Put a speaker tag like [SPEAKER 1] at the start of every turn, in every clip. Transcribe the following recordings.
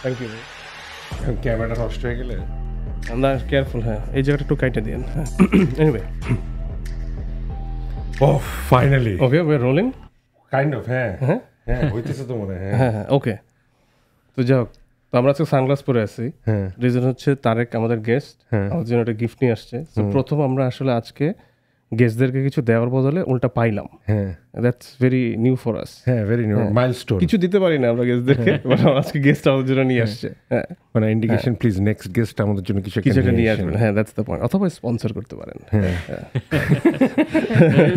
[SPEAKER 1] Thank you.
[SPEAKER 2] ক্যামেরাটা নষ্ট হয়ে গেলে
[SPEAKER 1] আমরা কেয়ারফুল, হ্যাঁ এই জায়গাটা একটু কাইটে দিন। হ্যাঁ anyway,
[SPEAKER 2] oh finally
[SPEAKER 1] okay we are rolling
[SPEAKER 2] kind of. হ্যাঁ
[SPEAKER 1] হ্যাঁ
[SPEAKER 2] হ্যাঁ হইতেছে তো মনে হয়।
[SPEAKER 1] হ্যাঁ হ্যাঁ ওকে। তো যাই হোক, তো আমরা আজকে সানগ্লাস পরে আছি,
[SPEAKER 2] হ্যাঁ
[SPEAKER 1] রিজন হচ্ছে তারেক আমাদের গেস্ট,
[SPEAKER 2] হ্যাঁ
[SPEAKER 1] আমাদের জন্য একটা গিফট নিয়ে আসছে। তো প্রথম আমরা আসলে আজকে গেস্টদেরকে কিছু দেওয়ার বদলে উল্টা পাইলাম।
[SPEAKER 2] হ্যাঁ
[SPEAKER 1] that's very new for us.
[SPEAKER 2] হ্যাঁ ভেরি নিউ মাইলস্টোন।
[SPEAKER 1] কিছু দিতে পারি না আমরা গেস্টদেরকে, বাট আজকে গেস্ট আমাদের জন্য নিয়ে আসছে। হ্যাঁ
[SPEAKER 2] মানে ইন্ডিকেশন প্লিজ নেক্সট গেস্ট আমাদের জন্য কিছু
[SPEAKER 1] কিছু একটা নিয়ে আসবেন। হ্যাঁ দ্যাটস দ্য পয়েন্ট। অথবা স্পন্সর করতে পারেন।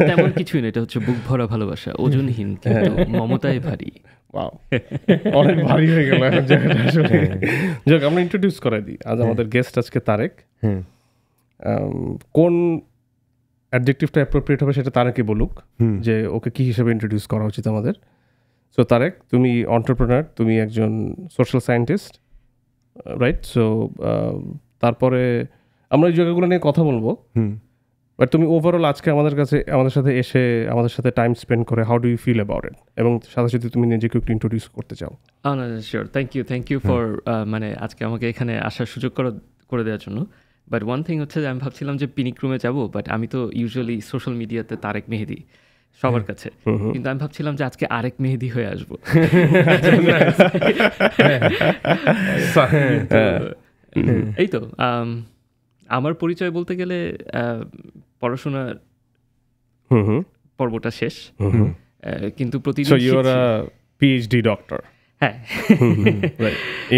[SPEAKER 3] তেমন কিছুই না, এটা হচ্ছে বুক ভরা ভালোবাসা, ওজনহীন কিন্তু মমতায় ভারী।
[SPEAKER 1] ওয়াও, অনেক ভারী হয়ে গেল এখন জায়গাটা আসলে। যাক আমরা ইন্ট্রোডিউস করাই দিই। আজ আমাদের গেস্ট আজকে তারেক। কোন অ্যাডজেক্টিভটা অ্যাপ্রোপ্রিয়েট হবে সেটা তারেকই বলুক, যে ওকে কি হিসেবে ইন্ট্রোডিউস করা উচিত আমাদের। সো তারেক, তুমি এন্টারপ্রেনার, তুমি একজন সোশ্যাল সায়েন্টিস্ট, রাইট? সো তারপরে আমরা এই জায়গাগুলো নিয়ে কথা বলবো, বাট তুমি ওভারঅল আজকে আমাদের সাথে এসে আমাদের সাথে টাইম স্পেন্ড করে how do you feel about it, এবং সাথে সাথে তুমি নিজেকে একটু ইন্ট্রোডিউস করতে চাও।
[SPEAKER 3] শিওর, থ্যাংক ইউ ফর মানে আজকে আমাকে এখানে আসার সুযোগ করে দেওয়ার জন্য। বাট ওয়ান থিং হচ্ছে যে আমি ভাবছিলাম যে পিনিক রুমে যাবো, বাট আমি তো ইউজুয়ালি সোশ্যাল মিডিয়াতে তারেক মেহেদি সবার কাছে, কিন্তু আমি ভাবছিলাম যে আজকে আরেক মেহেদি হয়ে আসবো। এই তো আমার পরিচয় বলতে গেলে পড়াশোনার পর্বটা শেষ, কিন্তু প্রতিদিন
[SPEAKER 1] PhD ডক্টর।
[SPEAKER 3] হ্যাঁ,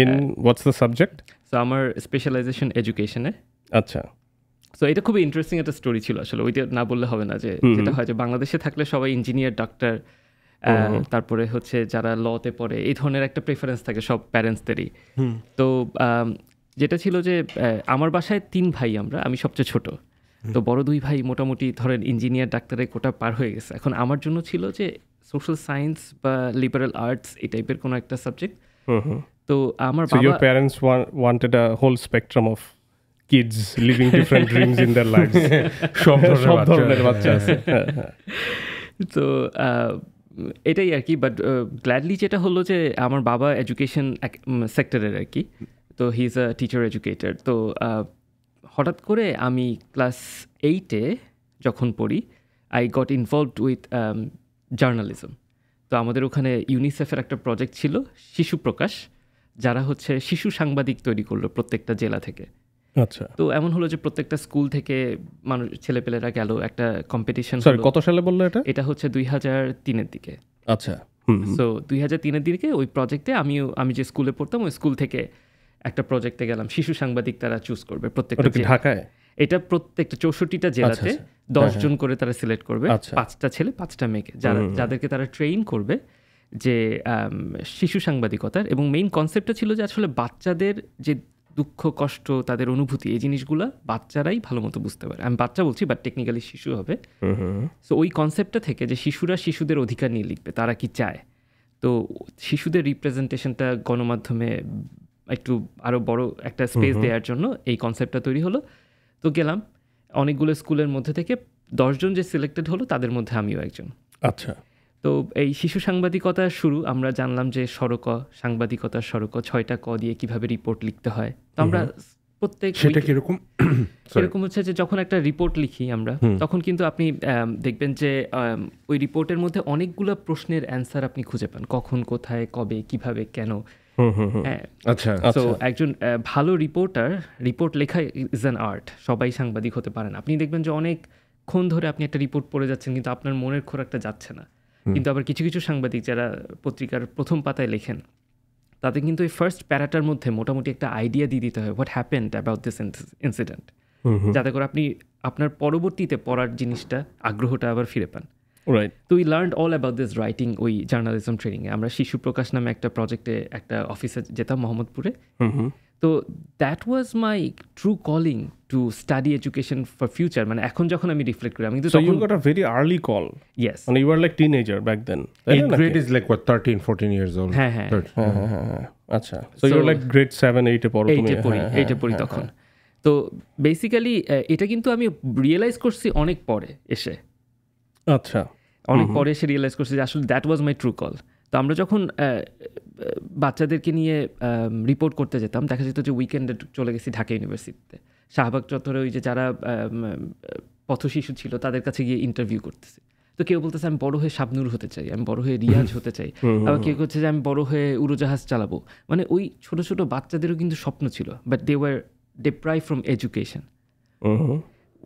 [SPEAKER 1] in what's the subject?
[SPEAKER 3] So আমার স্পেশালাইজেশন এডুকেশনে।
[SPEAKER 1] আচ্ছা।
[SPEAKER 3] সো এটা খুবই ইন্টারেস্টিং একটা স্টোরি ছিল আসলে, ওইটা না বললে হবে না। যে যেটা হয় যে বাংলাদেশে থাকলে সবাই ইঞ্জিনিয়ার, ডাক্তার, তারপরে হচ্ছে যারা লতে পড়ে, এই ধরনের একটা প্রেফারেন্স থাকে সব প্যারেন্টসদেরই। তো যেটা ছিল যে আমার বাসায় 3 ভাই, আমি সবচেয়ে ছোট। তো বড় 2 ভাই মোটামুটি ধরেন ইঞ্জিনিয়ার, ডাক্তারের কোটা পার হয়ে গেছে। এখন আমার জন্য ছিল যে সোশ্যাল সায়েন্স বা লিবারাল আর্টস এই টাইপের কোনো একটা সাবজেক্ট। তো আমার বাবা,
[SPEAKER 1] your parents wanted a whole spectrum of kids living different dreams in their lives. সব ধরনের বাচ্চা আছে।
[SPEAKER 3] তো এটাই আর কি। বাট গ্ল্যাডলি যেটা হলো যে আমার বাবা এডুকেশন সেক্টরের আর কি, তো হি ইজ আ টিচার এডুকেটর। তো হঠাৎ করে আমি ক্লাস 8-এ যখন পড়ি, I got involved with journalism. তো আমাদের ওখানে ইউনিসেফের একটা প্রজেক্ট ছিল শিশু প্রকাশ, যারা হচ্ছে শিশু সাংবাদিক তৈরি করলো প্রত্যেকটা জেলা থেকে।
[SPEAKER 1] আচ্ছা।
[SPEAKER 3] তো এমন হলো যে প্রত্যেকটা স্কুল থেকে মানুষ, ছেলেপেলেরা গেল, একটা কম্পিটিশন।
[SPEAKER 1] কত সালে বললো এটা?
[SPEAKER 3] এটা হচ্ছে 2003-এর দিকে।
[SPEAKER 1] আচ্ছা।
[SPEAKER 3] সো 2003-এর দিকে ওই প্রজেক্টে আমি যে স্কুলে পড়তাম ওই স্কুল থেকে একটা প্রজেক্টে গেলাম, শিশু সাংবাদিক তারা চুজ করবে প্রত্যেকটা।
[SPEAKER 1] ঢাকায়
[SPEAKER 3] এটা প্রত্যেকটা 64টা জেলাতে 10 জন করে তারা সিলেক্ট করবে, 5টা ছেলে 5টা মেয়েকে, যাদেরকে তারা ট্রেন করবে যে শিশু সাংবাদিকতার। এবং মেইন কনসেপ্টটা ছিল যে আসলে বাচ্চাদের যে দুঃখ কষ্ট, তাদের অনুভূতি, এই জিনিসগুলো বাচ্চারাই ভালো মতো বুঝতে পারে। আমি বাচ্চা বলছি, বাট টেকনিক্যালি শিশু হবে। সো ওই কনসেপ্টটা থেকে যে শিশুরা শিশুদের অধিকার নিয়ে লিখবে, তারা কি চায়। তো শিশুদের রিপ্রেজেন্টেশনটা গণমাধ্যমে একটু আরও বড় একটা স্পেস দেওয়ার জন্য এই কনসেপ্টটা তৈরি হলো। তো গেলাম অনেকগুলো স্কুলের মধ্যে থেকে 10 জন যে সিলেক্টেড হলো, তাদের মধ্যে আমিও একজন।
[SPEAKER 1] আচ্ছা।
[SPEAKER 3] তো এই শিশু সাংবাদিকতার শুরু, আমরা জানলাম যে সাংবাদিকতার 6টা ক দিয়ে কিভাবে রিপোর্ট লিখতে হয়। তো আমরা প্রত্যেক,
[SPEAKER 2] সেটা কিরকম
[SPEAKER 3] সেরকম হচ্ছে যে যখন একটা রিপোর্ট লিখি আমরা, তখন কিন্তু আপনি দেখবেন যে ওই রিপোর্টের মধ্যে অনেকগুলো প্রশ্নের অ্যান্সার আপনি খুঁজে পান, কখন, কোথায়, কবে, কিভাবে, কেন।
[SPEAKER 2] আচ্ছা।
[SPEAKER 3] তো একজন ভালো রিপোর্ট লেখা ইজ অ্যান আর্ট। সবাই সাংবাদিক হতে পারেন। আপনি দেখবেন যে অনেকক্ষণ ধরে আপনি একটা রিপোর্ট পড়ে যাচ্ছেন, কিন্তু আপনার মনের খোরাকটা যাচ্ছে না। কিন্তু আবার কিছু কিছু সাংবাদিক যারা পত্রিকার প্রথম পাতায় লেখেন, তাদের কিন্তু এই ফার্স্ট প্যারাটার মধ্যে মোটামুটি একটা আইডিয়া দিয়ে দিতে হয়, what happened about this incident, যাতে করে আপনি আপনার পরবর্তীতে পড়ার জিনিসটা, আগ্রহটা আবার ফিরে পান।
[SPEAKER 1] রাইট।
[SPEAKER 3] তো we learn all about this writing ওই জার্নালিজম ট্রেনিংয়ে। আমরা শিশু প্রকাশ নামে একটা প্রজেক্টে একটা অফিসে যেতাম মোহাম্মদপুরে। তো that was my true calling to study education for future. মানে এখন যখন আমি রিফ্লেক্ট করি, আমি কিন্তু
[SPEAKER 1] you got a very early call.
[SPEAKER 3] Yes.
[SPEAKER 1] And you were like teenager back then.
[SPEAKER 2] 8th grade is like what, 13-14 years old?
[SPEAKER 3] হ্যাঁ হ্যাঁ।
[SPEAKER 1] আচ্ছা। So you were like grade 7-8 এ পড়ো তুমি?
[SPEAKER 3] 8-এ পড়ি তখন। তো বেসিক্যালি এটা কিন্তু আমি রিয়েলাইজ করছি অনেক পরে এসে।
[SPEAKER 1] আচ্ছা।
[SPEAKER 3] অনেক পরে এসে রিয়েলাইজ করছি যে আসলে that was my true call. তো আমরা যখন বাচ্চাদেরকে নিয়ে রিপোর্ট করতে যেতাম, দেখা যেত যে উইকেন্ডে চলে গেছি ঢাকা ইউনিভার্সিটিতে, শাহবাগ চত্বরে ওই যে যারা পথশিশু ছিল তাদের কাছে গিয়ে ইন্টারভিউ করতেছি। তো কেউ বলতেছে আমি বড় হয়ে শাবনূর হতে চাই, আমি বড় হয়ে রিয়াজ হতে চাই, আবার কেউ হচ্ছে যে আমি বড় হয়ে উড়োজাহাজ চালাবো। মানে ওই ছোট ছোট বাচ্চাদেরও কিন্তু স্বপ্ন ছিল, but they were deprive from education.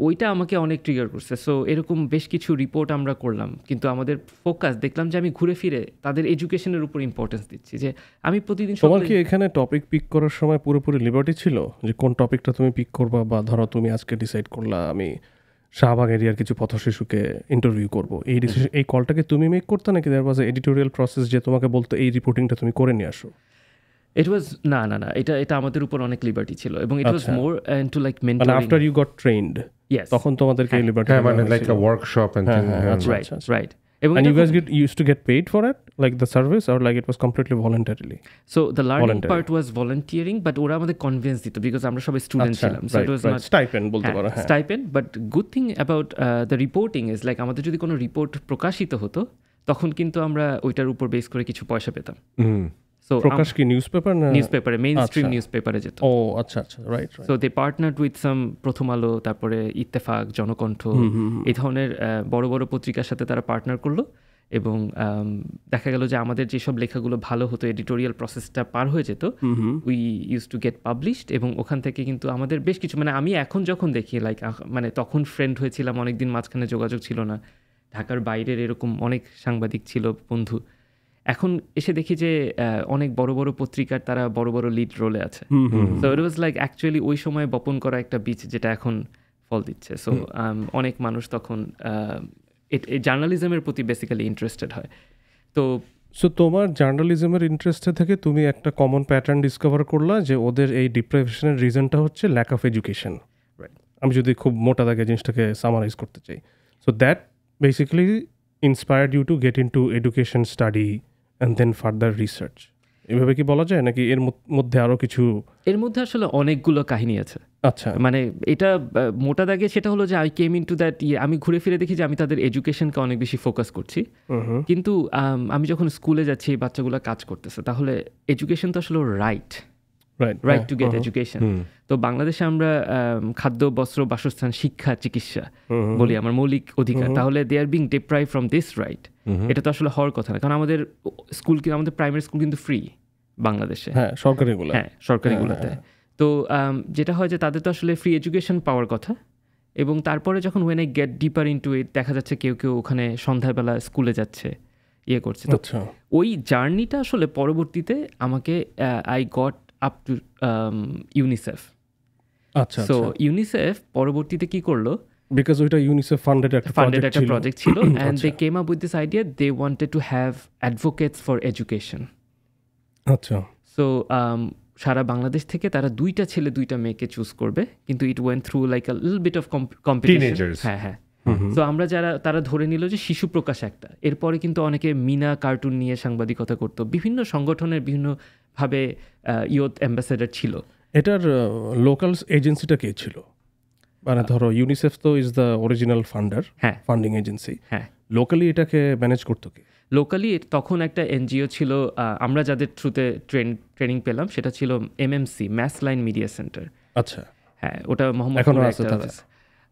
[SPEAKER 3] ওইটা আমাকে অনেক ট্রিগার করছে। সো এরকম বেশ কিছু রিপোর্ট আমরা করলাম, কিন্তু আমাদের ফোকাস দেখলাম যে আমি ঘুরে ফিরে তাদের এডুকেশনের উপর ইম্পর্টেন্স দিচ্ছি। যে আমি প্রতিদিন
[SPEAKER 1] তোমার কি এখানে টপিক পিক করার সময় পুরোপুরি লিবার্টি ছিল যে কোন টপিকটা তুমি পিক করবা, বা ধরো তুমি আজকে ডিসাইড করলা আমি শাহবাগ এরিয়ার কিছু পথশিশুকে ইন্টারভিউ করবো, এই কলটাকে তুমি মেক করতে নাকি দেয়ার ওয়াজ এডিটোরিয়াল প্রসেস যে তোমাকে বলতো এই রিপোর্টিংটা তুমি করে নিয়ে আসো?
[SPEAKER 3] ইট ওয়াজ না এটা আমাদের উপর অনেক লিবার্টি ছিল, এবং it was more into like mentoring.
[SPEAKER 1] মানে আফটার ইউ গট ট্রেন্ড, তখন তোমাদেরকে লিবার্টি,
[SPEAKER 2] মানে like a workshop and
[SPEAKER 3] right.
[SPEAKER 1] And you guys used to get paid for it, like the service, or like it was completely voluntarily?
[SPEAKER 3] So the learning part was volunteering, but ওরা আমাদের convince দিত because আমরা সবাই student ছিলাম, so it was not
[SPEAKER 1] stipend বলতে পারো।
[SPEAKER 3] stipend, but good thing about the reporting is like আমাদের যদি কোনো রিপোর্ট প্রকাশিত হতো তখন কিন্তু আমরা ওইটার উপর বেস করে কিছু পয়সা পেতাম।
[SPEAKER 1] So প্রকাশ কি নিউজপেপার না?
[SPEAKER 3] নিউজপেপারে, মেইনস্ট্রিম নিউজপেপারে যেত।
[SPEAKER 1] ও আচ্ছা, right.
[SPEAKER 3] So they partnered with some Prothom Alo, তারপরে ইত্তেফাক, জনকণ্ঠ, এই ধরনের বড় বড় পত্রিকার সাথে তারা পার্টনার করলো, এবং দেখা গেল যে আমাদের যেসব লেখাগুলো ভালো হতো, এডিটোরিয়াল প্রসেসটা পার হয়ে যেত, we use to get published, এবং ওখান থেকে কিন্তু আমাদের বেশ কিছু, মানে আমি এখন যখন দেখি লাইক, মানে তখন ফ্রেন্ড হয়েছিলাম, অনেকদিন মাঝখানে যোগাযোগ ছিল না, ঢাকার বাইরের এরকম অনেক সাংবাদিক ছিল বন্ধু, এখন এসে দেখি যে অনেক বড় বড় পত্রিকার তারা বড় বড় লিড রোলে আছে। So it was like actually ওই সময় বপন করা একটা বীজ যেটা এখন ফল দিচ্ছে। সো অনেক মানুষ তখন জার্নালিজমের প্রতি বেসিক্যালি ইন্টারেস্টেড হয়। তো
[SPEAKER 1] তোমার জার্নালিজমের ইন্টারেস্টে থেকে তুমি একটা কমন প্যাটার্ন ডিসকভার করলা যে ওদের এই ডিপ্রেশনের রিজনটা হচ্ছে ল্যাক অফ এডুকেশন। আমি যদি খুব মোটা দাগে জিনিসটাকে সামারাইজ করতে চাই, so that basically inspired you to get into education study and then further research, এভাবে কি বলা যায় নাকি এর মধ্যে আরো কিছু?
[SPEAKER 3] এর মধ্যে আসলে অনেকগুলো কাহিনী আছে।
[SPEAKER 1] আচ্ছা,
[SPEAKER 3] মানে এটা মোটা দাগে সেটা হলো যে আই কেম ইনটু দ্যাট, আমি ঘুরে ফিরে দেখি যে আমি তাদের এডুকেশনকে অনেক বেশি ফোকাস করছি, কিন্তু আমি যখন স্কুলে যাচ্ছি বাচ্চাগুলো কাজ করতেছে, তাহলে এডুকেশন তো আসলে রাইট টু গেট এডুকেশন। তো বাংলাদেশে আমরা খাদ্য, বস্ত্র, বাসস্থান, শিক্ষা, চিকিৎসা বলি আমার মৌলিক অধিকার, তাহলে they are being deprive from this right. এটা তো আসলে হওয়ার কথা না, কারণ আমাদের স্কুল, আমাদের প্রাইমারি স্কুল কিন্তু ফ্রি বাংলাদেশে, সরকারিগুলোতে। তো যেটা হয় যে তাদের তো আসলে ফ্রি এডুকেশন পাওয়ার কথা, এবং তারপরে যখন when I get deeper into it, দেখা যাচ্ছে কেউ ওখানে সন্ধ্যাবেলা স্কুলে যাচ্ছে, ইয়ে করছে। তো ওই জার্নিটা আসলে পরবর্তীতে আমাকে I got up to UNICEF.
[SPEAKER 1] আচ্ছা,
[SPEAKER 3] সো ইউনিসেফ পরবর্তীতে কি করলো,
[SPEAKER 1] বিকজ ওইটা ইউনিসেফ ফান্ডেড একটা
[SPEAKER 3] প্রজেক্ট ছিল, and they came up with this idea, they wanted to have advocates for education.
[SPEAKER 1] আচ্ছা,
[SPEAKER 3] সো সারা বাংলাদেশ থেকে তারা 2টা ছেলে 2টা মেয়েকে চুজ করবে, কিন্তু it went through like a little bit of competition. হ্যাঁ। তো আমরা তারা ধরে নিল যে শিশু প্রকাশ একটা, এরপরে কিন্তু অনেকে মিনা কার্টুন নিয়ে সাংবাদিকতা করতো, বিভিন্ন সংগঠনের বিভিন্নভাবে ইয়ুথ অ্যাম্বাসেডর ছিল।
[SPEAKER 1] এটার লোকাল এজেন্সিটা কে ছিল? মানে ধরো ইউনিসেফ তো is the original funding agency,
[SPEAKER 3] হ্যাঁ।
[SPEAKER 1] লোকালি এটাকে ম্যানেজ করতো কি?
[SPEAKER 3] লোকালি তখন একটা এনজিও ছিল, আমরা যাদের থ্রুতে ট্রেনিং পেলাম সেটা ছিল MMC, Mass Line Media Centre.
[SPEAKER 1] আচ্ছা,
[SPEAKER 3] হ্যাঁ, ওটা মোহাম্মদ
[SPEAKER 1] এখন আছে।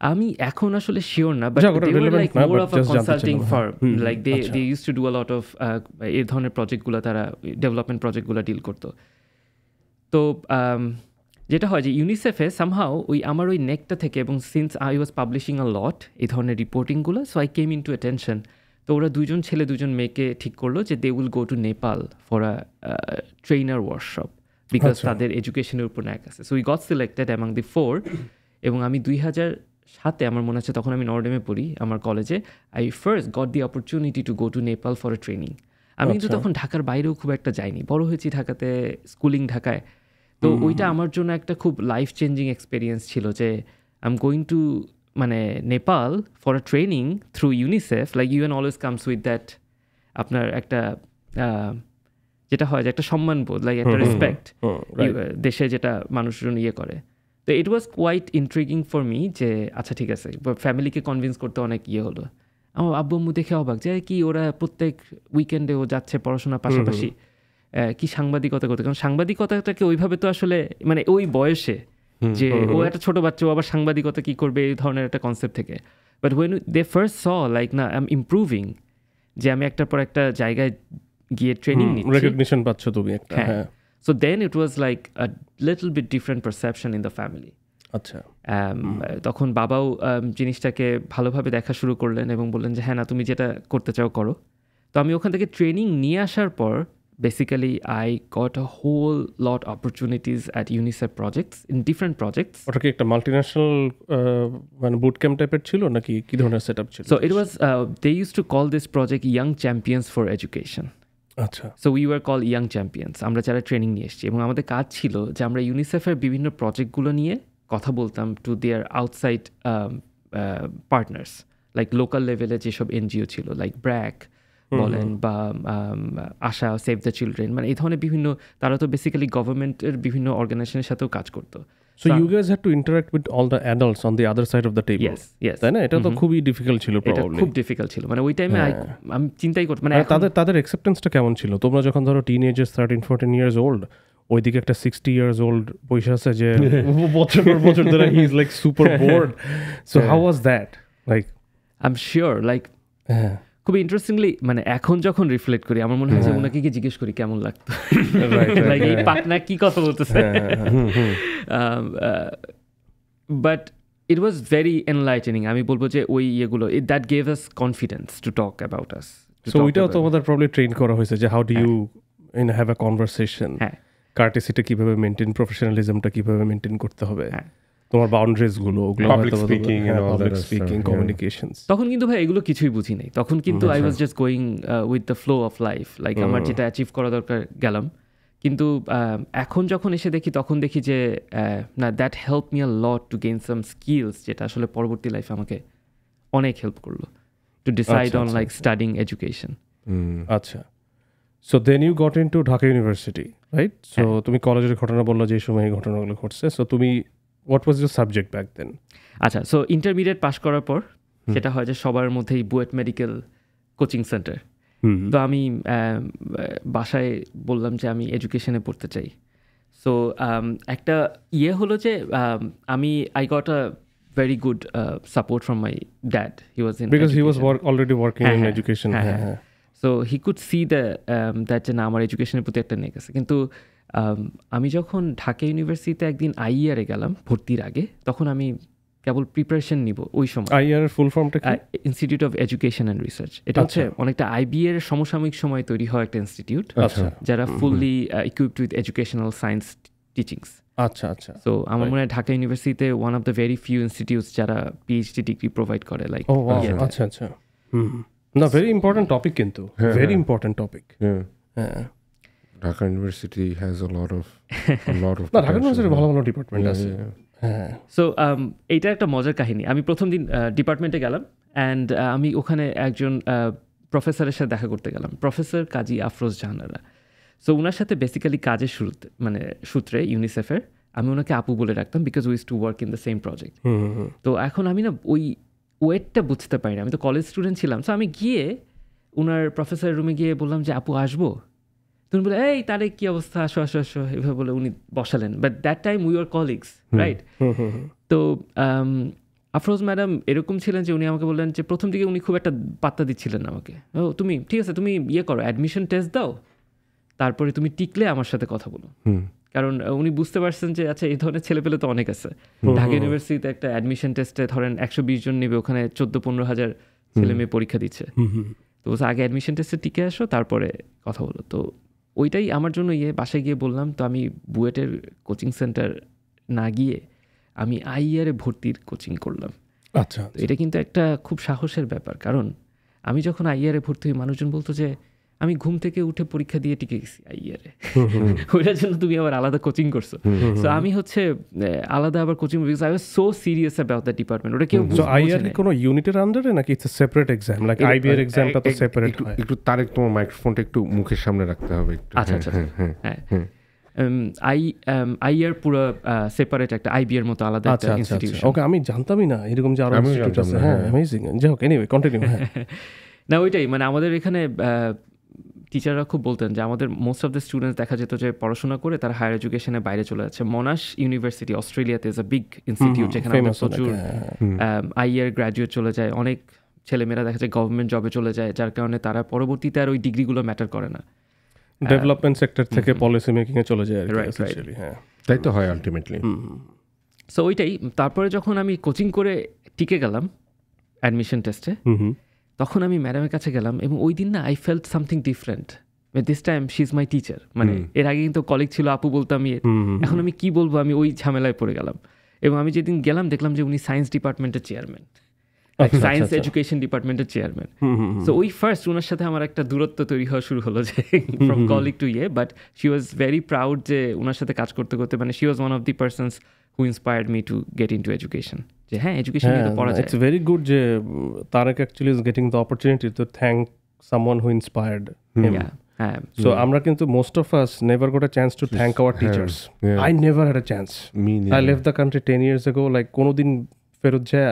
[SPEAKER 3] আমি এখন আসলে শিওর না, but they were like more of a consulting firm, like they used to do a lot of এই ধরনের প্রজেক্টগুলো, তারা ডেভেলপমেন্ট প্রজেক্টগুলো ডিল করতো। তো যেটা হয় যে ইউনিসেফে সামহাও আমার ওই নেকটা থেকে, এবং since I was publishing a lot এই ধরনের রিপোর্টিংগুলো, so I came in to attention. তো ওরা 2জন ছেলে 2জন মেয়েকে ঠিক করলো যে they will go to Nepal for a trainer workshop, because তাদের এডুকেশনের উপর ন্যাক আছে। So we got selected among the 4, এবং আমি 2007 আমার মনে আছে, তখন আমি নর্ডেমে পড়ি আমার কলেজে, I first goat the opportunity to go to Nepal for a training. আমি কিন্তু তখন ঢাকার বাইরেও খুব একটা যাইনি, বড় হয়েছি ঢাকাতে, স্কুলিং ঢাকায়। তো ওইটা আমার জন্য একটা খুব লাইফ চেঞ্জিং এক্সপিরিয়েন্স ছিল যে I am going to Nepal for a training through UNICEF. Like UN always comes with that, আপনার একটা যেটা হয় যে একটা সম্মানবোধ, লাইক একটা রেসপেক্ট, দেশে যেটা মানুষজন ইয়ে করে। তো it was quite intriguing for me যে আচ্ছা ঠিক আছে, ফ্যামিলিকে কনভিন্স করতে অনেক ইয়ে হলো। আমার আব্বু আম্মু দেখে অবাক যে কি ওরা প্রত্যেক উইকেন্ডে ও যাচ্ছে পড়াশোনার পাশাপাশি, কি সাংবাদিকতা করতে, কারণ সাংবাদিকতাটাকে ওইভাবে তো আসলে মানে ওই বয়সে যে ও একটা ছোট বাচ্চা, ও আবার সাংবাদিকতা কি করবে এই ধরনের একটা কনসেপ্ট থেকে। But when they first saw like না আই এম ইমপ্রুভিং, যে আমি একটার পর একটা জায়গায় গিয়ে ট্রেনিং নিচ্ছি,
[SPEAKER 1] রেকগনিশন পাচ্ছ তুমি একটা।
[SPEAKER 3] So then it was like a little bit different perception in the family.
[SPEAKER 1] আচ্ছা,
[SPEAKER 3] তখন বাবাও জিনিসটাকে ভালোভাবে দেখা শুরু করলেন এবং বললেন যে হ্যাঁ না তুমি যেটা করতে চাও করো। তো আমি ওখান থেকে ট্রেনিং নিয়ে আসার পর basically I got a whole lot opportunities at UNICEF projects, in different projects.
[SPEAKER 1] ওটা কি একটা মাল্টিন্যাশনাল মানে বুট ক্যাম্প টাইপের ছিল নাকি কি ধরনের সেটআপ ছিল?
[SPEAKER 3] So it was they used to call this project Young Champions for Education.
[SPEAKER 1] আচ্ছা,
[SPEAKER 3] so we were called Young Champions, আমরা যারা ট্রেনিং নিয়ে এসেছি, এবং আমাদের কাজ ছিল যে আমরা ইউনিসেফের বিভিন্ন প্রজেক্টগুলো নিয়ে কথা বলতাম to their outside partners, like local লেভেলে যেসব এনজিও ছিল লাইক ব্র্যাক বলেন বা আশা, সেভ দ্য চিলড্রেন, মানে এই ধরনের বিভিন্ন, তারা তো বেসিক্যালি গভর্নমেন্টের বিভিন্ন অর্গানাইজেশনের সাথেও কাজ করতো।
[SPEAKER 1] So you guys had to interact with all the adults on the other side of the table.
[SPEAKER 3] Yes.
[SPEAKER 1] তাই না? এটা তো খুবই ডিফিকাল্ট ছিল probably.
[SPEAKER 3] খুব ডিফিকাল্ট ছিল, মানে ওই টাইমে আমি চিন্তাই করতে, মানে
[SPEAKER 1] তাদের অ্যাকসেপ্টেন্সটা কেমন ছিল? তোমরা যখন ধরো টিনেজার্স 13-14 ইয়ার্স ওল্ড, ওইদিকে একটা 60 ইয়ার্স ওল্ড বসে আছে যে বছর পর বছর ধরে he is like super board, so how was that? Like
[SPEAKER 3] I am sure like খুবই ইন্টারেস্টিংলি, মানে এখন যখন রিফ্লেক্ট করি আমার মনে হয় যে ওনাকে কি জিজ্ঞেস করি কেমন লাগতো, লাইক এই পাটনা কি কথা বলতেছে। But it was very enlightening. আমি বলবো যে ওই ইয়েগুলো that gave us confidence to talk about us.
[SPEAKER 1] So ওইটাও তোমাদের প্রবলি ট্রেন করা হয়েছে যে how do you have a conversation, কার্টেসিটা কিভাবে মেনটেন, প্রফেশনালিজমটা কিভাবে মেনটেন করতে হবে, তোমার বাউন্ডারিজগুলো,
[SPEAKER 2] পাবলিক স্পিকিং,
[SPEAKER 1] কমিউনিকেশনস।
[SPEAKER 3] তখন কিন্তু ভাই এগুলো কিছুই বুঝি নাই, তখন কিন্তু I was just going with the flow of life, like আমার যেটা অ্যাচিভ করা দরকার গেলাম। কিন্তু এখন যখন এসে দেখি তখন দেখি যে না, that help me a lot to gain some skills, যেটা আসলে পরবর্তী লাইফে আমাকে অনেক হেল্প করলো to decide on like studying education.
[SPEAKER 1] আচ্ছা, so then you got into Dhaka university, right? So তুমি কলেজের ঘটনা বললো যে সময় এই ঘটনাগুলো ঘটছে, সো তুমি what was your subject back then?
[SPEAKER 3] আচ্ছা, সো ইন্টারমিডিয়েট পাস করার পর সেটা হয় যে সবার মধ্যেই বুয়েট মেডিকেল কোচিং সেন্টার। তো আমি বাসায় বললাম যে আমি এডুকেশনে পড়তে চাই। সো একটা ইয়ে হলো যে আমি I got a very good support from my dad. He was in
[SPEAKER 1] because
[SPEAKER 3] education.
[SPEAKER 1] he was already working in education.
[SPEAKER 3] So he could see that যে না আমার এডুকেশনের প্রতি একটা নেক আছে। কিন্তু আমি যখন ঢাকা ইউনিভার্সিটিতে একদিন আইইআরে গেলাম ভর্তির আগে, তখন আমি কেবল প্রিপারেশন নিব। ওই সময়
[SPEAKER 1] আইইআর এর ফুল ফর্মটা কি?
[SPEAKER 3] Institute of education and research. এটা হচ্ছে অনেকটা আইবি এর সমসাময়িক সময় তৈরি হয় একটা ইনস্টিটিউট, যারা fully equipped with educational science teachings.
[SPEAKER 1] আচ্ছা আচ্ছা।
[SPEAKER 3] সো আমার মনে হয় ঢাকা ইউনিভার্সিটিতে one of the very few institutes যারা পিএইচডি ডিগ্রি প্রোভাইড করে। লাইক
[SPEAKER 1] আচ্ছা আচ্ছা, না ভেরি ইম্পর্টেন্ট টপিক, কিন্তু ভেরি ইম্পর্টেন্ট টপিক। হ্যাঁ,
[SPEAKER 2] Dhaka university has a lot of
[SPEAKER 1] না, ঢাকা ইউনিভার্সিটি ভালো ভালো ডিপার্টমেন্ট আছে। হ্যাঁ,
[SPEAKER 3] সো এইটা একটা মজার কাহিনী। আমি প্রথম দিন ডিপার্টমেন্টে গেলাম অ্যান্ড আমি ওখানে একজন প্রফেসরের সাথে দেখা করতে গেলাম, প্রফেসর কাজী আফরোজ জাহানারা। সো ওনার সাথে বেসিক্যালি কাজের শুরুতে মানে সূত্রে ইউনিসেফের আমি ওনাকে আপু বলে রাখতাম, because we use to work in the same project. তো এখন আমি না ওই ওয়েটটা বুঝতে পারি না, আমি তো কলেজ স্টুডেন্ট ছিলাম। সো আমি গিয়ে ওনার প্রফেসরের রুমে গিয়ে বললাম যে আপু আসবো। তুমি বলে এই তারে কি অবস্থা, আসো আসো আসো, এভাবে বলে উনি বসালেন। But that time we are colleagues, right? তো আফরোজ ম্যাডাম এরকম ছিলেন যে উনি আমাকে বললেন যে প্রথম দিকে উনি খুব একটা পাত্তা দিচ্ছিলেন না আমাকে। ও তুমি ঠিক আছে, তুমি ইয়ে করো, অ্যাডমিশন টেস্ট দাও, তারপরে তুমি টিকলে আমার সাথে কথা বলো। কারণ উনি বুঝতে পারছেন যে আচ্ছা এই ধরনের ছেলেপেলে তো অনেক আছে ঢাকা ইউনিভার্সিটিতে, একটা অ্যাডমিশন টেস্টে ধরেন 120 জন নেবে, ওখানে 14-15 হাজার ছেলে মেয়ে পরীক্ষা দিচ্ছে। তো আগে অ্যাডমিশন টেস্টে টিকে আসো, তারপরে কথা বলো। তো ওইটাই আমার জন্য বাসায় গিয়ে বললাম। তো আমি বুয়েটের কোচিং সেন্টার না গিয়ে আমি আইইআরে ভর্তির কোচিং করলাম।
[SPEAKER 1] আচ্ছা,
[SPEAKER 3] এটা কিন্তু একটা খুব সাহসের ব্যাপার, কারণ আমি যখন আইইআরে ভর্তি হই মানুষজন বলতো যে আমি ঘুম থেকে উঠে পরীক্ষা দিয়ে টিকে গেছি আইইআরে, ওইটার জন্য তুমি আবার আলাদা কোচিং করছো। সো আমি হচ্ছে আলাদা আবার coaching, because I was so serious about the department. ওটা কেউ
[SPEAKER 1] আইইআর কোনো ইউনিটের আন্ডারে নাকি it's a separate exam, like IB এর এক্সামটা তো সেপারেট হয়?
[SPEAKER 2] একটু তারেক তোমার মাইক্রোফোনটা একটু মুখের সামনে রাখতে হবে একটু।
[SPEAKER 3] আচ্ছা আচ্ছা, হ্যাঁ। আইইআর পুরো সেপারেট একটা আইবি এর মতো আলাদা একটা ইনস্টিটিউশন।
[SPEAKER 1] ওকে, আমি জানতামই না এরকম যে আরো ইনস্টিটিউট আছে। হ্যাঁ, অ্যামেজিং। যাই হোক, এনিওয়ে কন্টিনিউ। হ্যাঁ,
[SPEAKER 3] না ওইটাই মানে আমাদের এখানে টিচাররা খুব বলতেন যে আমাদের মোস্ট অফ দ্য স্টুডেন্টস দেখা যেত যে পড়াশোনা করে তারা হায়ার এডুকেশনে বাইরে চলে যাচ্ছে। মনাশ ইউনিভার্সিটি অস্ট্রেলিয়াতে ইজ আ বিগ ইনস্টিটিউট, যেখানে প্রচুর আইয়ার গ্র্যাজুয়েট চলে যায়, অনেক ছেলেমেয়েরা দেখা যায় গভর্নমেন্ট জবে চলে যায়, যার কারণে তারা পরবর্তীতে আর ওই ডিগ্রিগুলো ম্যাটার করে না,
[SPEAKER 1] ডেভেলপমেন্ট সেক্টর থেকে পলিসি মেকিং এ চলে যায়।
[SPEAKER 2] তাই তো হয় আলটিমেটলি।
[SPEAKER 3] সো ওইটাই। তারপরে যখন আমি কোচিং করে টিকে গেলাম অ্যাডমিশন টেস্টে, তখন আমি ম্যাডামের কাছে গেলাম এবং ওই দিন না I felt something different. This time she is my teacher. মানে এর আগে কিন্তু কলিগ ছিল, আপু বলতাম, এখন আমি কি বলবো, আমি ওই ঝামেলায় পড়ে গেলাম। এবং আমি যেদিন গেলাম দেখলাম যে উনি সায়েন্স ডিপার্টমেন্টের চেয়ারম্যান, সায়েন্স এডুকেশন ডিপার্টমেন্টের চেয়ারম্যান। সো ওই ফার্স্ট ওনার সাথে আমার একটা দূরত্ব তৈরি হওয়া শুরু হলো, যে from colleague to but she was very proud যে ওনার সাথে কাজ করতে করতে, মানে she was one of the persons who inspired me to get into education. যে হ্যাঁ, এডুকেশন নিয়ে তো পড়া যায়।
[SPEAKER 1] It's very good যে Tareq actually is getting the opportunity to thank someone who inspired him. So আমরা কিন্তু most of us never got a chance to thank our teachers. I never had a chance. I left the country 10 years ago, like কোনোদিন ফেরত যায়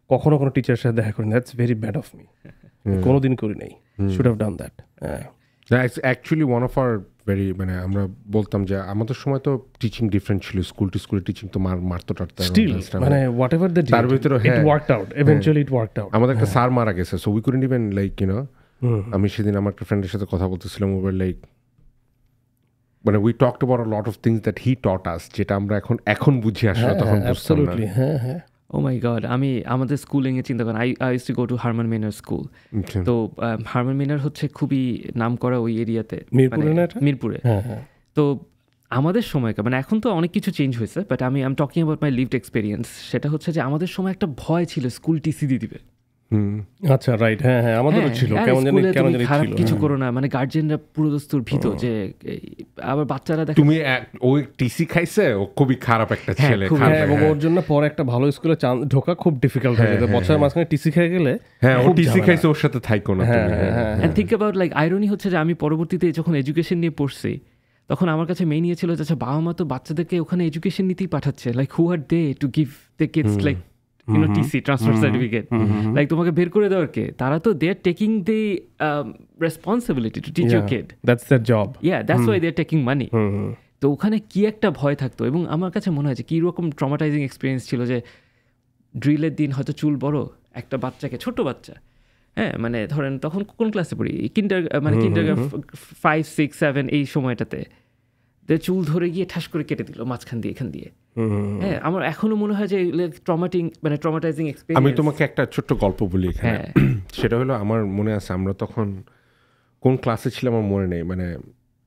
[SPEAKER 1] কখনো কোনো টিচারের সাথে দেখা করিনি। That's very bad of me. কোনোদিন করি নাই। Should have done that.
[SPEAKER 2] That's actually one of our very, মানে আমরা বলতাম যে আমাদের সময় তো টিচিং ডিফারেন্ট ছিল, স্কুলে টিচিং তো মারতো টারতো,
[SPEAKER 1] স্টিল মানে whatever they did,
[SPEAKER 2] তার ভিতরে
[SPEAKER 1] it worked out eventually. It worked out.
[SPEAKER 2] আমাদের একটা স্যার মারা গেছে, so we couldn't even like you know, আমি সেদিন আমার একটা ফ্রেন্ডের সাথে কথা বলতেছিলাম, we were like, মানে we talked about a lot of things that he taught us, যেটা আমরা এখন বুঝি আসলে তখন বুঝতাম না।
[SPEAKER 1] হ্যাঁ
[SPEAKER 3] ও মাই গড, আমি আমাদের স্কুলিংয়ে চিন্তা করেন, I use to go two Hermann Minar school. তো হারমান মিনার হচ্ছে খুবই নাম করা ওই এরিয়াতে, মিরপুরে। তো আমাদের সময়কার, মানে এখন তো অনেক কিছু চেঞ্জ হয়েছে, বাট আমি talking about my lived experience. সেটা হচ্ছে যে আমাদের সময় একটা ভয় ছিল স্কুল টিসি দিয়ে দিবে।
[SPEAKER 1] আচ্ছা, রাইট, হ্যাঁ আমাদেরও ছিল, কেমন জানি
[SPEAKER 3] খারাপ কিছু করো না, মানে গার্জিয়ানরা পুরো দস্তুর ভীত যে, আবার বাচ্চারা দেখে
[SPEAKER 2] তুমি ওই টিসি খাইছে, ও খুবই খারাপ একটা ছেলে,
[SPEAKER 1] এবং ওর জন্য পরে একটা ভালো স্কুলে ঢোকা খুব ডিফিকাল্ট হয়ে যেত। বছরের মাঝখানে টিসি খেয়ে গেলে,
[SPEAKER 2] হ্যাঁ ও টিসি খাইছে, ওর সাথে থাইকো না।
[SPEAKER 3] And think about like irony হচ্ছে যে আমি পরবর্তীতে যখন এডুকেশন নিয়ে পড়ছি, তখন আমার কাছে মেইন ইয়ে ছিল যে আচ্ছা, বাবা মা তো বাচ্চাদেরকে ওখানে এডুকেশন নিতেই পাঠাচ্ছে, like who are they to give the kids like you know TC, transfer certificate, like তোমাকে বের করে দেওয়ার কে? তারা তো they are taking the responsibility to teach your kid.
[SPEAKER 1] That's their job.
[SPEAKER 3] Yeah, that's why they are taking money. তো ওখানে কি একটা ভয় থাকতো, এবং আমার কাছে মনে হয় যে কীরকম ট্রমাটাইজিং এক্সপিরিয়েন্স ছিল যে ড্রিলের দিন হয়তো চুল বড় একটা বাচ্চাকে, ছোট বাচ্চা, হ্যাঁ মানে ধরেন তখন কোন ক্লাসে পড়ি, কিন্ডার 5, 6, 7 এই সময়টাতে চুল ধরে গিয়ে ঠাস করে কেটে দিল মাঝখান দিয়ে, এখান দিয়ে। হ্যাঁ, আমার এখনো মনে হয় যে ট্রমাটাইজিং এক্সপেরিয়েন্স।
[SPEAKER 2] আমি তোমাকে একটা ছোট্ট গল্প বলি এখানে। সেটা হলো, আমার মনে আছে আমরা তখন কোন ক্লাসে ছিলাম আমার মনে নেই, মানে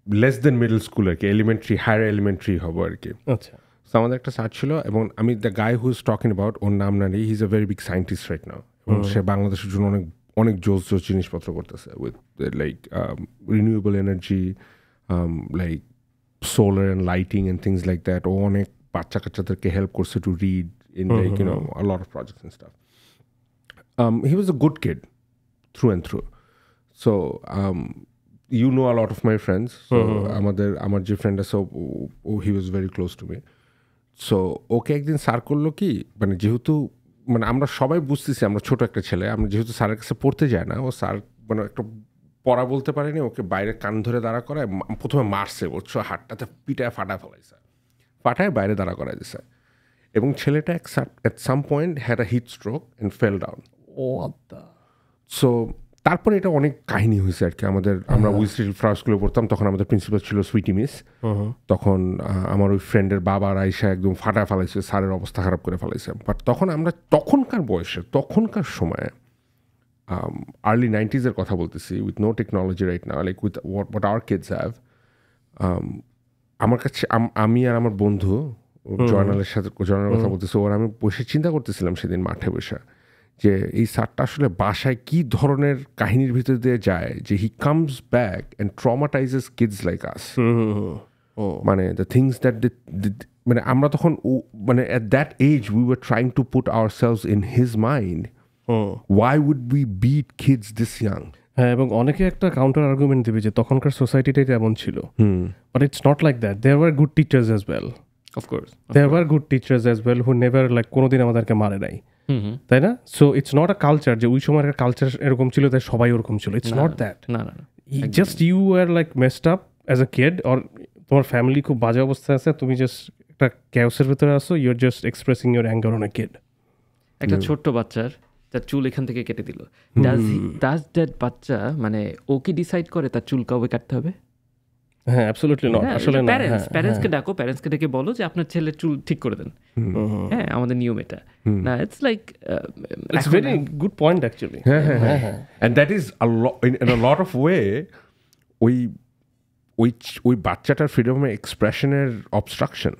[SPEAKER 2] লেস দেন মিডল স্কুল আর কি, এলিমেন্টারি, হায়ার এলিমেন্টারি হবো আর কি।
[SPEAKER 1] আচ্ছা,
[SPEAKER 2] তো আমাদের একটা স্যার ছিল, এবং আমি the guy who is talking about, ওর নাম না নেই, he is a very big scientist right now, এবং সে বাংলাদেশের জন্য অনেক জোস জিনিসপত্র করতেছে with like renewable energy, like solar and lighting and things like that. ও অনেক বাচ্চা কাচ্চাদেরকে হেল্প করছে to read in like you know a lot of projects and stuff. He was a good kid through and through. So you know a lot of my friends. So আমার যে friend আছে, he was very close to me. So ওকে একদিন sir করলো কি, মানে যেহেতু মানে আমরা সবাই বুঝতেছি আমরা ছোট একটা ছেলে, আমরা যেহেতু স্যারের কাছে পড়তে যায় না, ও স্যার মানে একটা পড়া বলতে পারেনি, ওকে বাইরে কান ধরে দাঁড়া করায়, প্রথমে মারছে, ওর হাতটাতে পিটায় ফাটায় বাইরে দাঁড়া করায় দিছে, এবং ছেলেটা at some point had a heat stroke and fell down. So তারপরে এটা অনেক কাহিনী হয়েছে আর কি। আমরা উইসলিটল ফ্লাওয়ার স্কুলে পড়তাম, তখন আমাদের প্রিন্সিপাল ছিল সুইটি মিস। তখন আমার ওই ফ্রেন্ডের বাবা আইসা একদম ফাটায় ফেলাইছে, স্যারের অবস্থা খারাপ করে ফেলাইছে। বাট তখন আমরা তখনকার বয়সে, তখনকার সময়ে, early 90s এর কথা বলতেছি, with no technology right now, like with what our kids have, আমার কাছে আমি আর আমার বন্ধু জয়নালের কথা বলতেছি, ওর আমি বসে চিন্তা করতেছিলাম সেদিন মাঠে বসে, যে এই স্যারটা আসলে বাসায় কি ধরনের কাহিনীর ভিতর দিয়ে যায়, যে he comes back and traumatizes kids like us. মানে দ্য থিংস দ্যাট মানে আমরা তখন মানে at that age we were trying to put ourselves in his mind. Why would we beat kids this young?
[SPEAKER 1] হ্যাঁ, এবং অনেকে একটা কাউন্টার আর্গুমেন্ট দেবে যে তখনকার সোসাইটিটাই এমন ছিল, but it's not like that. There were good teachers as well,
[SPEAKER 3] of course
[SPEAKER 1] there were good teachers as well who never like কোনোদিন আমাদেরকে মারে নাই, তাই না? So it's not a culture যে ওই সময় একটা কালচার এরকম ছিল তাই সবাই ওরকম ছিল, ইটস নট দ্যাট।
[SPEAKER 3] না,
[SPEAKER 1] just you are like messed up as a kid, or তোমার ফ্যামিলি খুব বাজে অবস্থায় আছে, তুমি জাস্ট একটা ক্যাওসের ভিতরে আসো, you are just expressing your anger on a kid.
[SPEAKER 3] একটা ছোট্ট বাচ্চার তার চুল এখান থেকে কেটে দিল, ডাজ দ্যাট বাচ্চা মানে ও কি ডিসাইড করে তার চুল কবে কাটতে হবে?
[SPEAKER 1] হ্যাঁ, অ্যাবসলিউটলি নট। আসলে না,
[SPEAKER 3] প্যারেন্টসকে ডাকো, প্যারেন্টসকে ডেকে বলো যে আপনার ছেলের চুল ঠিক করে দেন। হ্যাঁ, আমাদের নিয়ম এটা না। It's like
[SPEAKER 1] it's very good point actually.
[SPEAKER 2] And that is in a lot of way ওই বাচ্চাটার ফ্রিডম অফ এক্সপ্রেশনের অবস্ট্রাকশন।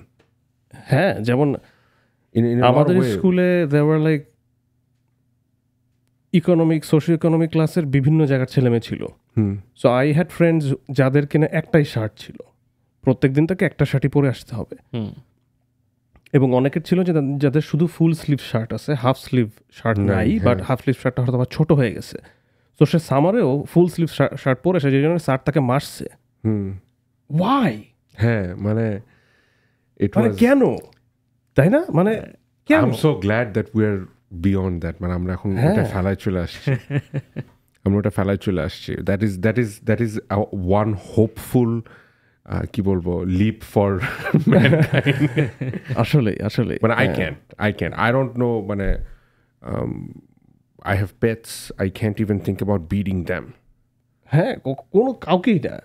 [SPEAKER 1] হ্যাঁ, যেমন আমাদের স্কুলে there were like economic, socio economic ক্লাসের বিভিন্ন জায়গার ছেলেমেয়ে ছিল। সো আই হ্যাড ফ্রেন্ডস যাদের কিনা একটাই শার্ট ছিল, প্রত্যেক দিন তাকে একটা শার্টই পরে আসতে হবে। এবং অনেকের ছিল যে যাদের শুধু ফুল স্লিভ শার্ট আছে, হাফ স্লিভ শার্ট নাই, বাট হাফ স্লিভ শার্টটা হয়তো আবার ছোট হয়ে গেছে। তো সে সামারেও ফুল স্লিভ শার্ট পরে এসে, যে জন্য স্যার তাকে মারছে। ওয়াই?
[SPEAKER 2] হ্যাঁ, মানে
[SPEAKER 1] কেন, তাই না? মানে
[SPEAKER 2] I am so glad that we are beyond that. মানে আমরা এখন ওটা ফেলায় চলে আসছি। দ্যাট ইজ ওয়ান হোপফুল কি বলবো লিপ ফর
[SPEAKER 1] আসলে
[SPEAKER 2] মানে I can't I don't know মানে I have pets, I can't even think about beating them.
[SPEAKER 1] হ্যাঁ, কোনো কাউকেই না।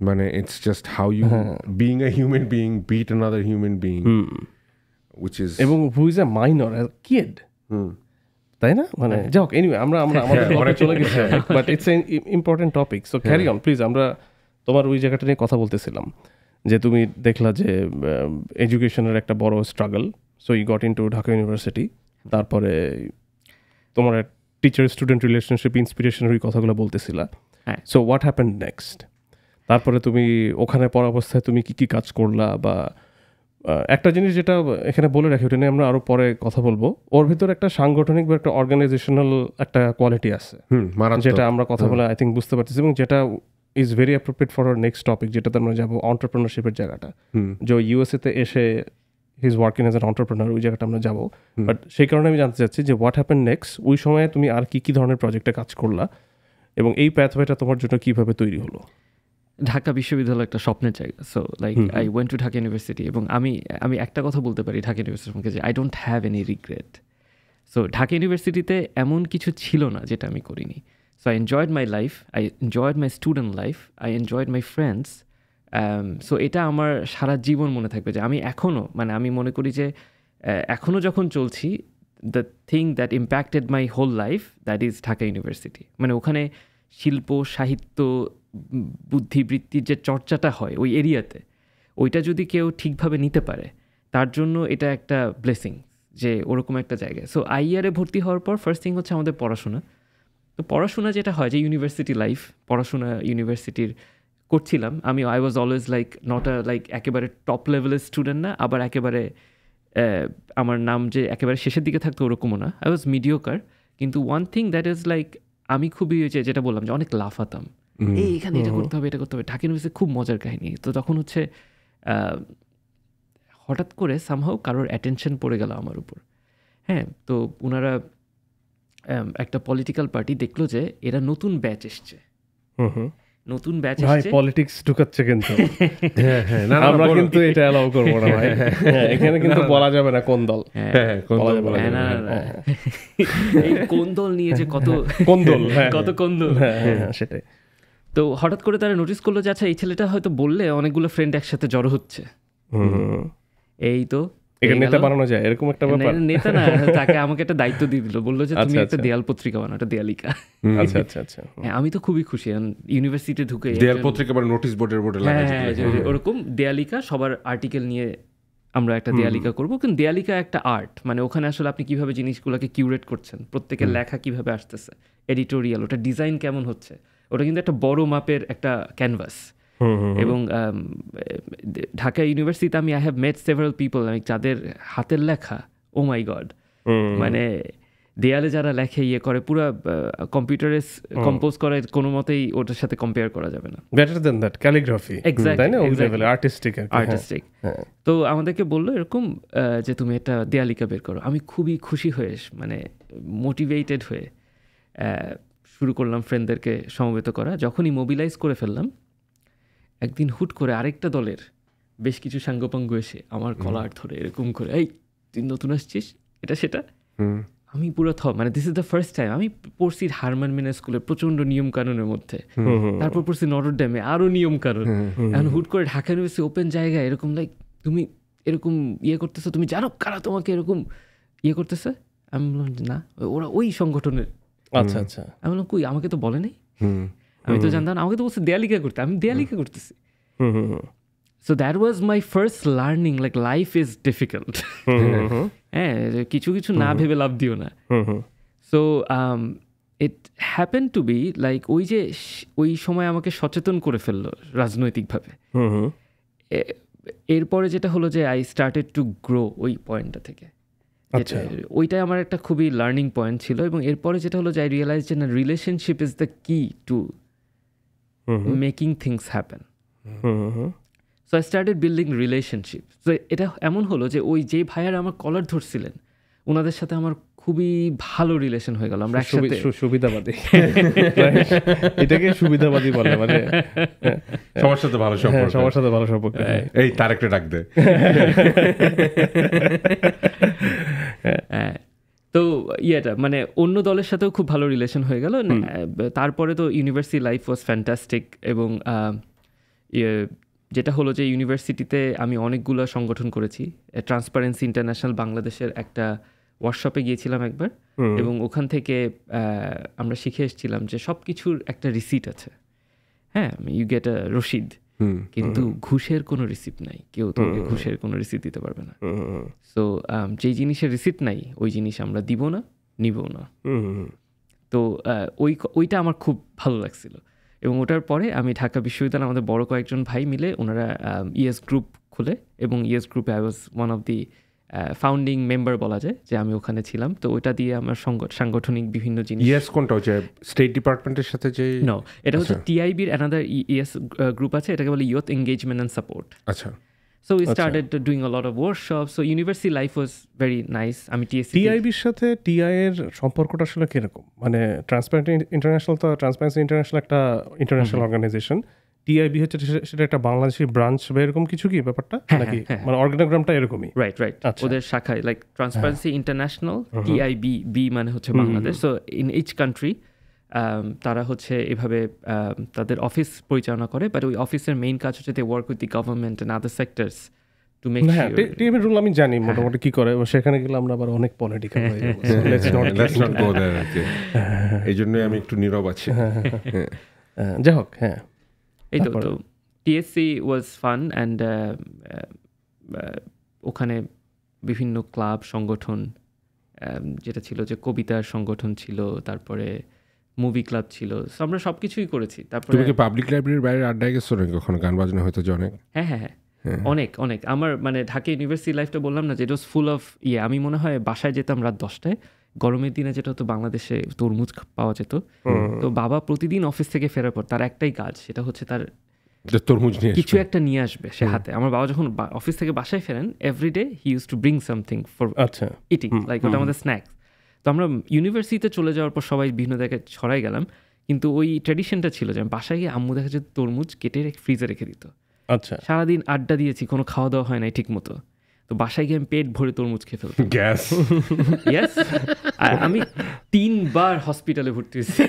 [SPEAKER 2] মানে it's just how you being a human being beat another human being, which is
[SPEAKER 1] এবং who is a minor, a kid, তাই না? মানে যাক, এনিওয়ে আমরা আমাদের পরে চলে গেছি, but it's an important topic, so carry on please. আমরা তোমার ওই জায়গাটা নিয়ে কথা বলতেছিলাম যে তুমি দেখলা যে এডুকেশনের একটা বড় struggle, so you got into Dhaka university, তারপরে তোমার টিচার স্টুডেন্ট রিলেশনশিপ, ইন্সপিরেশনের ওই কথাগুলো বলতেছিলা। So what happened next? তারপরে তুমি ওখানে পড়া অবস্থায় তুমি কি কাজ করলা? বা একটা জিনিস যেটা এখানে বলে রাখি, ওটা নিয়ে আমরা আরো পরে কথা বলবো, ওর ভিতরে একটা সাংগঠনিক বা একটা অর্গানাইজেশনাল একটা কোয়ালিটি আছে, যেটা আমরা কথা বলে আই থিঙ্ক বুঝতে পারতেছি, এবং যেটা is very appropriate for our next topic, যেটাতে আমরা যাবো অন্টারপ্রেনারশিপের জায়গাটা। যে ইউএসএতে এসে he is working as an entrepreneur, ওই জায়গাটা আমরা যাবো। বাট সেই কারণে আমি জানতে চাচ্ছি যে হোয়াট হ্যাপেন নেক্সট, ওই সময়ে তুমি আর কি ধরনের প্রজেক্টে কাজ করলা, এবং এই প্যাথওয়েটা তোমার জন্য কিভাবে তৈরি হলো?
[SPEAKER 3] ঢাকা বিশ্ববিদ্যালয় একটা স্বপ্নের জায়গা। So like I went to Dhaka university, এবং আমি একটা কথা বলতে পারি ঢাকা ইউনিভার্সিটির সম্পর্কে, যে I don't have any regret. So Dhaka ইউনিভার্সিটিতে এমন কিছু ছিল না যেটা আমি করিনি। So I enjoyed my life, I enjoyed my student life, I enjoyed my friends. So এটা আমার সারা জীবন মনে থাকবে, যে আমি এখনও মানে আমি মনে করি যে এখনও যখন চলছি, the thing that impacted my whole life that is Dhaka University. মানে ওখানে শিল্প, সাহিত্য, বুদ্ধিবৃত্তির যে চর্চাটা হয় ওই এরিয়াতে, ওইটা যদি কেউ ঠিকভাবে নিতে পারে, তার জন্য এটা একটা ব্লেসিং যে ওরকম একটা জায়গায়। সো আইআরে ভর্তি হওয়ার পর ফার্স্ট থিং হচ্ছে আমাদের পড়াশোনা। তো পড়াশোনা যেটা হয় যে ইউনিভার্সিটি লাইফ, পড়াশোনা ইউনিভার্সিটির করছিলাম আমি। I was always like not a like একেবারে টপ লেভেলের স্টুডেন্ট না, আবার একেবারে আমার নাম যে একেবারে শেষের দিকে থাকতো ওরকমও না। I was mediocre. কিন্তু one thing that is like আমি খুবই যেটা বললাম যে অনেক লাফাতাম, এখানে এটা করতে হবে, এটা করতে হবে। ঢাকা ইউনিভার্সিটি খুব মজার কাহিনী। তো তখন হচ্ছে হঠাৎ করে সামহাও কারোর অ্যাটেনশন পড়ে গেল আমার উপর। হ্যাঁ, তো ওনারা একটা পলিটিক্যাল পার্টি দেখলো যে এরা নতুন ব্যাচ এসছে, নতুন ব্যাচ এসছে,
[SPEAKER 1] পলিটিক্স ঢুকাচ্ছে, কিন্তু আমরা কিন্তু এটা অ্যালাউ করব না ভাই। এখানে কিন্তু বলা যাবে না কোন দল,
[SPEAKER 3] এই কোন দল নিয়ে যে কত কোন দল,
[SPEAKER 1] সেটাই।
[SPEAKER 3] তো হঠাৎ করে তারা নোটিস করলো যে আচ্ছা এই ছেলেটা হয়তো বললে অনেকগুলো ফ্রেন্ড একসাথে জড়ো হচ্ছে, এই তো
[SPEAKER 1] নেতা বানানো যায় এরকম একটা ব্যাপার।
[SPEAKER 3] নেতা না, তাকে আমাকে একটা দায়িত্ব দিয়ে দিল, বললো যে তুমি একটা দেয়াল পত্রিকা বানাও, একটা দেয়ালিকা।
[SPEAKER 1] আচ্ছা আচ্ছা আচ্ছা,
[SPEAKER 3] আমি তো খুবই খুশি ইউনিভার্সিটি ঢুকে
[SPEAKER 2] দেয়াল পত্রিকা বা নোটিশ বোর্ডের
[SPEAKER 3] ওরকম দেয়ালিকা, সবার আর্টিকেল নিয়ে আমরা একটা দেয়ালিকা করবো। কিন্তু দেয়ালিকা একটা আর্ট, মানে ওখানে আসলে আপনি কিভাবে জিনিসগুলোকে কিউরেট করছেন, প্রত্যেকের লেখা কিভাবে আসতেছে, এডিটোরিয়াল, ওটা ডিজাইন কেমন হচ্ছে, ওটা কিন্তু একটা বড় মাপের একটা ক্যানভাস। এবং ঢাকা ইউনিভার্সিটিতে আমি I have mate several people যাদের হাতের লেখা ও মাই গড, মানে দেয়ালে যারা লেখে ইয়ে করে পুরো কম্পিউটারে কম্পোজ করে, কোনো মতেই ওটার সাথে কম্পেয়ার করা যাবে না।
[SPEAKER 1] Better than that calligraphy, exactly artistic.
[SPEAKER 3] তো আমাদেরকে বললো এরকম যে তুমি একটা দেয়ালিকা বের করো। আমি খুবই খুশি হয়ে, মানে মোটিভেটেড হয়ে শুরু করলাম ফ্রেন্ডদেরকে সমবেত করা। যখনই মোবিলাইজ করে ফেললাম, একদিন হুট করে আরেকটা দলের বেশ কিছু সাঙ্গপাঙ্গ এসে আমার কলার ধরে এরকম করে, এই তুই নতুন আসছিস, এটা সেটা। আমি পুরো মানে this is the first time আমি পড়ছি হারমান মিনা স্কুলের প্রচন্ড নিয়ম কানুনের মধ্যে, তারপর পড়ছি নটর ডেমে আরো নিয়ম কানুন। এখন হুট করে ঢাকা ইউনিভার্সিটি ওপেন জায়গায় এরকম লাইক তুমি এরকম ইয়ে করতেছো, তুমি জানো কারা তোমাকে এরকম ইয়ে করতেছে? আমি বললাম না, ওরা ওই সংগঠনের।
[SPEAKER 1] আচ্ছা আচ্ছা।
[SPEAKER 3] আমি বললাম কই, আমাকে তো বলে নাই, আমি তো জানতাম না, আমাকে তো বলছে দেয়ালিকা করতে, আমি দেয়ালিকা করতেছি। So that was my first learning, like life is difficult. হ্যাঁ, কিছু কিছু না ভেবে লাভ দিও না। So it happened to be like ওই সময় আমাকে সচেতন করে ফেললো রাজনৈতিকভাবে। এরপরে যেটা হলো যে আই স্টার্টেড টু গ্রো ওই পয়েন্টটা থেকে। ওইটাই আমার একটা খুবই লার্নিং পয়েন্ট ছিল। এবং এরপরে যেটা হলো যে আই রিয়েলাইজ যে না, রিলেশনশিপ ইজ দ্য কি two making things happen. So I started building relationship. So এটা এমন হলো যে ওই যে ভাইয়ারা আমার কলার ধরছিলেন, ওনাদের সাথে আমার খুবই ভালো রিলেশন হয়ে গেল। আমরা একসাথে
[SPEAKER 1] সুবিধাবাদী, এটাকে সুবিধাবাদী বলে, মানে
[SPEAKER 2] সবার সাথে ভালো সম্পর্ক,
[SPEAKER 1] সবার সাথে ভালো সম্পর্ক।
[SPEAKER 2] এই তারেকটা ডাক দে।
[SPEAKER 3] তো ইয়েটা মানে অন্য দলের সাথেও খুব ভালো রিলেশন হয়ে গেল। তারপরে তো ইউনিভার্সিটি লাইফ ওয়াজ ফ্যান্টাস্টিক। এবং যেটা হলো যে ইউনিভার্সিটিতে আমি অনেকগুলো সংগঠন করেছি। ট্রান্সপারেন্সি ইন্টারন্যাশনাল বাংলাদেশের একটা ওয়ার্কশপে গিয়েছিলাম একবার, এবং ওখান থেকে আমরা শিখে এসেছিলাম যে সব কিছুর একটা রিসিট আছে। হ্যাঁ, ইউ গেট আ রসিদ, কিন্তু ঘুষের কোনো রিসিপ্ট নাই। কেউ তোমাকে ঘুষের কোনো রিসিপ্ট দিতে পারবে না। সো যেই জিনিসের রিসিপ্ট নাই ওই জিনিস আমরা দিব না, নিব না। তো ওইটা আমার খুব ভালো লাগছিল। এবং ওটার পরে আমি ঢাকা বিশ্ববিদ্যালয়ে আমাদের বড় কয়েকজন ভাই মিলে ওনারা ইএস গ্রুপ খুলে, এবং ইএস গ্রুপে I was one of the founding member বলা যায়, যে আমি ওখানে ছিলাম। তো ওইটা দিয়ে আমার সাংগঠনিক বিভিন্ন জিনিস।
[SPEAKER 2] ইএস কোনটা হচ্ছে স্টেট ডিপার্টমেন্টের সাথে যে?
[SPEAKER 3] নো, এটা হচ্ছে টিআইবির অ্যানাদার ইএস গ্রুপ আছে, এটাকে বলে ইয়ুথ এঙ্গেজমেন্ট অ্যান্ড সাপোর্ট।
[SPEAKER 2] আচ্ছা।
[SPEAKER 3] So we started doing a lot of workshops. So university life was very nice. আমি
[SPEAKER 1] টিআইবির সাথে টিআই এর সম্পর্কটা আসলে কিরকম? মানে ট্রান্সপারেন্সি ইন্টারন্যাশনাল তো ট্রান্সপারেন্সি ইন্টারন্যাশনাল একটা ইন্টারন্যাশনাল অর্গানাইজেশন, টিআইবি হচ্ছে সেটা একটা বাংলাদেশি ব্রাঞ্চ বা এরকম কিছু কি ব্যাপারটা নাকি? মানে অর্গানোগ্রামটা এরকমই?
[SPEAKER 3] রাইট। ওদের শাখায় like Transparency International, TIB, B মানে হচ্ছে Bangladesh. So in each country তারা হচ্ছে এভাবে তাদের অফিস পরিচালনা করে, বাট ওই অফিসের মেইন কাজ হচ্ছে they work with the government and other sectors to make sure.
[SPEAKER 1] টিএমের রুল আমি জানি মোটামুটি কি করে, সেখানে গেলে আমরা আবার অনেক পলিটিক্যাল হয়ে যাব। লেটস নট গো দেয়ার।
[SPEAKER 2] এইজন্যই আমি একটু নীরব আছি।
[SPEAKER 1] যাই হোক, হ্যাঁ,
[SPEAKER 3] এই তো টিএসসি ওয়াজ ফান। অ্যান্ড ওখানে বিভিন্ন ক্লাব সংগঠন যেটা ছিল, যে কবিতার সংগঠন ছিল, তারপরে মুভি ক্লাব ছিল, আমরা সব কিছুই করেছি। তারপরে
[SPEAKER 2] তুমি কি পাবলিক লাইব্রেরির বাইরে আড্ডায় গেছো নাকি কখনো? গান বাজনা হয়তো অনেক।
[SPEAKER 3] হ্যাঁ, অনেক আমার মানে ঢাকা ইউনিভার্সিটি লাইফটা বললাম না যে ইট ওয়াজ ফুল অফ ইয়ে। আমি মনে হয় বাসায় যেতাম রাত 10টায়, গরমের দিনে যেটা হতো বাংলাদেশে তরমুজ পাওয়া যেত। তো বাবা প্রতিদিন অফিস থেকে ফেরার পর তার একটাই কাজ, সেটা হচ্ছে তার
[SPEAKER 2] তরমুজ নিয়ে
[SPEAKER 3] কিছু একটা নিয়ে আসবে সে হাতে। আমার বাবা যখন অফিস থেকে বাসায় ফেরেন, everyday he use to bring something for eating, like ওটা আমাদের স্ন্যাক্স। তো আমরা ইউনিভার্সিটিতে চলে যাওয়ার পর সবাই বিভিন্ন জায়গায় ছড়াই গেলাম, কিন্তু ওই ট্র্যাডিশনটা ছিল যে বাসায় গিয়ে আম্মু দেখা যেত তরমুজ কেটে ফ্রিজে রেখে দিত।
[SPEAKER 1] আচ্ছা,
[SPEAKER 3] সারাদিন আড্ডা দিয়েছি, কোনো খাওয়া দাওয়া হয় নাই ঠিক মতো, তো বাসায় গিয়ে আমি পেট ভরে তরমুজ খেয়ে ফেলতাম।
[SPEAKER 2] গ্যাস,
[SPEAKER 3] ইয়েস, আমি 3 বার হসপিটালে ভর্তি হয়েছি।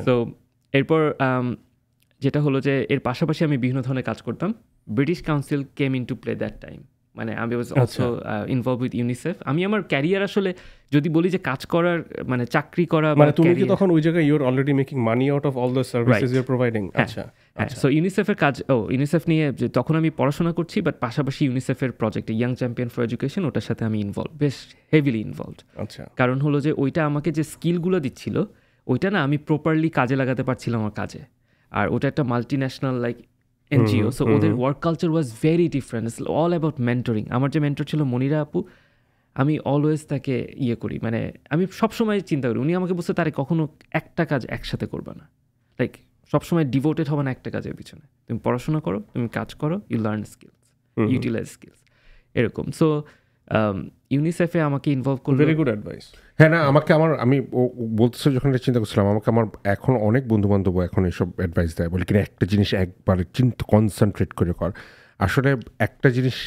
[SPEAKER 3] তো এরপর যেটা হলো যে এর পাশাপাশি আমি বিভিন্ন ধরনের কাজ করতাম। British council came in to play that time, মানে আমি was also involve with UNICEF. আমি আমার ক্যারিয়ার আসলে যদি বলি যে কাজ করার মানে চাকরি করা,
[SPEAKER 1] মানে তুমি কি তখন ওই জায়গায় you are already making money out of all the services you are providing? আচ্ছা,
[SPEAKER 3] সো ইউনিসেফের কাজ, ইউনিসেফ নিয়ে যে তখন আমি পড়াশোনা করছি, বাট পাশাপাশি ইউনিসেফের প্রজেক্টে ইয়াং চ্যাম্পিয়ন ফর এডুকেশন, ওটার সাথে আমি ইনভলভ, বেশ হেভিলি ইনভলভড।
[SPEAKER 1] আচ্ছা,
[SPEAKER 3] কারণ হলো যে ওইটা আমাকে যে স্কিলগুলো দিচ্ছিল, ওইটা না আমি প্রপারলি কাজে লাগাতে পারছিলাম আমার কাজে। আর ওটা একটা multi national like NGO, so ওদের work culture was very different. It's all about mentoring. আমার যে মেন্টর ছিল মনিরা আপু, আমি অলওয়েজ তাকে ইয়ে করি, মানে আমি সবসময় চিন্তা করি, উনি আমাকে বলছে তারে কখনো একটা কাজ একসাথে করবে না, লাইক সবসময় ডিভোটেড হবে না একটা কাজের পিছনে। তুমি পড়াশোনা করো, তুমি কাজ করো, you learn skills, utilise skills, এরকম। সো ইউনিসেফে আমাকে ইনভলভ করলো।
[SPEAKER 1] Very good advice.
[SPEAKER 2] হ্যাঁ, না আমি বলতেছে যখন এটা চিন্তা করছিলাম, আমাকে আমার এখন অনেক বন্ধু বান্ধব এখন এইসব অ্যাডভাইস দেয়, বলে কিনা একটা জিনিস একবারে কনসেন্ট্রেট করে কর। আসলে একটা জিনিস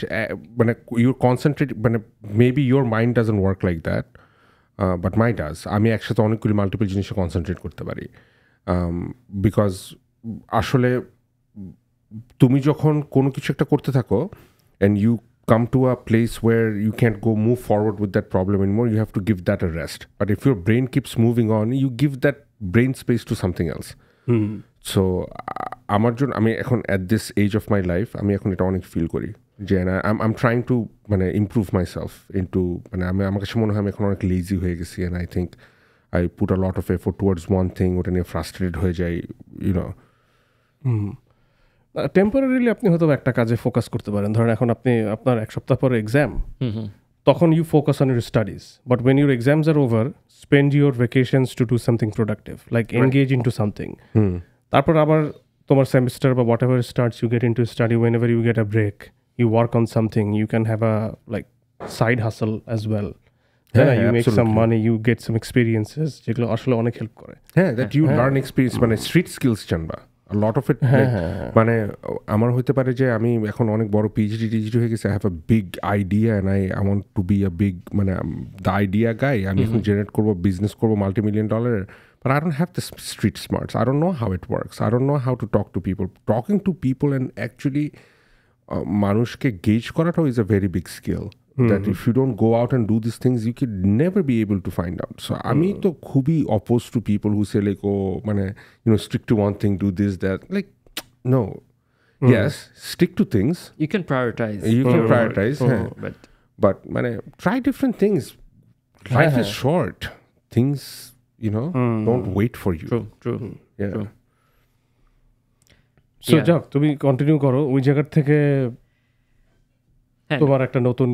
[SPEAKER 2] মানে ইউর কনসেন্ট্রেট, মানে maybe your mind doesn't work like that, but my does. আমি একসাথে অনেকগুলি মাল্টিপল জিনিসে কনসেন্ট্রেট করতে পারি, বিকজ আসলে তুমি যখন কোনো কিছু একটা করতে থাকো and you come to a place where you can't go move forward with that problem anymore, you have to give that a rest. But if your brain keeps moving on, you give that brain space to something else. So আমার জন্য আমি এখন at this age of my life আমি এখন এটা অনেক feel করি যে I'm trying to মানে improve myself into মানে আমার কাছে মনে হয় আমি এখন অনেক লেজি হয়ে গেছি, and I think I put a lot of effort towards one thing, ওটা নিয়ে ফ্রাস্ট্রেটেড হয়ে যাই, you know.
[SPEAKER 1] টেম্পোরারিলি আপনি হয়তো একটা কাজে ফোকাস করতে পারেন। ধরেন এখন আপনি আপনার এক সপ্তাহ পরে এক্সাম, তখন you focus on your studies, but when your exams are over spend your vacations to do something productive, like engage in to something. তারপর আবার তোমার সেমিস্টার বা whatever starts, you get in to study, whenever you get a break, you work on something, you can have a like side hustle as well. You make some money, you get some experiences, যেগুলো আসলে অনেক help করে।
[SPEAKER 2] হ্যাঁ, that you learn experience, মানে street skills জানবা। A lot of it, মানে আমার হইতে পারে যে আমি এখন অনেক বড় পিএইচডি হয়ে গেছে, I have a big idea and I want to be a big মানে the idea guy, আমি এখন জেনারেট করবো, বিজনেস করবো $multi-million, but I don't have the street smarts. I don't know how it works. I don't know how to talk to people. Talking to people and actually মানুষকে gauge করাটাও is a very big skill. That if you don't go out and do these things, you could never be able to find out. So আমি তো খুবই opposed to people who say like, oh মানে stick to one thing, do this, that. Like no. Yes, stick to things.
[SPEAKER 3] You can prioritize.
[SPEAKER 2] But মানে try different things. Life is short. Things, don't wait for you.
[SPEAKER 3] True.
[SPEAKER 2] Yeah.
[SPEAKER 3] True.
[SPEAKER 1] So যাক, তুমি continue করো ওই জায়গা থেকে। তোমার একটা নতুন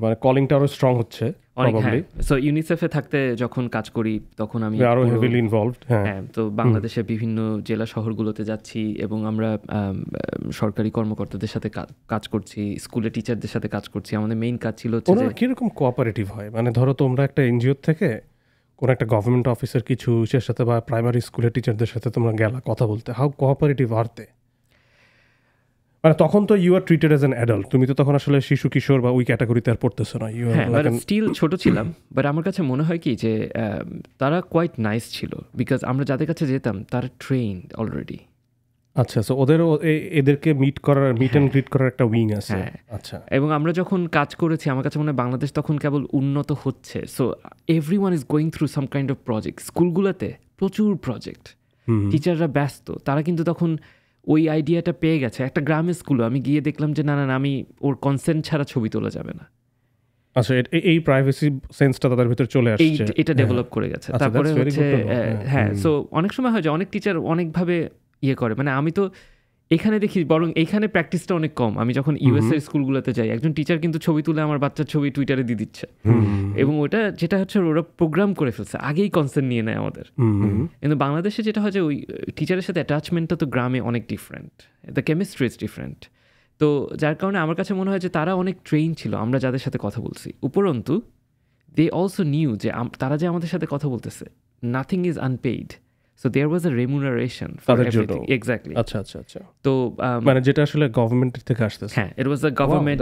[SPEAKER 1] মানে কলিংটা আরো স্ট্রং হচ্ছে প্রবাবলি।
[SPEAKER 3] সো ইউনিসেফে থাকতে যখন কাজ করি তখন আমি
[SPEAKER 1] আরো হেভিলি ইনভলভড।
[SPEAKER 3] হ্যাঁ, তো বাংলাদেশের বিভিন্ন জেলা শহরগুলোতে যাচ্ছি এবং আমরা সরকারি কর্মকর্তাদের সাথে কাজ করছি, স্কুলে টিচারদের সাথে কাজ করছি। আমাদের মেইন কাজ ছিল হচ্ছে যে
[SPEAKER 1] কিরকম কোঅপারেটিভ হয়, মানে ধরো তোমরা একটা এনজিও থেকে কোন একটা গভর্নমেন্ট অফিসের কিছু ইসের সাথে বা প্রাইমারি স্কুলের টিচারদের সাথে তোমরা গেলা কথা বলতে, হাউ কোঅপারেটিভ আর দে? মানে তখন তো you are treated as an adult, তুমি তো তখন আসলে শিশু কিশোর বা ওই ক্যাটাগরিতে আর পড়তেছো না।
[SPEAKER 3] স্টিল ছোট ছিলাম, বাট আমার কাছে মনে হয় কি যে তারা কোয়াইট নাইস ছিল, বিকজ আমরা যাদের কাছে যেতাম তারা ট্রেইনড অলরেডি।
[SPEAKER 1] আচ্ছা, সো ওদেরও এদেরকে মিট অ্যান্ড গ্রিট করার একটা উইং আছে। আচ্ছা,
[SPEAKER 3] এবং আমরা যখন কাজ করেছি আমার কাছে মনে হয় বাংলাদেশ তখন কেবল উন্নত হচ্ছে। So everyone is going through some kind of project. স্কুলগুলোতে প্রচুর প্রজেক্ট, টিচাররা ব্যস্ত, তারা কিন্তু তখন ওই আইডিয়াটা পেয়ে গেছে। একটা গ্রামের স্কুলে আমি গিয়ে দেখলাম যে না আমি ওর কনসেন্ট ছাড়া ছবি তোলা যাবে না।
[SPEAKER 1] আচ্ছা, এই প্রাইভেসি সেন্সটা তাদের ভিতর চলে আসছে,
[SPEAKER 3] এটা ডেভেলপ করে গেছে। তারপরে হচ্ছে হ্যাঁ, সো অনেক সময় হয় যে অনেক টিচার অনেকভাবে করে, মানে আমি তো এখানে দেখি বরং এইখানে প্র্যাকটিসটা অনেক কম। আমি যখন ইউএসএ স্কুলগুলোতে যাই, একজন টিচার কিন্তু ছবি তুলে আমার বাচ্চার ছবি টুইটারে দিয়ে দিচ্ছে, এবং ওটা যেটা হচ্ছে ওরা প্রোগ্রাম করে ফেলছে, আগেই কনসেন্ট নিয়ে নেয় আমাদের। কিন্তু বাংলাদেশে যেটা হয় যে ওই টিচারের সাথে অ্যাটাচমেন্টটা তো গ্রামে অনেক different, the chemistry is different. তো যার কারণে আমার কাছে মনে হয় যে তারা অনেক ট্রেন ছিল আমরা যাদের সাথে কথা বলছি। উপরন্তু দে অলসো নিউ যে তারা যে আমাদের সাথে কথা বলতেছে, nothing is unpaid. So there was a remuneration for everything. Exactly.
[SPEAKER 1] আচ্ছা।
[SPEAKER 3] তো
[SPEAKER 1] মানে যেটা আসলে গভর্নমেন্ট থেকে আসতেছে।
[SPEAKER 3] হ্যাঁ, it was the government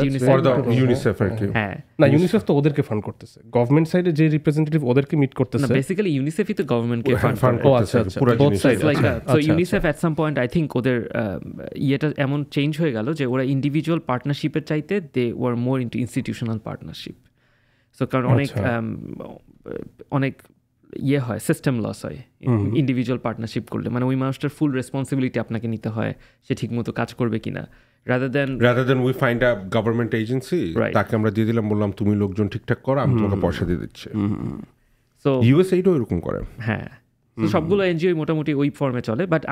[SPEAKER 2] UNICEF আর কি।
[SPEAKER 3] হ্যাঁ,
[SPEAKER 1] না ইউনিসেফ তো ওদেরকে ফান্ড করতেছে, গভর্নমেন্ট সাইডে যে রিপ্রেজেন্টেটিভ ওদেরকে মিট করতেছে।
[SPEAKER 3] না, বেসিক্যালি ইউনিসেফই তো গভর্নমেন্টকে ফান্ড
[SPEAKER 1] করে। আচ্ছা, both sides like that.
[SPEAKER 3] So UNICEF at some point I think ওদের ইয়েটা এমন চেঞ্জ হয়ে গেল যে ওরা ইন্ডিভিজুয়াল পার্টনারশিপের চাইতে they were more into institutional partnership. So কারণ অনেক হয়, সিস্টেম লস হয় ইন্ডিভিজুয়াল পার্টনারশিপ করলে। মানে ওই মানুষটার ফুল রেসপন্সিবিলিটি আপনাকে নিতে হয় সে ঠিক মতো কাজ করবে কিনা, rather than
[SPEAKER 2] we find a government agency, তাকে আমরা দিয়ে দিলাম, বললাম তুমি লোকজন ঠিকঠাক করো, আমি তোমাকে পয়সা দিয়ে দিচ্ছি। সো ইউএসএইটাও এরকম করে।
[SPEAKER 3] হ্যাঁ, তো সবগুলো এনজিও মোটামুটি ওই ফর্মে চলে। বাট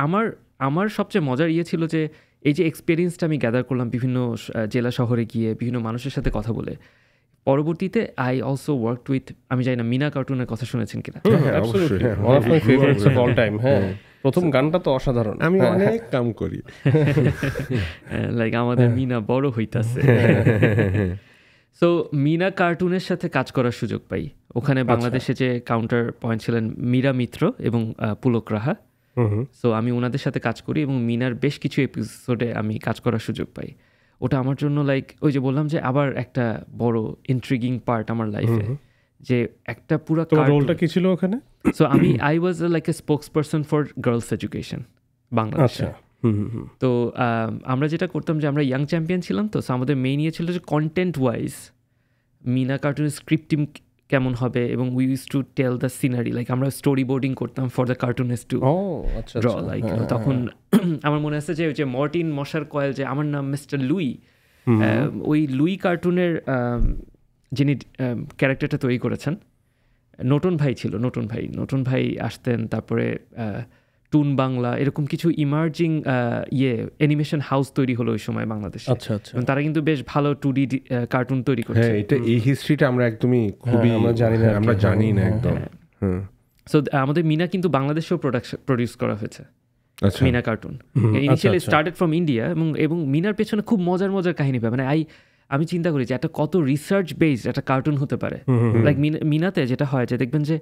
[SPEAKER 3] আমার সবচেয়ে মজার ছিল যে এই যে এক্সপিরিয়েন্সটা আমি গ্যাদার করলাম বিভিন্ন জেলা শহরে গিয়ে বিভিন্ন মানুষের সাথে কথা বলে। পরবর্তীতে আই অলসো ওয়ার্কড উইথ, আমি জানি না মিনা কার্টুনের কথা শুনেছেন কিনা?
[SPEAKER 1] প্রথম গানটা তো অসাধারণ,
[SPEAKER 2] আমি অনেক কাম করি,
[SPEAKER 3] লাইক আমাদের মিনা বড় হইতাছে। সো মিনা কার্টুনের সাথে কাজ করার সুযোগ পাই ওখানে। বাংলাদেশে যে কাউন্টার পয়েন্ট ছিলেন মীরা মিত্র এবং পুলক রাহা, সো আমি ওনাদের সাথে কাজ করি এবং মিনার বেশ কিছু এপিসোডে আমি কাজ করার সুযোগ পাই। ওটা আমার জন্য লাইক ওই যে বললাম যে আবার একটা বড় ইন্ট্রিগিং পার্ট আমার লাইফে, যে একটা পুরো
[SPEAKER 1] রোলটা কি ছিল ওখানে?
[SPEAKER 3] So I was like a spokes person for girls education বাংলাদেশে। তো আমরা যেটা করতাম যে আমরা ইয়াং চ্যাম্পিয়ন ছিলাম, তো আমাদের মেইন ইয়ে ছিল যে কন্টেন্ট ওয়াইজ মিনা কার্টুনের স্ক্রিপ্টিং কেমন হবে, এবং we use to tell the scenery, like আমরা স্টোরি বোর্ডিং করতাম for the cartoonist to draw. Like তখন আমার মনে আছে যে মর্টিন মশার কয়েল, যে আমার নাম মিস্টার লুই, ওই লুই কার্টুনের যিনি ক্যারেক্টারটা তৈরি করেছেন নতুন ভাই ছিল। নতুন ভাই আসতেন, তারপরে টুন বাংলা, এরকম কিছু ইমার্জিং অ্যানিমেশন হাউস তৈরি হলো ওই সময় বাংলাদেশে।
[SPEAKER 1] আচ্ছা আচ্ছা,
[SPEAKER 3] তারা কিন্তু বেশ ভালো 2D কার্টুন তৈরি করছে।
[SPEAKER 2] এটা এই হিস্ট্রিটা আমরা একদমই খুবই আমরা জানি না একদম।
[SPEAKER 3] সো আমাদের মিনা কিন্তু বাংলাদেশেও প্রডিউস করা হয়েছে Meena cartoon. Initially started from India, এবং মিনার পেছনে খুব মজার কাহিনী পায়। মানে আমি চিন্তা করি যে একটা কত রিসার্চ বেসড একটা কার্টুন হতে পারে। লাইক মিনাতে যেটা হয় যে দেখবেন যে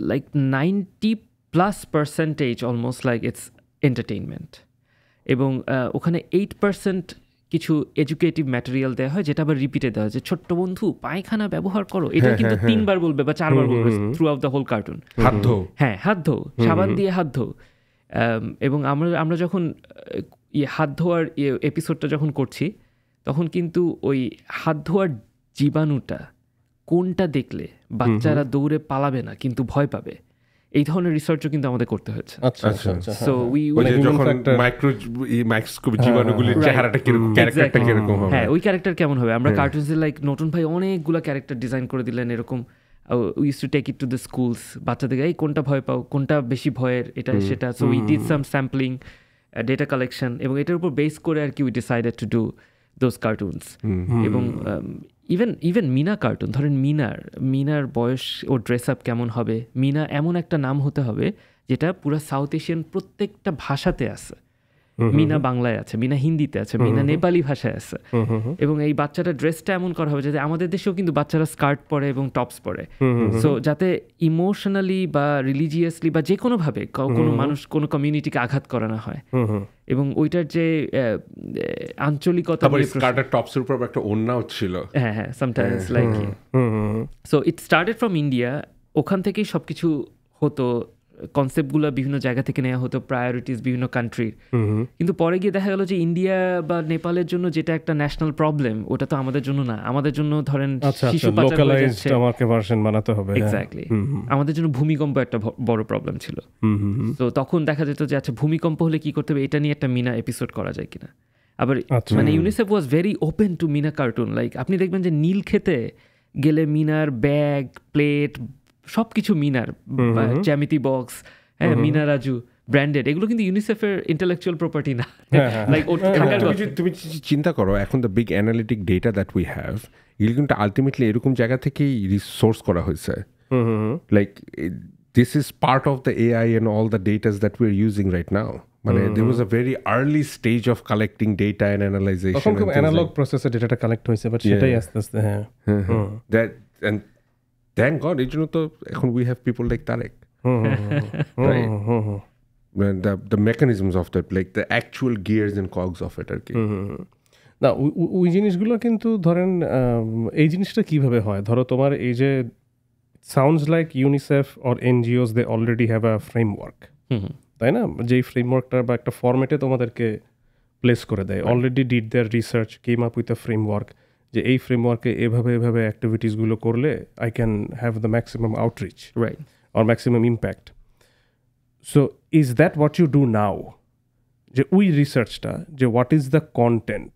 [SPEAKER 3] like 90+% almost like it's entertainment, এবং ওখানে 8% কিছু এডুকেটিভ ম্যাটেরিয়াল দেওয়া হয়, যেটা আবার রিপিটে দেওয়া হয় যে ছোট্ট বন্ধু পায়খানা ব্যবহার করো, এটা কিন্তু 3বার বলবে বা 4বার বলবে throughout the whole cartoon. হাত ধো, সাবান দিয়ে হাত ধো। এবং আমরা যখন হাত ধোয়ার এপিসোডটা যখন করছি, তখন কিন্তু ওই হাত ধোয়ার জীবাণুটা কোনটা দেখলে বাচ্চারা দৌড়ে পালাবে না কিন্তু ভয় পাবে, এই ধরনের রিসার্চও কিন্তু আমাদের করতে হয়েছে। সো ওই ক্যারেক্টার কেমন হবে, আমরা কার্টুনসে লাইক নতুন ভাই অনেকগুলো ক্যারেক্টার ডিজাইন করে দিলেন এরকম। We use to take it to the schools, বাচ্চাদেরকে এই কোনটা ভয় পাও, কোনটা বেশি ভয়ের, এটা সেটা। So we did some sampling, data collection, এবং এটার উপর বেস করে আর কি we decided to do those cartoons. এবং ইভেন মিনা কার্টুন, ধরেন মিনার বয়স ও ড্রেস আপ কেমন হবে, মিনা এমন একটা নাম হতে হবে যেটা পুরো সাউথ এশিয়ান প্রত্যেকটা ভাষাতে আছে। মিনা বাংলায় আছে, মিনা হিন্দিতে আছে, মিনা নেপালি ভাষায় আছে, এবং এই বাচ্চাটা ড্রেসটা এমন করা হবে যাতে আমাদের দেশেও কিন্তু বাচ্চারা স্কার্ট পরে এবং টপস পরে, সো যাতে ইমোশনালি বা রিলিজিয়াসলি বা যে কোনোভাবে কোনো মানুষ কোনো কমিউনিটিকে আঘাত করা না হয়। এবং ওইটার যে আঞ্চলিকতা,
[SPEAKER 2] টপসের উপর একটা ওড়নাও ছিল।
[SPEAKER 3] হ্যাঁ sometimes like. So it started from India, ওখান থেকেই সবকিছু হতো, কনসেপ্টগুলো বিভিন্ন জায়গা থেকে নেওয়া হতো, প্রায়োরিটিস বিভিন্ন কান্ট্রির। কিন্তু পরে গিয়ে দেখা গেল যে ইন্ডিয়া বা নেপালের জন্য যেটা একটা ন্যাশনাল প্রবলেম, ওটা তো আমাদের জন্য না। আমাদের জন্য ধরেন শিশু পাচার হয়ে যাচ্ছে, এক্স্যাক্টলি। আমাদের জন্য ভূমিকম্প একটা বড় প্রবলেম ছিল। তো তখন দেখা যেত যে আচ্ছা ভূমিকম্প হলে কি করতে হবে, এটা নিয়ে একটা মিনা এপিসোড করা যায় কিনা। আবার মানে UNICEF was very open to Meena cartoon. Like আপনি দেখবেন যে নীল খেতে গেলে মিনার ব্যাগ, প্লেট, সব কিছু মিনার, জ্যামিতি বক্স, হ্যাঁ মিনা রাজু ব্র্যান্ডেড, এগুলো কিন্তু ইউনিসেফের ইন্টেলেকচুয়াল প্রপার্টি না। লাইক
[SPEAKER 2] তুমি চিন্তা করো, এখন the big analytic data that we have, এগুলো কিন্তু আলটিমেটলি এরকম জায়গা থেকেই রিসোর্স করা হয়েছে। Like this is part of the AI and all the ডেটাস that we are using right now. মানে there was a very early stage of collecting data and analyzation.
[SPEAKER 1] তখন খুব অ্যানালগ প্রসেসে ডেটাটা কালেক্ট হয়েছে, বাট সেটাই আস্তে আস্তে
[SPEAKER 2] that and thank God এই জন্য তো এখন we have people like Tarek, right? The mechanisms of that, like the actual gears and cogs of it আর কি।
[SPEAKER 1] না ওই জিনিসগুলো কিন্তু ধরেন এই জিনিসটা কিভাবে হয়, ধরো তোমার এই যে sounds like UNICEF or NGOs they already have a framework, তাই না? যেই ফ্রেমওয়ার্কটা বা একটা ফরম্যাটে তোমাদেরকে প্লেস করে দেয়, already did their research, came up with a framework, যে এই ফ্রেমওয়ার্কে এভাবে অ্যাক্টিভিটিসগুলো করলে I can have the maximum outreach,
[SPEAKER 3] right,
[SPEAKER 1] or maximum impact. So is that what you do now? যে ওই রিসার্চটা, যে হোয়াট ইজ দ্য কন্টেন্ট,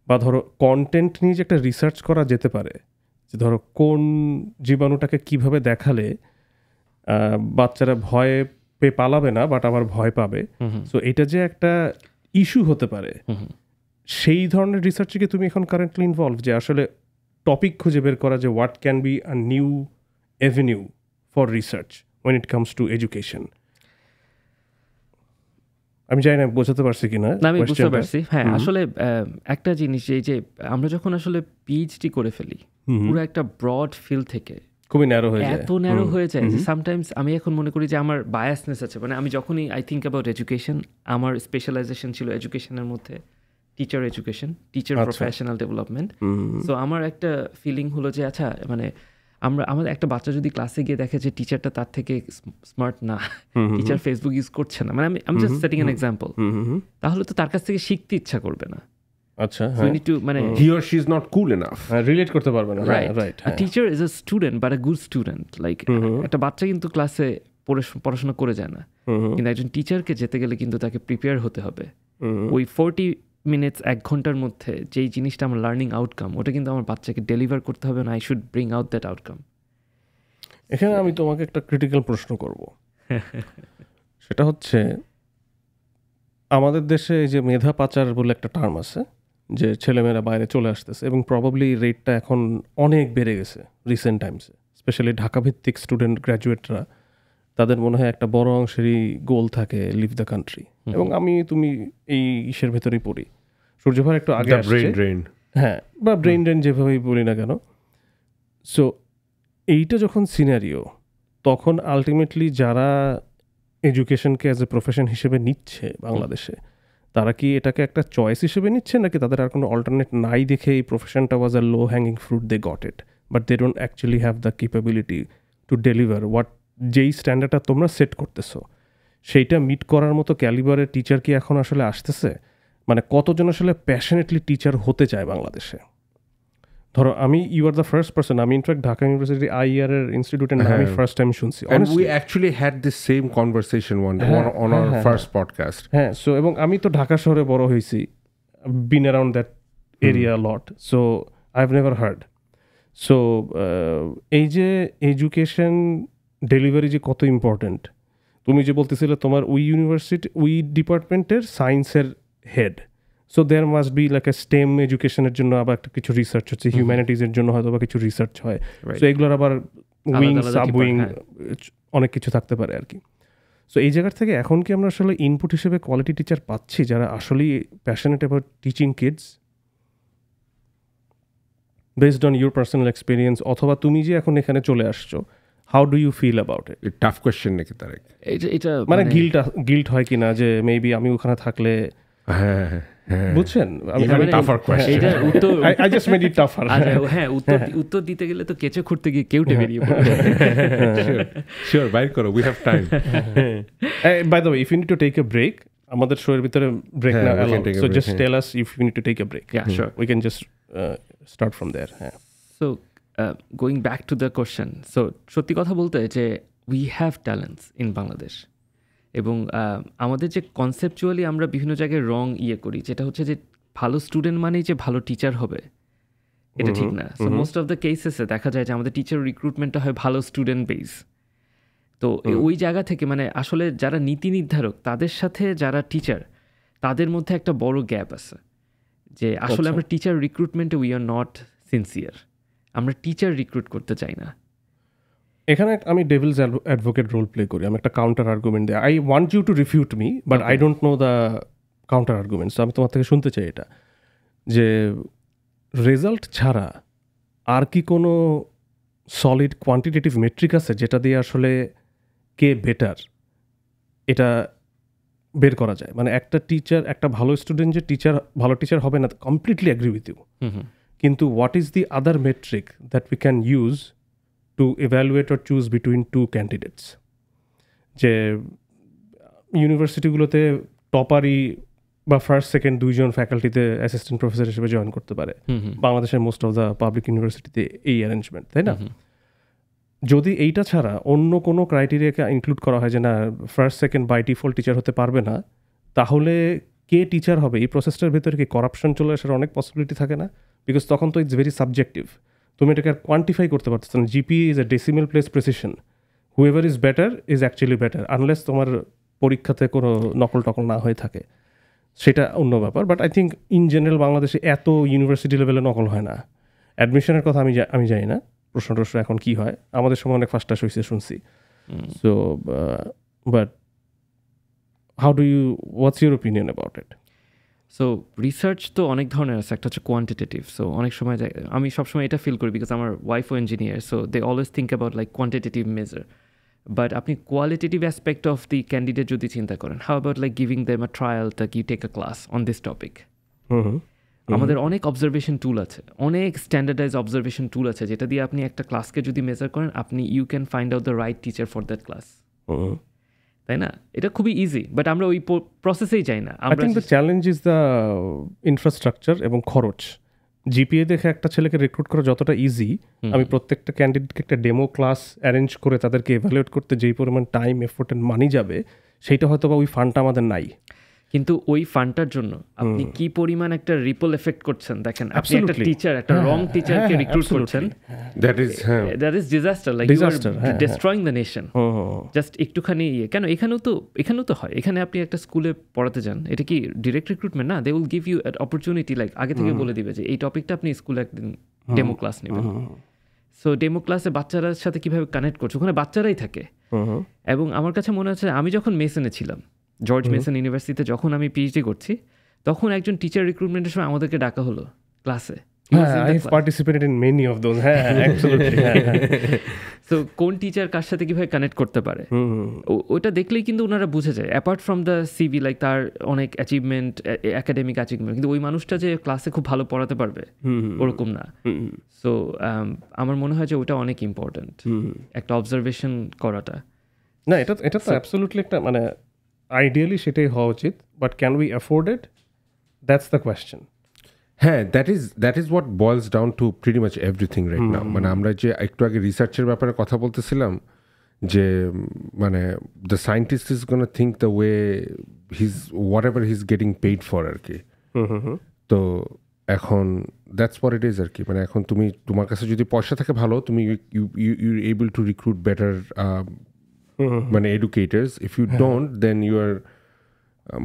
[SPEAKER 1] বা ধরো কন্টেন্ট নিয়ে যে একটা রিসার্চ করা যেতে পারে, যে ধরো কোন জীবাণুটাকে কিভাবে দেখালে বাচ্চারা ভয়ে পেয়ে পালাবে না, বাট আবার ভয় পাবে, সো এটা যে একটা ইস্যু হতে পারে, সেই ধরনের রিসার্চে কি তুমি এখন কারেন্টলি ইনভলভ, যে আসলে টপিক খুঁজে বের করা, যে what can be a new avenue for research when it comes to education? আমি জানি না বোঝাতে পারছি কিনা।
[SPEAKER 3] না আমি বুঝতে পারছি। হ্যাঁ আসলে একটা জিনিস এই যে আমরা যখন আসলে পিএইচডি করে ফেলি পুরো একটা ব্রড ফিল্ড থেকে
[SPEAKER 1] খুবই ন্যারো হয়ে যায়,
[SPEAKER 3] এত ন্যারো হয়ে যায় যে সামটাইমস আমি এখন মনে করি যে আমার বায়াসনেস আছে। মানে আমি যখনই আই থিঙ্ক অ্যাবাউট এডুকেশন, আমার স্পেশালাইজেশন ছিল এডুকেশনের মধ্যে teacher education, teacher professional development. So আমার একটা ফিলিং হলো যে আচ্ছা মানে আমাদের একটা বাচ্চা যদি ক্লাসে গিয়ে দেখে যে টিচারটা তার থেকে স্মার্ট না, টিচার ফেসবুক ইউজ করছে না, মানে আমি জাস্ট সেটিং অ্যান এক্সাম্পল, তাহলে তো তার কাছ থেকে শিখতে ইচ্ছা করবে না।
[SPEAKER 1] আচ্ছা,
[SPEAKER 2] মানে he or she is not cool enough,
[SPEAKER 1] relate করতে পারবে না।
[SPEAKER 3] Right, a teacher is a student but a good student. like একটা বাচ্চা কিন্তু ক্লাসে পড়াশোনা করে যায় না, কিন্তু একজন টিচারকে যেতে গেলে কিন্তু তাকে প্রিপেয়ার হতে হবে। ওই 40 মিনিটস 1 ঘন্টার মধ্যে যেই জিনিসটা আমার লার্নিং আউটকাম, ওটা কিন্তু আমার বাচ্চাকে ডেলিভার করতে হবে, না I should bring out that outcome.
[SPEAKER 1] এখানে আমি তোমাকে একটা ক্রিটিক্যাল প্রশ্ন করব, সেটা হচ্ছে আমাদের দেশে এই যে মেধা পাচার বলে একটা টার্ম আছে, যে ছেলেমেয়েরা বাইরে চলে আসতেছে এবং প্রবাবলি রেটটা এখন অনেক বেড়ে গেছে রিসেন্ট টাইমসে। স্পেশালি ঢাকা ভিত্তিক স্টুডেন্ট গ্র্যাজুয়েটরা, তাদের মনে হয় একটা বড় অংশেরই গোল থাকে লিভ দ্য কান্ট্রি। এবং তুমি এই ইসের ভেতরেই পড়ি, সূর্যভার একটু আগে আসছে, হ্যাঁ, বা ব্রেইন ড্রেন যেভাবেই বলি না কেন। সো এইটা যখন সিনারিও, তখন আলটিমেটলি যারা এডুকেশনকে অ্যাজ এ প্রফেশন হিসেবে নিচ্ছে বাংলাদেশে, তারা কি এটাকে একটা চয়েস হিসেবে নিচ্ছে, নাকি তাদের আর কোনো অল্টারনেট নাই দেখে এই প্রফেশনটা was a low hanging fruit, they got it but they don't actually have the capability to deliver what, যেই স্ট্যান্ডার্ডটা তোমরা সেট করতেছো সেইটা মিট করার মতো ক্যালিবারের টিচার কি এখন আসলে আসতেছে? মানে কতজন আসলে প্যাশনেটলি টিচার হতে চায় বাংলাদেশে? ধরো you are the first person, আমি ইনফ্যাক্ট ঢাকা ইউনিভার্সিটি IER এর ইনস্টিটিউটের নাম আমি ফার্স্ট টাইম শুনছি।
[SPEAKER 2] And we actually had this same conversation one day on our first podcast.
[SPEAKER 1] হ্যাঁ, সো এবং আমি তো ঢাকা শহরে বড় হয়েছি, been around that area lot, so I have never heard. So এই যে এডুকেশন ডেলিভারি যে কত ইম্পর্টেন্ট, তুমি যে বলতেছিলে তোমার ওই ডিপার্টমেন্টের সায়েন্সের head, so there must be like a STEM এডুকেশনের জন্য আবার একটা কিছু রিসার্চ হচ্ছে, হিউম্যানিটিজের জন্য হয়তো বা কিছু রিসার্চ হয়, সো এগুলোর আবার উইং সাব উইং অনেক কিছু থাকতে পারে আর কি। সো এই জায়গার থেকে এখন কি আমরা আসলে ইনপুট হিসেবে কোয়ালিটি টিচার পাচ্ছি যারা আসলেই passionate about teaching kids, based on your personal experience? অথবা তুমি যে এখন এখানে চলে আসছো, how do you feel about it?
[SPEAKER 2] Tough question নাকি তারেক?
[SPEAKER 3] এটা
[SPEAKER 1] মানে গিল্ট হয় কিনা যে মেবি আমি ওখানে থাকলে, বুঝছেন,
[SPEAKER 3] উত্তর দিতে গেলে তো কেঁচো খুঁড়তে গিয়ে কেউটে বেরিয়ে পড়বে।
[SPEAKER 2] শিওর, বাইর করো, we have time.
[SPEAKER 1] By the way, if you need to take a break, আমাদের শোয়ের ভিতরে ব্রেক না allowed, so just tell us if you need to take a break.
[SPEAKER 3] Yeah, sure.
[SPEAKER 1] We can just start from there.
[SPEAKER 3] So going back to the question, so সত্যি কথা বলতে যে we have talents in Bangladesh, এবং আমাদের যে conceptually আমরা বিভিন্ন জায়গায় রং করি, যেটা হচ্ছে যে ভালো স্টুডেন্ট মানেই যে ভালো টিচার হবে, এটা ঠিক না। সো মোস্ট অফ দ্য কেসেসে দেখা যায় যে আমাদের টিচার রিক্রুটমেন্টটা হয় ভালো স্টুডেন্ট বেস। তো ওই জায়গা থেকে মানে আসলে যারা নীতি নির্ধারক তাদের সাথে যারা টিচার, তাদের মধ্যে একটা বড় গ্যাপ আছে, যে আসলে আমরা টিচার রিক্রুটমেন্টে উই আর নট সিনসিয়ার, আমরা টিচার রিক্রুট করতে চাই না।
[SPEAKER 1] এখানে আমি ডেভিলস অ্যাডভোকেট রোল প্লে করি, আমি একটা কাউন্টার আর্গুমেন্ট দিই। I want you to refute me but I don't know the counter arguments. আমি তোমার থেকে শুনতে চাই এটা, যে রেজাল্ট ছাড়া আর কি কোনো সলিড কোয়ান্টিটেটিভ মেট্রিক আছে যেটা দিয়ে আসলে কে বেটার এটা বের করা যায়? মানে একটা টিচার, একটা ভালো স্টুডেন্ট যে ভালো টিচার হবে না, কমপ্লিটলি অ্যাগ্রি উইথ ইউ, কিন্তু what is the other metric that we can use to evaluate or choose between two candidates? যে ইউনিভার্সিটিগুলোতে টপারই বা ফার্স্ট সেকেন্ড দুইজন ফ্যাকাল্টিতে অ্যাসিস্ট্যান্ট প্রফেসর হিসেবে জয়েন করতে পারে, বাংলাদেশের মোস্ট অফ দ্য পাবলিক ইউনিভার্সিটিতে এই অ্যারেঞ্জমেন্ট, তাই না? যদি এইটা ছাড়া অন্য কোনো ক্রাইটেরিয়াকে ইনক্লুড করা হয় যে না first second by default teacher হতে পারবে না, তাহলে কে টিচার হবে? এই প্রসেসটার ভেতরে কি করাপশন চলে আসার অনেক পসিবিলিটি থাকে না? বিকজ তখন তো ইটস ভেরি সাবজেক্টিভ, তুমি এটাকে আর কোয়ান্টিফাই করতে পারতেছ না। GPA is a decimal place precision, whoever is better is actually better, unless তোমার পরীক্ষাতে কোনো নকল টকল না হয়ে থাকে, সেটা অন্য ব্যাপার। But I think in general বাংলাদেশে এত ইউনিভার্সিটি লেভেলে নকল হয় না। অ্যাডমিশনের কথা আমি জানি না, প্রশ্ন এখন কী হয়, আমাদের সময় অনেক ফার্স্ট টাস হয়েছে শুনছি। So but what's your opinion about it?
[SPEAKER 3] So research তো অনেক ধরনের আছে, একটা হচ্ছে কোয়ান্টিটেটিভ। সো অনেক সময় আমি সবসময় এটা ফিল করি, বিকজ আমার ওয়াইফও engineer, so they always think about like quantitative measure, but আপনি qualitative aspect of the candidate যদি চিন্তা করেন, how about like giving them a trial that you take a class on this topic. আমাদের অনেক observation টুল আছে, অনেক standardise observation টুল আছে, যেটা দিয়ে আপনি একটা ক্লাসকে যদি মেজার করেন, আপনি you can find out the right teacher for that class, তাই না? এটা খুবই ইজি, বাট আমরা ওই প্রসেসেই যাই না।
[SPEAKER 1] I think the challenge is the infrastructure এবং খরচ। জিপিএ দেখে একটা ছেলেকে রিক্রুট করা যতটা ইজি, আমি প্রত্যেকটা ক্যান্ডিডেটকে একটা ডেমো ক্লাস অ্যারেঞ্জ করে তাদেরকে এভালুয়েট করতে যেই পরিমাণ টাইম, এফোর্ট অ্যান্ড মানি যাবে, সেইটা হয়তো বা ওই ফান্ডটা আমাদের নাই।
[SPEAKER 3] কিন্তু ওই ফান্ডটার জন্য আপনি কি পরিমাণ একটা রিপল এফেক্ট করছেন দেখেন। আপনি একটা টিচার, একটা রং টিচারকে রিক্রুট করছেন, that is disaster, like you are destroying the nation. Just একটুখানি কেন এখানেও তো হয়, এখানে আপনি একটা স্কুলে পড়াতে যান, এটা কি ডিরেক্ট রিক্রুটমেন্ট না? They will give you an opportunity, like আগে থেকে বলে দিবে যে এই টপিকটা আপনি স্কুলে একদিন ডেমো ক্লাস নেবেন। সো ডেমো ক্লাসে বাচ্চাদের সাথে কিভাবে কানেক্ট করছে, ওখানে বাচ্চারাই থাকে। এবং আমার কাছে মনে হচ্ছে, আমি যখন মেসনে ছিলাম, জর্জ মেসন ইউনিভার্সিটিতে যখন আমি পিএইচডি করছি, তখন একজন টিচার রিক্রুটমেন্টের সময় আমাদেরকে ডাকা হলো ক্লাসে।
[SPEAKER 1] participated in many of those. Absolutely.
[SPEAKER 3] So কোন টিচার কার সাথে কিভাবে কানেক্ট করতে পারে, ওটা দেখলেই কিন্তু ওনারা বুঝে যায়। Apart from the CV, like তার অনেক অ্যাচিভমেন্ট, একাডেমিক অ্যাচিভমেন্ট, কিন্তু ওই মানুষটা যে ক্লাসে খুব ভালো পড়াতে পারবে ওরকম না। সো আমার মনে হয় যে ওটা অনেক ইম্পর্টেন্ট, একটা অবজারভেশন করাটা।
[SPEAKER 1] না, এটা তো অ্যাবসলিউটলি একটা, মানে আইডিয়ালি সেটাই হওয়া উচিত, but can we afford it? That's the question.
[SPEAKER 2] হ্যাঁ, that is what boils down to pretty much everything right now. মানে আমরা যে একটু আগে রিসার্চের ব্যাপারে কথা বলতেছিলাম, যে মানে the scientist is gonna think the way whatever he is getting paid for আর কি। তো এখন দ্যাটস হোয়াট ইট ইজ আর কি। মানে এখন তোমার কাছে যদি পয়সা থাকে ভালো, তুমি you able to recruit better মানে educators. If you don't, then you are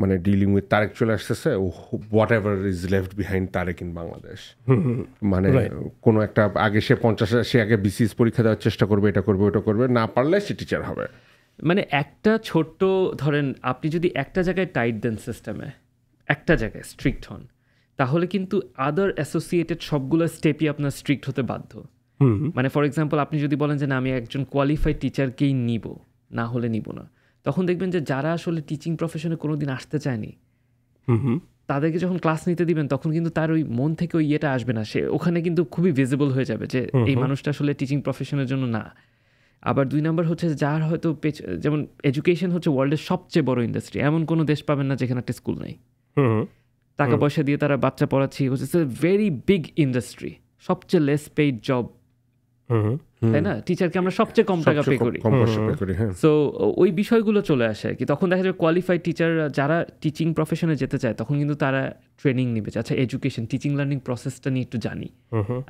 [SPEAKER 2] মানে ডিলিং উইথ তারেক চলে আসতেছে, whatever is left behind Tarek in Bangladesh. মানে কোনো একটা আগে সে 50, সে আগে বিসিএস পরীক্ষা দেওয়ার চেষ্টা করবে, এটা করবে, ওটা করবে, না পারলে সে টিচার হবে।
[SPEAKER 3] মানে একটা ছোট্ট ধরেন, আপনি যদি একটা জায়গায় টাইট দেন সিস্টেমে, একটা জায়গায় স্ট্রিক্ট হন, তাহলে কিন্তু আদার অ্যাসোসিয়েটেড সবগুলো স্টেপই আপনার স্ট্রিক্ট হতে বাধ্য। মানে ফর এক্সাম্পল, আপনি যদি বলেন যে না, আমি একজন কোয়ালিফাইড টিচারকেই নিব, না হলে নিব না, তখন দেখবেন যে যারা আসলে টিচিং প্রফেশনে কোনোদিন আসতে চায়নি, তাদেরকে যখন ক্লাস নিতে দিবেন, তখন কিন্তু তার ওই মন থেকে ওই ইয়েটা আসবে না। সে ওখানে কিন্তু খুবই ভিজিবল হয়ে যাবে যে এই মানুষটা আসলে টিচিং প্রফেশনের জন্য না। আবার 2 নম্বর হচ্ছে, যার হয়তো যেমন এডুকেশন হচ্ছে ওয়ার্ল্ডের সবচেয়ে বড় ইন্ডাস্ট্রি, এমন কোনো দেশ পাবেন না যেখানে একটা স্কুল নেই। টাকা পয়সা দিয়ে তারা বাচ্চা পড়াচ্ছি, হচ্ছে ভেরি বিগ ইন্ডাস্ট্রি, সবচেয়ে লেস পেইড জব, তাই না? টিচারকে আমরা সবচেয়ে কম টাকা পে করি। সো ওই বিষয়গুলো চলে আসে কি, তখন দেখা যায় কোয়ালিফাইড টিচার যারা টিচিং প্রফেশনে যেতে চায়, তখন কিন্তু তারা ট্রেনিং নিবে। আচ্ছা, এডুকেশন, টিচিং লার্নিং প্রসেসটা নিয়ে একটু জানি,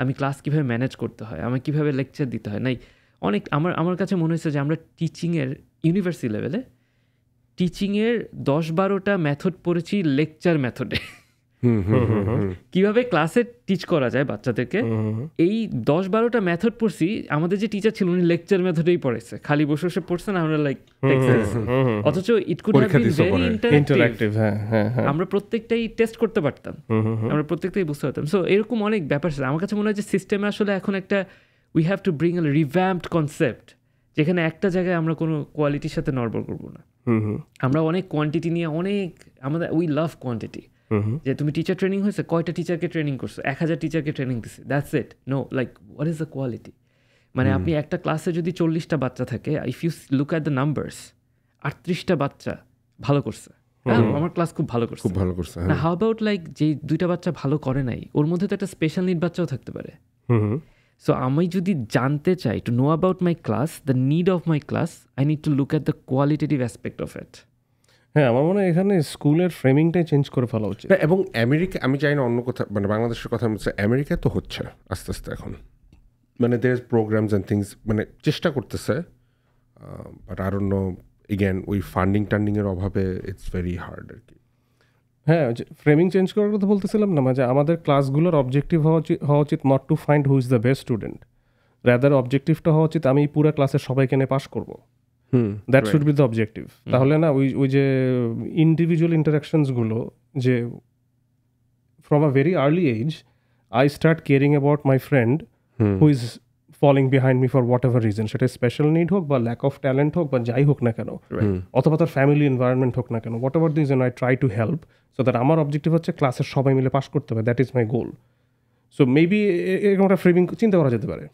[SPEAKER 3] আমি ক্লাস কীভাবে ম্যানেজ করতে হয়, আমার কীভাবে লেকচার দিতে হয়। নাই অনেক আমার কাছে মনে হয়েছে যে আমরা টিচিংয়ের ইউনিভার্সিটি লেভেলে টিচিংয়ের 10-12টা মেথড পড়েছি লেকচার মেথডে। কিভাবে ক্লাসে টিচ করা যায় বাচ্চাদেরকে, এই 10-12টা মেথড পড়ছি। আমাদের যে টিচার ছিল, উনি লেকচার মেথডেই পড়েছে, খালি বসে বসে পড়ছেন, আমরা লাইক অথচ it could have been very interactive. আমরা প্রত্যেকটাই টেস্ট করতে পারতাম, আমরা প্রত্যেকটাই বুঝতে পারতাম। সো এরকম অনেক ব্যাপার আছে। আমার কাছে মনে হয় যে সিস্টেমে আসলে এখন একটা we have to bring a revamped concept, যেখানে একটা জায়গায় আমরা কোনো কোয়ালিটির সাথে নড়বড় করবো না। আমরা অনেক কোয়ান্টিটি নিয়ে আমাদের উই লাভ কোয়ান্টিটি, যে তুমি টিচার ট্রেনিং হয়েছে, কয়টা টিচারকে ট্রেনিং করছো, 1000 টিচারকে ট্রেনিং দিচ্ছে, that's it. No, like what is the quality? মানে আপনি একটা ক্লাসে যদি 40টা বাচ্চা থাকে, if you look at the numbers, 38টা বাচ্চা ভালো করছে, আমার ক্লাস খুব ভালো করছে। না, হাউ অ্যাবাউট লাইক যে 2টা বাচ্চা ভালো করে নাই, ওর মধ্যে তো একটা স্পেশাল নিড বাচ্চাও থাকতে পারে। সো আমি যদি জানতে চাই, to know about my class, the need of my class, I need to look at the qualitative aspect of it.
[SPEAKER 1] হ্যাঁ, আমার মনে হয় এখানে স্কুলের ফ্রেমিংটাই চেঞ্জ করে ফেলা উচিত।
[SPEAKER 2] এবং আমেরিকা, আমি চাই না অন্য কথা, মানে বাংলাদেশের কথা বলছে, আমেরিকা তো হচ্ছে আস্তে আস্তে এখন, মানে দের প্রোগ্রামস অ্যান্ড থিংস, মানে চেষ্টা করতেছে, বাট আর অন্য এগেন ওই ফান্ডিংয়ের অভাবে ইটস ভেরি হার্ড আর কি।
[SPEAKER 1] হ্যাঁ, ফ্রেমিং চেঞ্জ করার কথা বলতেছিলাম না, মানে আমাদের ক্লাসগুলোর অবজেক্টিভ হওয়া উচিত not to find who is the best student, rather অবজেক্টিভটা হওয়া উচিত আমি পুরো ক্লাসের সবাইকে নিয়ে পাস করবো। That should be the objective. তাহলে না ওই যে ইন্ডিভিজুয়াল ইন্টারাকশনসগুলো যে from a very early age I start caring about my friend who is falling behind me for whatever reason, সেটা স্পেশাল নিড হোক বা ল্যাক অফ ট্যালেন্ট হোক বা যাই হোক না কেন, অথবা তার ফ্যামিলি এনভায়রনমেন্ট হোক না কেন, what ever this, I try to help so that আমার অবজেক্টিভ হচ্ছে ক্লাসের সবাই মিলে পাস করতে হবে, that is my goal. So maybe এরকম একটা ফ্রেমিং চিন্তা করা যেতে পারে।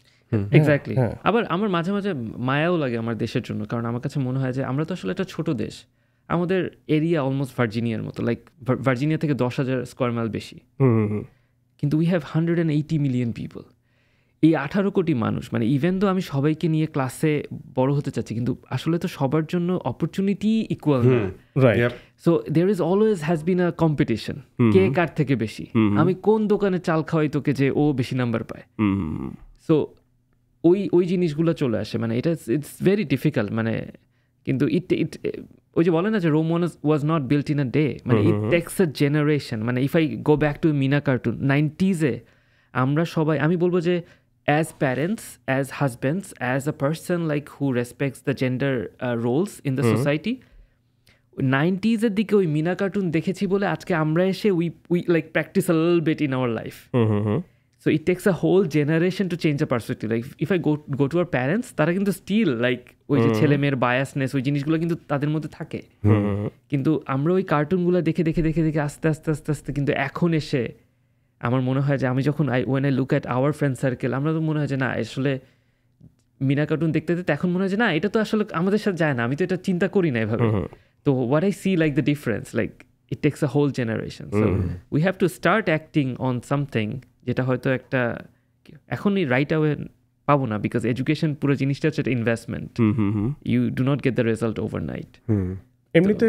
[SPEAKER 3] এক্স্যাক্টলি। আবার আমার মাঝে মাঝে মায়াও লাগে আমার দেশের জন্য, কারণ আমার কাছে মনে হয় যে আমরা তো আসলে একটা ছোট দেশ, আমাদের এরিয়া অলমোস্ট ভার্জিনিয়ার মতো, লাইক ভার্জিনিয়া থেকে 10,000 স্কোয়ার মাইল বেশি, কিন্তু উই হ্যাভ 180 মিলিয়ন পিপল। এই 18 কোটি মানুষ, মানে ইভেন তো আমি সবাইকে নিয়ে ক্লাসে বড় হতে চাচ্ছি, কিন্তু আসলে তো সবার জন্য অপরচুনিটি ইকুয়াল না। So there is always has been a competition, কে কার থেকে বেশি, আমি কোন দোকানে চাল খাওয়াই তোকে যে ও বেশি নাম্বার পায়। সো ওই জিনিসগুলো চলে আসে, মানে এটা ইটস ভেরি ডিফিকাল্ট। মানে কিন্তু ইট ওই যে বলে না যে Rome was not built in a day, মানে ইট টেক্স আ জেনারেশন। মানে if I go back to Meena cartoon 90s আমরা সবাই, আমি বলবো যে as parents, as husbands, as a person like who respects the gender roles in the society, 90s এর দিকে ওই মিনা কার্টুন দেখেছি বলে আজকে আমরা এসে we like practice a little bit in our life. So it takes a whole generation to change the perspective. Like if I go to our parents, তারা কিন্তু still like ওই যে ছেলে মেয়ের বায়াসনেস ওই জিনিসগুলো কিন্তু তাদের মধ্যে থাকে, কিন্তু আমরা ওই কার্টুনগুলো দেখে দেখে দেখে দেখে আস্তে আস্তে আস্তে আস্তে কিন্তু এখন এসে আমার মনে হয় যে আমি যখন when I look at our friend circle, আমরা তো মনে হয় যে না আসলে মিনা কার্টুন দেখতে দেখতে এখন মনে হয় যে না এটা তো আসলে আমাদের সাথে যায় না, আমি তো এটা চিন্তা করি না এভাবে। তো what I see like the difference, like it takes a whole generation. So we have to start acting on something যেটা হয়তো একটা এখনই রাইট অ্যাওয়ে পাবো না, বিকজ এডুকেশন পুরো জিনিসটা হচ্ছে একটা investment, you do not get the result overnight.
[SPEAKER 1] এমনিতে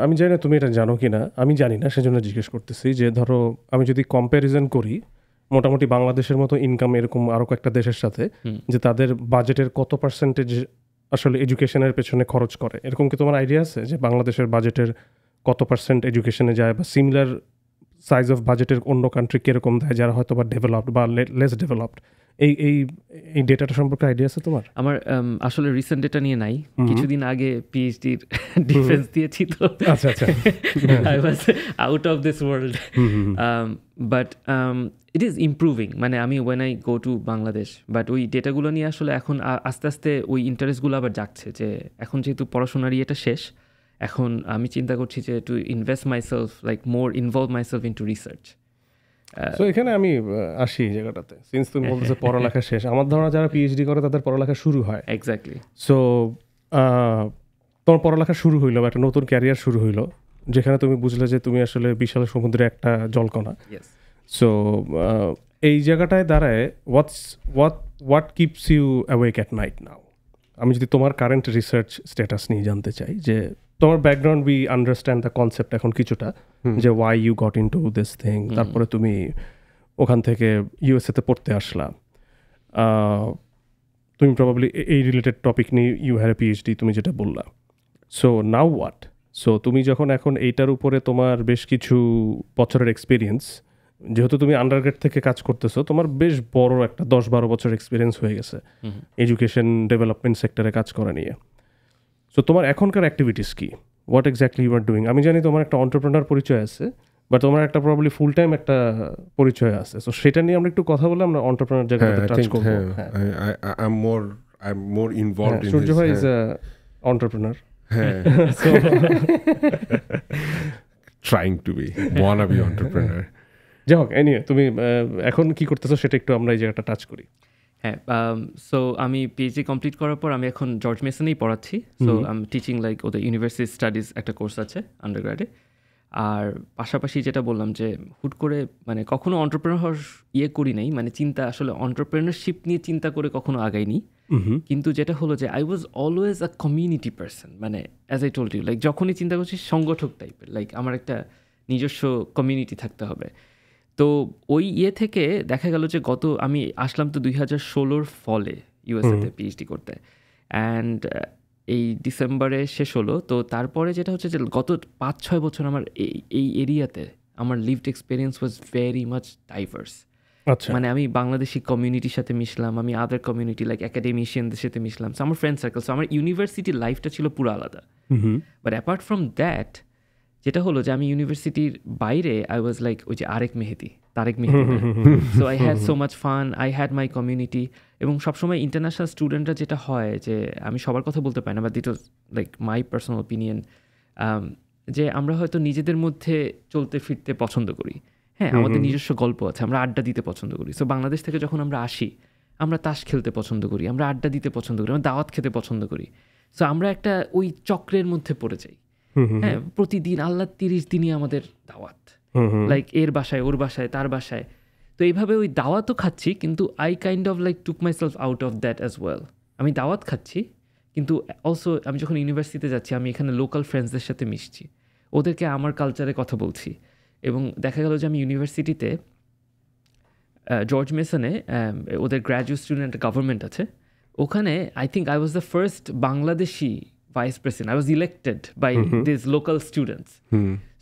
[SPEAKER 1] আমি জানি না তুমি এটা জানো কি না, আমি জানি না সেজন্য জিজ্ঞেস করতেছি যে ধরো আমি যদি কম্প্যারিজন করি মোটামুটি বাংলাদেশের মতো ইনকাম এরকম আরও কয়েকটা দেশের সাথে, যে তাদের বাজেটের কত পার্সেন্টেজ আসলে এডুকেশনের পেছনে খরচ করে, এরকম কি তোমার আইডিয়া আছে যে বাংলাদেশের বাজেটের কত পার্সেন্ট এডুকেশনে যায়, বা সিমিলার সাইজ অফ বাজেটের অন্য কান্ট্রি কীরকম দেয় যারা হয়তো বা ডেভেলপড বা লেস ডেভেলপড? এই ডেটাটা সম্পর্কে আইডিয়া আছে তোমার?
[SPEAKER 3] আমার আসলে রিসেন্ট ডেটা নিয়ে নাই, কিছুদিন আগে পিএইচডির ডিফেন্স দিয়েছি তো
[SPEAKER 1] আচ্ছা আচ্ছা
[SPEAKER 3] I was out of this world, but it is improving. মানে আমি when I go to Bangladesh, but ওই ডেটাগুলো নিয়ে আসলে এখন আস্তে আস্তে ওই ইন্টারেস্টগুলো আবার জাগছে, যে এখন যেহেতু পড়াশোনার ইয়েটা শেষ, এখন আমি চিন্তা করছি যে to invest myself, like more involve myself into research.
[SPEAKER 1] So এখানে আমি আসি এই জায়গাটাতে, সিন্স তুমি বলতেছো পড়ালেখা শেষ, আমার ধারণা যারা পিএইচডি করে তাদের পড়ালেখা শুরু হয়।
[SPEAKER 3] এক্স্যাক্টলি।
[SPEAKER 1] সো তোমার পড়ালেখা শুরু হইলো বা একটা নতুন ক্যারিয়ার শুরু হইলো, যেখানে তুমি বুঝলে যে তুমি আসলে বিশাল সমুদ্রে একটা জলকণা। সো এই জায়গাটায় দাঁড়ায় what keeps you awake at night now? আমি যদি তোমার কারেন্ট রিসার্চ স্ট্যাটাস নিয়ে জানতে চাই, যে তোমার background we understand the concept এখন কিছুটা, যে why you got into this thing, তারপরে তুমি ওখান থেকে ইউএসএতে পড়তে আসলা, তুমি প্রবাবলি এই রিলেটেড টপিক নিয়ে ইউ হ্যাভ এ পিএইচডি তুমি যেটা বললা। So now what? সো তুমি যখন এখন এইটার উপরে তোমার বেশ কিছু বছরের এক্সপিরিয়েন্স, যেহেতু তুমি আন্ডারগ্রেড থেকে কাজ করতেছো, তোমার বেশ বড় একটা 10-12 বছর এক্সপিরিয়েন্স হয়ে গেছে এডুকেশন ডেভেলপমেন্ট সেক্টরে কাজ করা নিয়ে। সো তোমার এখনকার অ্যাক্টিভিটিস কি? What exactly you are doing? আমি জানি তোমার একটা এন্টারপ্রেনার পরিচয় আছে, বাট তোমার একটা প্রবাবলি ফুল টাইম একটা পরিচয় আছে। সো সেটা নিয়ে আমরা একটু কথা বলে আমরা এন্টারপ্রেনার জায়গাতে টাচ করব।
[SPEAKER 2] I'm more involved in
[SPEAKER 1] Surjo Bhai is a entrepreneur.
[SPEAKER 2] So trying to be wannabe entrepreneur.
[SPEAKER 1] যাই হোক, এনিওয়ে তুমি এখন কি করতেছো সেটা একটু আমরা এই জায়গাটা টাচ করি।
[SPEAKER 3] হ্যাঁ, সো আমি পিএইচডি কমপ্লিট করার পর আমি এখন জর্জ মেসনেই পড়াচ্ছি। সো আমি টিচিং লাইক ওদের ইউনিভার্সিটি স্টাডিজ একটা কোর্স আছে আন্ডারগ্রেডে। আর পাশাপাশি যেটা বললাম যে হুট করে মানে কখনো এন্টারপ্রেনার হওয়ার করি নাই, মানে চিন্তা আসলে এন্টারপ্রেনারশিপ নিয়ে চিন্তা করে কখনো আগাইনি। কিন্তু যেটা হলো যে I was always a community person, মানে as I told you, like যখনই চিন্তা করছি সংগঠক টাইপের, লাইক আমার একটা নিজস্ব কমিউনিটি থাকতে হবে। তো ওই থেকে দেখা গেল যে আমি আসলাম তো 2016 ফলে ইউএসএতে পিএইচডি করতে, অ্যান্ড এই ডিসেম্বরে শেষ হলো। তো তারপরে যেটা হচ্ছে যে গত 5-6 বছর আমার এই এরিয়াতে আমার lived experience was very much diverse. মানে আমি বাংলাদেশি কমিউনিটির সাথে মিশলাম, আমি আদার কমিউনিটি লাইক একাডেমিশিয়ানদের সাথে মিশলাম, সো আমার ফ্রেন্ড সার্কেল, সো আমার ইউনিভার্সিটি লাইফটা ছিল পুরো আলাদা। বাট অ্যাপার্ট ফ্রম দ্যাট যেটা হলো যে আমি ইউনিভার্সিটির বাইরে আই ওয়াজ লাইক ওই যে Tarek Mehedi, so I had so much fun, I had my community. এবং সবসময় ইন্টারন্যাশনাল স্টুডেন্টরা যেটা হয় যে আমি সবার কথা বলতে পারি না, but that was like my personal opinion, যে আমরা হয়তো নিজেদের মধ্যে চলতে ফিরতে পছন্দ করি, হ্যাঁ আমাদের নিজস্ব গল্প আছে, আমরা আড্ডা দিতে পছন্দ করি। সো বাংলাদেশ থেকে যখন আমরা আসি আমরা তাস খেলতে পছন্দ করি, আমরা আড্ডা দিতে পছন্দ করি, আমরা দাওয়াত খেতে পছন্দ করি। সো আমরা একটা ওই চক্রের মধ্যে পড়ে যাই, হ্যাঁ প্রতিদিন আল্লাহ 30 দিনই আমাদের দাওয়াত, লাইক এর বাসায় ওর বাসায় তার বাসায়। তো এইভাবে ওই দাওয়াতও খাচ্ছি, কিন্তু I kind of like took my self out of that as well. আমি দাওয়াত খাচ্ছি, কিন্তু অলসো আমি যখন ইউনিভার্সিটিতে যাচ্ছি আমি এখানে লোকাল ফ্রেন্ডসদের সাথে মিশছি, ওদেরকে আমার কালচারে কথা বলছি। এবং দেখা গেল যে আমি ইউনিভার্সিটিতে জর্জ মেসনে ওদের গ্র্যাজুয়েট স্টুডেন্ট গভর্নমেন্ট আছে, ওখানে I think I was the first Bangladeshi vice president, I was elected by this local students.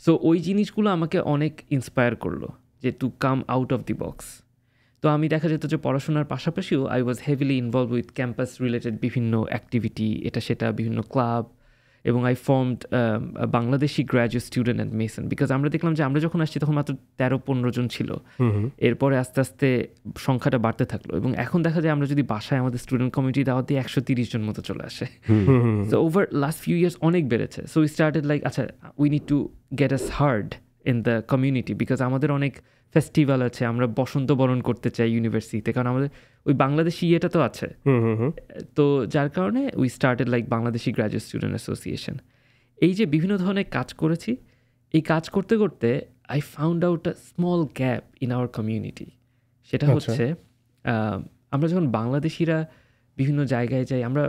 [SPEAKER 3] So ওই জিনিসগুলো আমাকে অনেক ইন্সপায়ার করলো যে to come out of the box. তো আমি দেখা যেত যে পড়াশোনার পাশাপাশিও I was heavily involve with campus related বিভিন্ন অ্যাক্টিভিটি, এটা সেটা বিভিন্ন ক্লাব, এবং I formed Bangladeshi graduate student at Mason. Because আমরা দেখলাম যে আমরা যখন আসছি তখন মাত্র 13-15 জন ছিল, এরপরে আস্তে আস্তে সংখ্যাটা বাড়তে থাকলো, এবং এখন দেখা যায় আমরা যদি বাসায় আমাদের স্টুডেন্ট কমিউনিটি দাওয়াত দিয়ে 130 জন মতো চলে আসে। So over last few years অনেক বেড়েছে। সো উই স্টার্টেড লাইক আচ্ছা we need to get us hard in the community, because আমাদের অনেক ফেস্টিভ্যাল আছে, আমরা বসন্ত বরণ করতে চাই ইউনিভার্সিটিতে, কারণ আমাদের ওই বাংলাদেশি ইয়েটা তো আছে। তো যার কারণে we started like Bangladeshi graduate student association. এই যে বিভিন্ন ধরনের কাজ করেছি, এই কাজ করতে করতে I found out a small gap in our community. সেটা হচ্ছে আমরা যখন বাংলাদেশিরা বিভিন্ন জায়গায় যাই, আমরা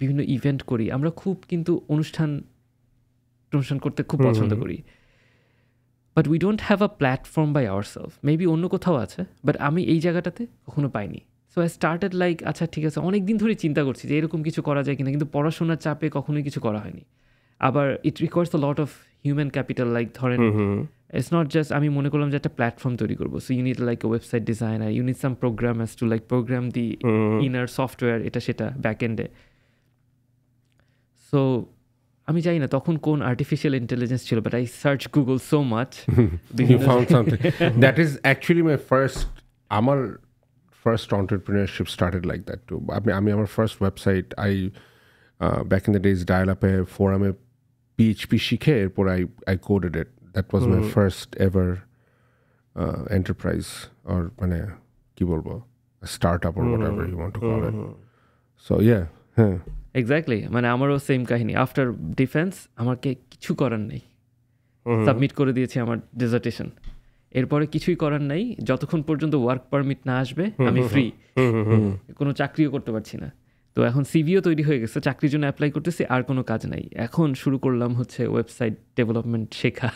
[SPEAKER 3] বিভিন্ন ইভেন্ট করি, আমরা খুব কিন্তু অনুষ্ঠান করতে খুব পছন্দ করি, but we don't have a platform by our self. Maybe অন্য কোথাও আছে, বাট আমি এই জায়গাটাতে কখনো পাইনি। সো আই স্টার্টেড লাইক আচ্ছা ঠিক আছে, অনেক দিন ধরে চিন্তা করছি যে এরকম কিছু করা যায় কিনা, কিন্তু পড়াশোনার চাপে কখনোই কিছু করা হয়নি। আবার it requires a lot of human capital, like ধরেন ইটস নট জাস্ট আমি মনে করলাম যে একটা প্ল্যাটফর্ম তৈরি করবো, so you need like a website designer, you need some programmers to like program the inner software, এটা সেটা ব্যাক এন্ডে। সো আমি জানি না তখন কোন আর্টিফিশিয়াল ইন্টেলিজেন্স ছিল, but I search Google so much,
[SPEAKER 2] you found something. That is actually my আমার first entrepreneurship started like that too. আমি আমার first website, back in the days dial-up forum-এ PHP শিখে এরপর I coded it. That was my first ever enterprise, or মানে কি বলবো, a startup or whatever you want to call it. So yeah.
[SPEAKER 3] Exactly, মানে আমারও same কাহিনী। After defence আমাকে কিছু করার নেই, সাবমিট করে দিয়েছি আমার ডিজার্টেশন, এরপরে কিছুই করার নাই যতক্ষণ পর্যন্ত ওয়ার্ক পারমিট না আসবে, আমি ফ্রি, কোনো চাকরিও করতে পারছি না। তো এখন সিভিও তৈরি হয়ে গেছে, চাকরির জন্য অ্যাপ্লাই করতেছি, আর কোনো কাজ নাই। এখন শুরু করলাম হচ্ছে ওয়েবসাইট ডেভেলপমেন্ট শেখা,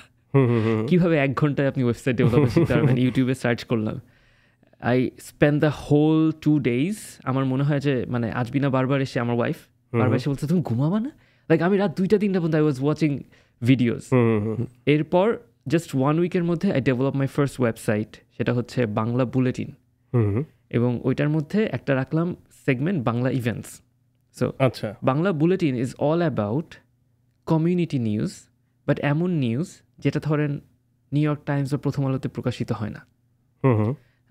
[SPEAKER 3] কিভাবে 1 ঘন্টায় আপনি ওয়েবসাইট ডেভেলপমেন্ট শিখতে পারবেন। ইউটিউবে সার্চ করলাম, I spend the whole 2 days। আমার মনে হয় যে মানে আজবিনা বারবার এসে, আমার ওয়াইফ বারবার এসে বলছে তুমি ঘুমাবা না, লাইক আমি রাত 2টা-3টা পর্যন্ত আই ওয়াজ ওয়াচিং ভিডিওস। এরপর জাস্ট 1 উইকের মধ্যে I develop my first website, সেটা হচ্ছে বাংলা বুলেটিন, এবং ওইটার মধ্যে একটা রাখলাম সেগমেন্ট বাংলা ইভেন্টস। সো আচ্ছা, Bangla bulletin is all about community news, but এমন নিউজ যেটা ধরেন নিউ ইয়র্ক টাইমস বা প্রথম আলোতে প্রকাশিত হয় না।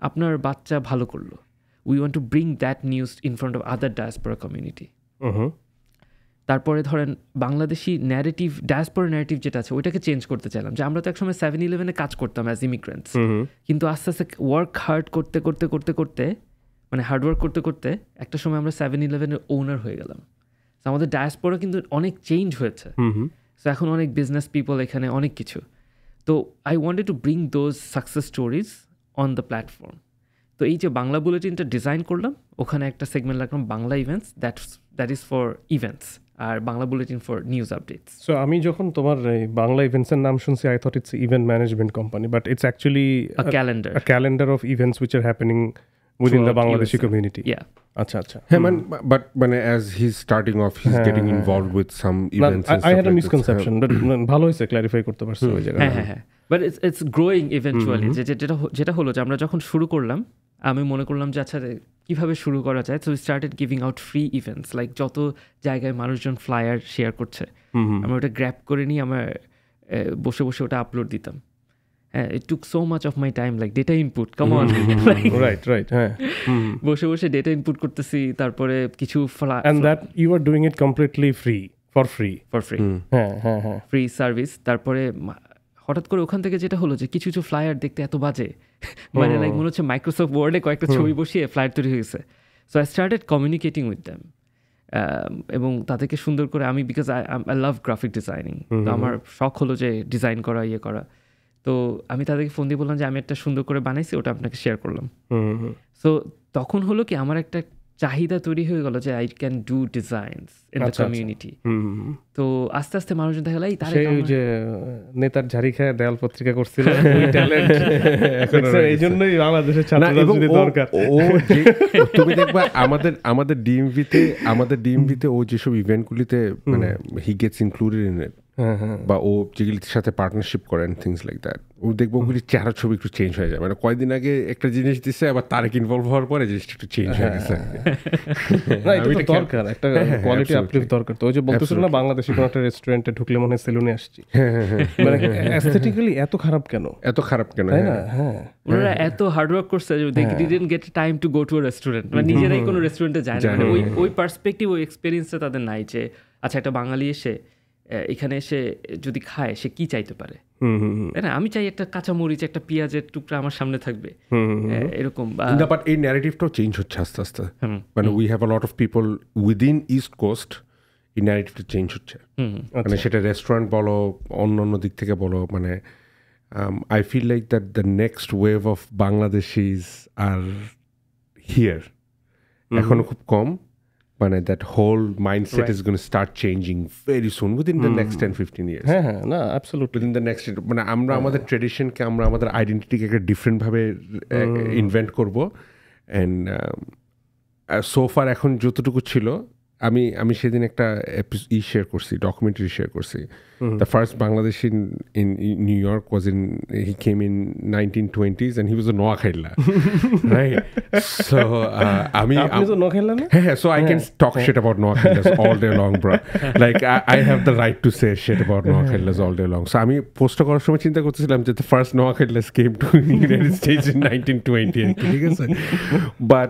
[SPEAKER 3] আপনার বাচ্চা ভালো করলো, we want to bring that news in front of other diaspora community. তারপরে ধরেন বাংলাদেশি ন্যারেটিভ, ডায়াসপোরা ন্যারেটিভ যেটা আছে ওইটাকে চেঞ্জ করতে চাইলাম, যে আমরা তো একসময় 7-11-এ কাজ করতাম অ্যাজ ইমিগ্রেন্টস, কিন্তু আস্তে আস্তে ওয়ার্ক হার্ড করতে করতে করতে করতে মানে হার্ডওয়ার্ক করতে করতে একটা সময় আমরা 7-11-এর ওনার হয়ে গেলাম। আমাদের ডায়াসপোরা কিন্তু অনেক চেঞ্জ হয়েছে। সো এখন অনেক বিজনেস পিপল এখানে, অনেক কিছু। তো I wanted to bring those success stories on the platform. তো এই যে বাংলা বুলেটিনটা ডিজাইন করলাম, ওখানে একটা সেগমেন্ট রাখলাম Bangla Events, that is for events, আর Bangla Bulletin for news updates.
[SPEAKER 1] So আমি যখন তোমার এই বাংলা ইভেন্টসের নাম শুনছি, I thought it's event management company, but it's actually a calendar of events which are happening within the Bangladeshi community.
[SPEAKER 3] Yeah.
[SPEAKER 1] Acha.
[SPEAKER 2] Hey man, but as he's starting off, he's getting involved with some events.
[SPEAKER 1] I had a misconception, but ভালো হয়েছে clarify করতে পারছো ওই জায়গায়।
[SPEAKER 3] হ্যাঁ, but it's growing eventually. যেটা হলো যে আমরা যখন শুরু করলাম আমি মনে করলাম যে আচ্ছা কীভাবে শুরু করা যায়। So started giving out free events, like যত জায়গায় মানুষজন ফ্লায়ার শেয়ার করছে আমি ওটা গ্র্যাব করে নিয়ে আমার বসে বসে ওটা আপলোড দিতাম। হ্যাঁ, it took so much of my time, like data input, come on.
[SPEAKER 1] right হ্যাঁ
[SPEAKER 3] বসে বসে ডেটা ইনপুট করতেছি, তারপরে কিছু
[SPEAKER 1] and that you are doing it completely free for free
[SPEAKER 3] হ্যাঁ ফ্রি সার্ভিস। তারপরে হঠাৎ করে ওখান থেকে যেটা হলো যে কিছু কিছু ফ্লায়ার দেখতে এত বাজে, মানে লাইক মনে হচ্ছে মাইক্রোসফট ওয়ার্ডে কয়েকটা ছবি বসিয়ে ফ্লায়ার তৈরি হয়ে গেছে। So I started communicating with them এবং তাদেরকে সুন্দর করে আমি, because I love graphic designing, তো আমার শখ হলো যে ডিজাইন করা, ইয়ে করা। তো আমি তাদেরকে ফোন দিয়ে বললাম যে আমি একটা সুন্দর করে বানাইছি, ওটা আপনাকে শেয়ার করলাম। সো তখন হলো কি আমার একটা চাহিদা তৈরি হয়ে গেল যে I can do designs in the community. তো আস্তে আস্তে মানুষজন দেখা গেল
[SPEAKER 1] ওই যে নেতার ঝাড়ি খায় দেয়াল পত্রিকা করছিল, এই জন্যই বাংলাদেশের ছাত্র রাজনীতি দরকার।
[SPEAKER 2] তুমি দেখবা আমাদের ডিএমভিতে ও যেসব ইভেন্টগুলিতে মানে he gets included in it, বা ও যেগুলির সাথে পার্টনারশিপ করেন থিংস লাইক দ্যাট, ও দেখবো ওগুলি চেহারা ছবি একটু চেঞ্জ হয়ে যায়। মানে কয়েকদিন আগে একটা জিনিস দিচ্ছে, আবার তারেক ইনভলভ হওয়ার পরে জিনিসটা একটু চেঞ্জ হয়ে গেছে।
[SPEAKER 1] দরকার একটা কোয়ালিটি আপলিফট দরকার। তো ওই যে বলতেছিল না বাংলাদেশি কোনো একটা রেস্টুরেন্টে ঢুকলে মনে হয় সেলুনে আসছি, মানে অ্যাস্থেটিক্যালি এত খারাপ কেন?
[SPEAKER 2] তাই না?
[SPEAKER 3] ওনারা এত হার্ড ওয়ার্ক করছে যে they didn't get time to go to a restaurant, মানে নিজেরাই কোনো রেস্টুরেন্টে যায় না। মানে ওই পার্সপেক্টিভ, ওই এক্সপেরিয়েন্সটা তাদের নাই যে আচ্ছা একটা বাঙালি এসে এখানে এসে যদি খায় সে কি চাইতে পারে, তাই না? আমি চাই একটা কাঁচামরিচ, একটা পেঁয়াজের টুকরা আমার সামনে থাকবে, এরকম।
[SPEAKER 2] বাট এই ন্যারেটিভটাও চেঞ্জ হচ্ছে আস্তে আস্তে। মানে we have a lot of people within East Coast, এই ন্যারেটিভটা চেঞ্জ হচ্ছে। মানে সেটা রেস্টুরেন্ট বলো, অন্য দিক থেকে বলো, মানে I feel like that the next wave of Bangladeshis are here. এখনো খুব কম, মানে that whole mindset is going to start changing very soon, within the next 10-15 years.
[SPEAKER 1] হ্যাঁ না absolutely
[SPEAKER 2] within the next, মানে আমরা আমাদের ট্রেডিশনকে, আমরা আমাদের আইডেন্টিটিকে একটা ডিফারেন্ট ভাবে ইনভেন্ট করব। এন্ড সো ফার এখন যতটুকু ছিল, আমি সেদিন একটা শেয়ার করছি, ডকুমেন্টারি শেয়ার করছি। The first Bangladeshi in new York was he came in 1920s and he was a নোয়াখাইলা, right? So
[SPEAKER 1] আপনি তো নোয়াখাইলা না?
[SPEAKER 2] হ্যাঁ, so I can talk shit about নোয়াখাইলাস all day long, bro. Like I have the right to say shit about নোয়াখাইলাস all day long. So আমি post করার সময় চিন্তা করতেছিলাম যে the first নোয়াখাইলাস came to United States in 1920, ঠিক আছে? But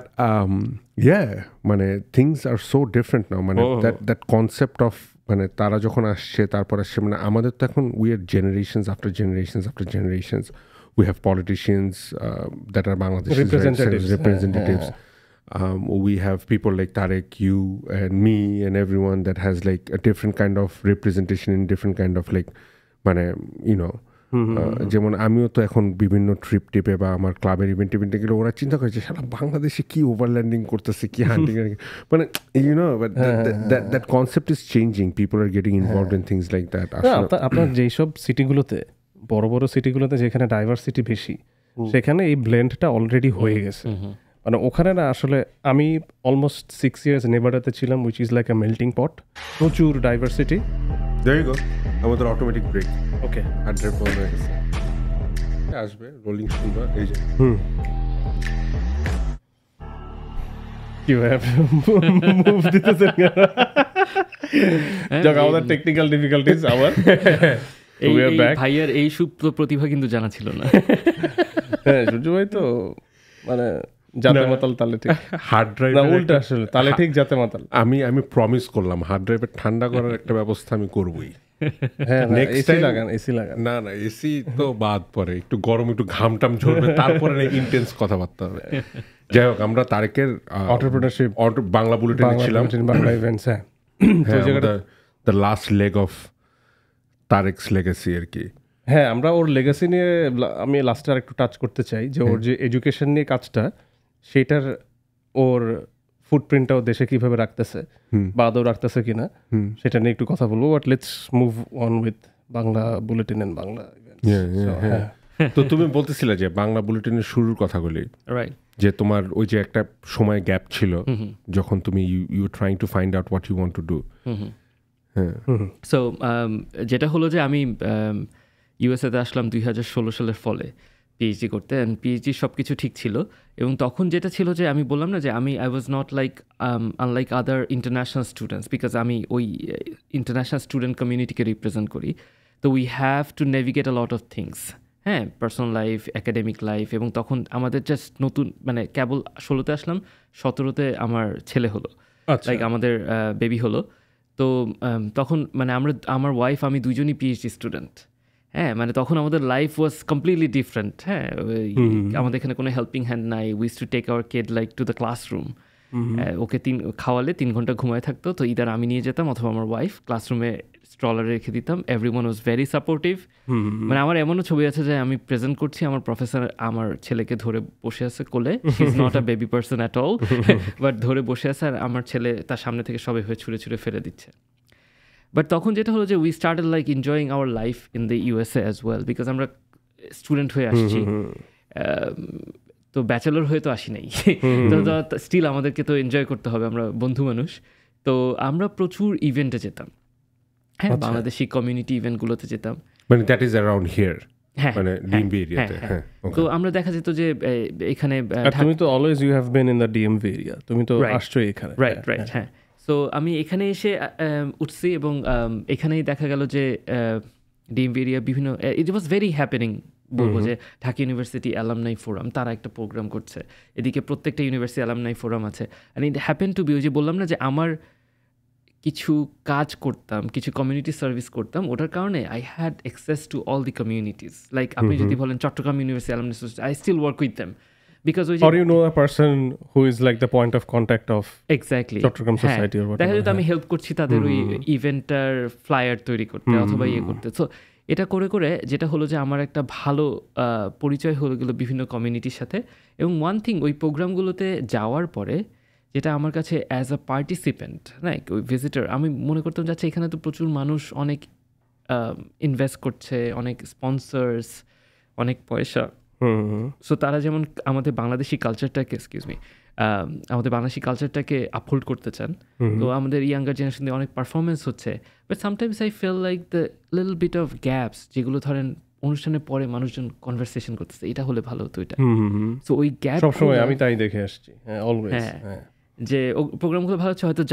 [SPEAKER 2] yeah, মানে things are so different now, মানে that concept of মানে তারা যখন আসছে, তারপর আসছে, মানে আমাদের তো এখন we are generations after generations we have politicians that are Bangladeshi representatives. We have people like Tarek, you and me and everyone that has like a different kind of representation in different kind of like মানে you know, যেমন আমিও তো এখন বিভিন্ন ট্রিপে বা আমার ক্লাবের ইভেন্টে গেলে ওরা চিন্তা করে যে সারা বাংলাদেশে কি ওভারল্যান্ডিং করতেছে, কি হান্টিং, মানে you know, but that concept is changing, people are getting involved in things like that.
[SPEAKER 1] আপনার যেসব সিটিগুলোতে, বড় বড় সিটিগুলোতে যেখানে ডাইভার্সিটি বেশি, সেখানে এই ব্লেন্ডটা অলরেডি হয়ে গেছে। মানে ওখানে না আসলে আমি অলমোস্ট 6 years নেভাডাতে ছিলাম, which is like a melting pot, প্রচুর ডাইভার্সিটি।
[SPEAKER 2] There you go. আমাদের অটোমেটিক ব্রেক।
[SPEAKER 1] ওকে,
[SPEAKER 2] আড্রেস বন্ধ হয়ে গেছে, আসবে রোলিং শুনবা, এই যে
[SPEAKER 1] মুভ দিতেছেন আমাদের টেকনিক্যাল ডিফিকাল্টিজ আবার।
[SPEAKER 3] ভাইয়ার এই সুপ্ত প্রতিভা কিন্তু জানা ছিল না।
[SPEAKER 1] হ্যাঁ, সূর্য ভাই তো মানে জাতে মাতাল তালে ঠিক, হার্ড ড্রাইভ না, উল্টা আসলে তালে ঠিক জাতে মাতাল।
[SPEAKER 2] আমি প্রমিস করলাম হার্ড ড্রাইভের ঠান্ডা করার একটা ব্যবস্থা আমি করবই।
[SPEAKER 1] হ্যাঁ, এসি লাগান।
[SPEAKER 2] না এসি তো বাদ পরে, একটু গরম, একটু ঘামটাম ঝরবে, তারপরে ইন্টেন্স কথাবার্তা হবে। যাই হোক, আমরা তারেকের
[SPEAKER 1] এন্টারপ্রেনারশিপ
[SPEAKER 2] বাংলা বুলেটিনে ছিলাম,
[SPEAKER 1] Bangla events.
[SPEAKER 2] The last leg of Tarek's legacy আর কি।
[SPEAKER 1] হ্যাঁ, আমরা ওর লেগাসি নিয়ে আমি লাস্টে আর একটু টাচ করতে চাই, যে ওর যে এডুকেশন নিয়ে কাজটা, সেটার ওর ফুটপ্রিন্টটাও দেশে কিভাবে রাখতেছে বা আদৌ রাখতেছে কিনা, সেটা নিয়ে একটু কথা বলবো। But let's move on with Bangla Bulletin and Bangla Events.
[SPEAKER 2] তো তুমি বলতেছিলে যে বাংলা বুলেটিনের শুরুর কথাগুলি,
[SPEAKER 3] রাইট,
[SPEAKER 2] যে তোমার ওই যে একটা সময় গ্যাপ ছিল যখন তুমি you trying to find out what you want to do.
[SPEAKER 3] So যেটা হলো যে আমি ইউএসএতে আসলাম 2016 সালের ফলে। পিএইচডি করতে, অ্যান্ড পিএইচডি সব কিছু ঠিক ছিল। এবং তখন যেটা ছিল যে আমি বললাম না যে I was not like unlike other international students, because আমি ওই ইন্টারন্যাশনাল স্টুডেন্ট কমিউনিটিকে রিপ্রেজেন্ট করি। তো we have two navigate a lot of things, হ্যাঁ, পার্সোনাল লাইফ, একাডেমিক লাইফ। এবং তখন আমাদের জাস্ট নতুন মানে কেবল 16তে আসলাম, 17তে আমার ছেলে হলো, লাইক আমাদের বেবি হলো। তো তখন মানে আমার ওয়াইফ আমি দুজনই পিএইচডি স্টুডেন্ট, হ্যাঁ, মানে তখন আমাদের লাইফ ওয়াজ কমপ্লিটলি ডিফারেন্ট। হ্যাঁ, আমাদের এখানে কোনো হেল্পিং হ্যান্ড নাই। We used to take our kid like to the classroom. Okay খাওয়ালে 3 ঘন্টা ঘুমায় থাকতো, তো ইদার আমি নিয়ে যেতাম অথবা আমার ওয়াইফ ক্লাসরুমে স্ট্রলারে রেখে দিতাম। Everyone was very supportive. মানে আমার এমনও ছবি আছে যে আমি প্রেজেন্ট করছি, আমার প্রফেসর আমার ছেলেকে ধরে বসে আছে কোলে, he is not a baby person at all, but ধরে বসে আছে, আর আমার ছেলে তার সামনে থেকে সবাই হয়ে ছুঁড়ে ছুঁড়ে ফেলে দিচ্ছে। বাট তখন যেটা হলো যে we started like enjoying our life in the USA as well, because আমরা স্টুডেন্ট হয়ে আসছি, তো ব্যাচেলর হয়ে তো আসি নাই, তো স্টিল আমাদেরকে তো এনজয় করতে হবে, আমরা বন্ধু মানুষ। তো আমরা প্রচুর ইভেন্টে যেতাম, হ্যাঁ, বাংলাদেশি কমিউনিটি ইভেন্টগুলোতে যেতাম।
[SPEAKER 2] মানে দ্যাট ইজ অ্যারাউন্ড হিয়ার, মানে ডিএমভি এরিয়াতে।
[SPEAKER 3] তো আমরা দেখা যেত যে এখানে
[SPEAKER 1] তুমি তো always you have been in the DMV area, তুমি তো আসছোই এখানে।
[SPEAKER 3] রাইট রাইট, হ্যাঁ। তো আমি এখানে এসে উঠছি এবং এখানেই দেখা গেল যে ডিএমভি এরিয়া বিভিন্ন, ইট ওয়াজ ভেরি হ্যাপেনিং বলবো, যে ঢাকা ইউনিভার্সিটি অ্যালামনাই ফোরাম তারা একটা প্রোগ্রাম করছে, এদিকে প্রত্যেকটা ইউনিভার্সিটি অ্যালামনাই ফোরাম আছে। And it happen to be, ওই যে বললাম না যে আমার কিছু কাজ করতাম, কিছু কমিউনিটি সার্ভিস করতাম, ওটার কারণে I had access to all the communities. Like আপনি যদি বলেন Chittagong university alumni society, I still work with them, because or
[SPEAKER 1] you know a person who is like the point of contact of
[SPEAKER 3] exactly
[SPEAKER 1] Chittagong society or whatever,
[SPEAKER 3] দেখা যেত আমি help করছি তাদের ওই ইভেন্টার flyer তৈরি করতে অথবা ইয়ে করতে। তো এটা করে করে যেটা হলো যে আমার একটা ভালো পরিচয় হয়ে গেলো বিভিন্ন কমিউনিটির সাথে। এবং ওয়ান থিং, ওই প্রোগ্রামগুলোতে যাওয়ার পরে যেটা আমার কাছে অ্যাজ আ পার্টিসিপেন্ট, লাইক ওই ভিজিটার, আমি মনে করতাম যাচ্ছে এখানে তো প্রচুর মানুষ অনেক ইনভেস্ট করছে, অনেক স্পন্সর্স, অনেক পয়সা। সো তারা যেমন আমাদের বাংলাদেশি কালচারটাকে আমাদের বাংলাদেশি কালচারটাকে আপহোল্ড করতে চান। তো আমাদের ইয়াঙ্গার জেনারেশন দিয়ে অনেক পারফরমেন্স হচ্ছে, but sometimes I feel like the little bit of gaps, যেগুলো ধরেন অনুষ্ঠানের পরে মানুষজন কনভারসেশন করতেছে, এটা হলে ভালো হতো এটা। সো ওই গ্যাপ
[SPEAKER 1] সবসময় আমি তাই দেখে আসছি, অলওয়েজ,
[SPEAKER 3] যে প্রোগ্রামগুলো ভালো হচ্ছে, হয়তো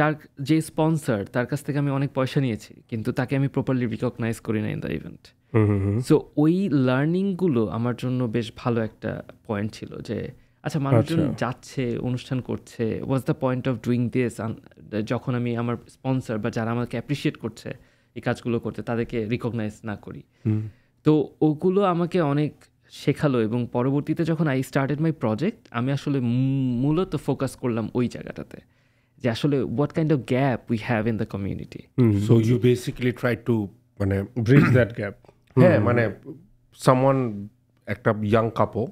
[SPEAKER 3] যে স্পন্সর তার কাছ থেকে আমি অনেক পয়সা নিয়েছি, কিন্তু তাকে আমি প্রপারলি রিকগনাইজ করি না ইন দ্য ইভেন্ট। সো ওই লার্নিংগুলো আমার জন্য বেশ ভালো একটা পয়েন্ট ছিল, যে আচ্ছা মানুষজন যাচ্ছে, অনুষ্ঠান করছে, was the point of doing this. যখন আমি আমার স্পন্সর বা যারা আমাকে অ্যাপ্রিসিয়েট করছে এই কাজগুলো করতে, তাদেরকে রিকগনাইজ না করি। তো ওগুলো আমাকে অনেক শেখালো। এবং পরবর্তীতে যখন আই স্টার্টেড মাই প্রজেক্ট, আমি আসলে মূলত ফোকাস করলাম ওই জায়গাটাতে, যে আসলে what kind of gap we have in the community.
[SPEAKER 2] So you basically try to মানে
[SPEAKER 1] ব্রিজ দ্যাট গ্যাপ।
[SPEAKER 2] হ্যাঁ, মানে সামওয়ান, একটা young couple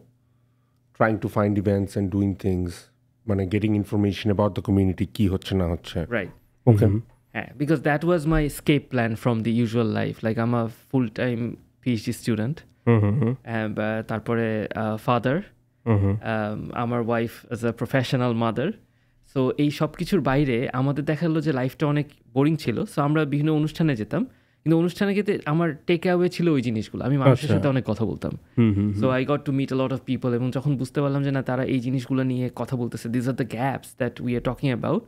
[SPEAKER 2] trying to find events and doing things, মানে getting information about the community, কি হচ্ছে না হচ্ছে।
[SPEAKER 3] Right.
[SPEAKER 2] Okay.
[SPEAKER 3] Because that was my escape plan from the usual life. Like I'm a full-time PhD student. And তারপরে father. আমার wife as a professional mother. So এই সব কিছুর বাইরে আমাদের দেখা গেলো যে লাইফটা অনেক বোরিং ছিল। সো আমরা বিভিন্ন অনুষ্ঠানে যেতাম, কিন্তু অনুষ্ঠানে গেতে আমার টেক অ্যাওয়ে ছিল ওই জিনিসগুলো, আমি মানুষের সাথে অনেক কথা বলতাম। So I got to meet a lot of people. এবং যখন বুঝতে পারলাম যে না, তারা এই জিনিসগুলো নিয়ে কথা বলতেছে, this are the gaps that we are talking about,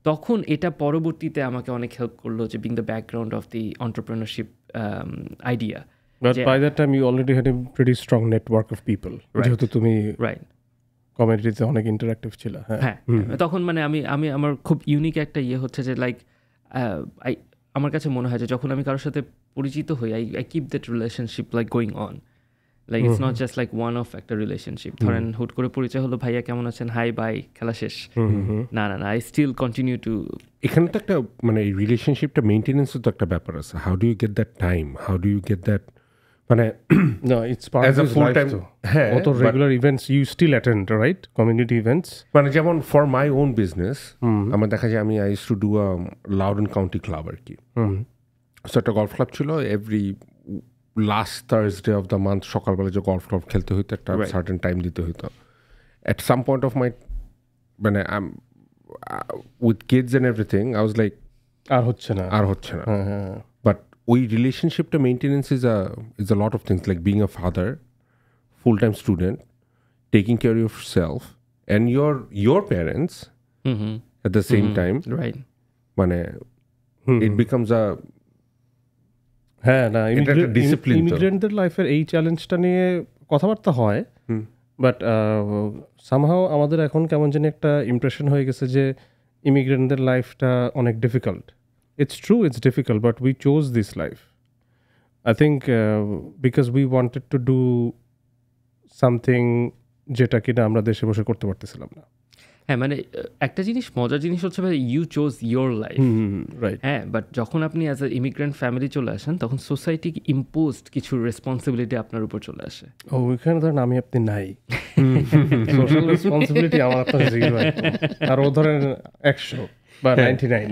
[SPEAKER 3] তখন এটা পরবর্তীতে আমাকে অনেক হেল্প করলো, যে being the background of the entrepreneurship idea.
[SPEAKER 1] But by that time you already had a pretty strong network of people, যেহেতু তুমি কমিউনিটিতে অনেক ইন্টারঅ্যাক্টিভ ছিল।
[SPEAKER 3] হ্যাঁ, তখন মানে আমি আমার খুব ইউনিক একটা ইয়ে হচ্ছে যে লাইক আমার কাছে মনে হয় যে যখন আমি কারোর সাথে পরিচিত হই, I keep that relationship like going on, like it's not just like one of একটা রিলেশনশিপ। ধরেন হুট করে পরিচয় হলো, ভাইয়া কেমন আছেন, হাই বাই, খেলা শেষ। না, আই স্টিল কন্টিনিউ টু।
[SPEAKER 2] এখানে তো একটা মানে রিলেশনশিপটা মেইনটেনেন্সের তো একটা ব্যাপার আছে। How do you get that time, how do you get that, মানে
[SPEAKER 1] no, it's part of full time. হ্যাঁ, অত regular events you still attend, right? Community events,
[SPEAKER 2] মানে যেমন ফর মাই ওন বিজনেস আমার দেখা যায় আমি I used to do a Loudoun county club আর কি। সো একটা গলফ ক্লাব ছিল, every last Thursday of the month সকালবেলা যে গলফ ক্লাব খেলতে হইতো, একটা সার্টেন টাইম দিতে হইতো। At some point of my মানে with kids and everything I was like
[SPEAKER 1] আর হচ্ছে না।
[SPEAKER 2] বাট ওই রিলেশনশিপটা maintenance is a lot of things, like being a father full-time student, taking care of yourself and your parents at the same time.
[SPEAKER 3] Right.
[SPEAKER 2] মানে it becomes a
[SPEAKER 1] হ্যাঁ না ইমিগ্রেন্টদের লাইফের এই চ্যালেঞ্জটা নিয়ে কথাবার্তা হয়, বাট সামহাও আমাদের এখন কেমন যেন একটা ইমপ্রেশন হয়ে গেছে যে ইমিগ্রেন্টদের লাইফটা অনেক difficult. It's true, it's difficult, but we chose this life I think because we wanted to do something যেটা কিনা আমরা দেশে বসে করতে পারতেছিলাম না.
[SPEAKER 3] হ্যাঁ মানে একটা জিনিস, মজার জিনিস হচ্ছে ভাই, you chose your life,
[SPEAKER 1] right.
[SPEAKER 3] হ্যাঁ, বাট যখন আপনি অ্যাজ এ ইমিগ্রেন্ট ফ্যামিলি চলে আসেন তখন সোসাইটি ইম্পোজড কিছু রেসপন্সিবিলিটি আপনার উপর চলে আসে.
[SPEAKER 1] ওইখানে ধরেন আমি আপনি নাই, সোশ্যাল রেসপন্সিবিলিটি আমার আপনার জিরো, আর ও ধরেন 100 বা 99,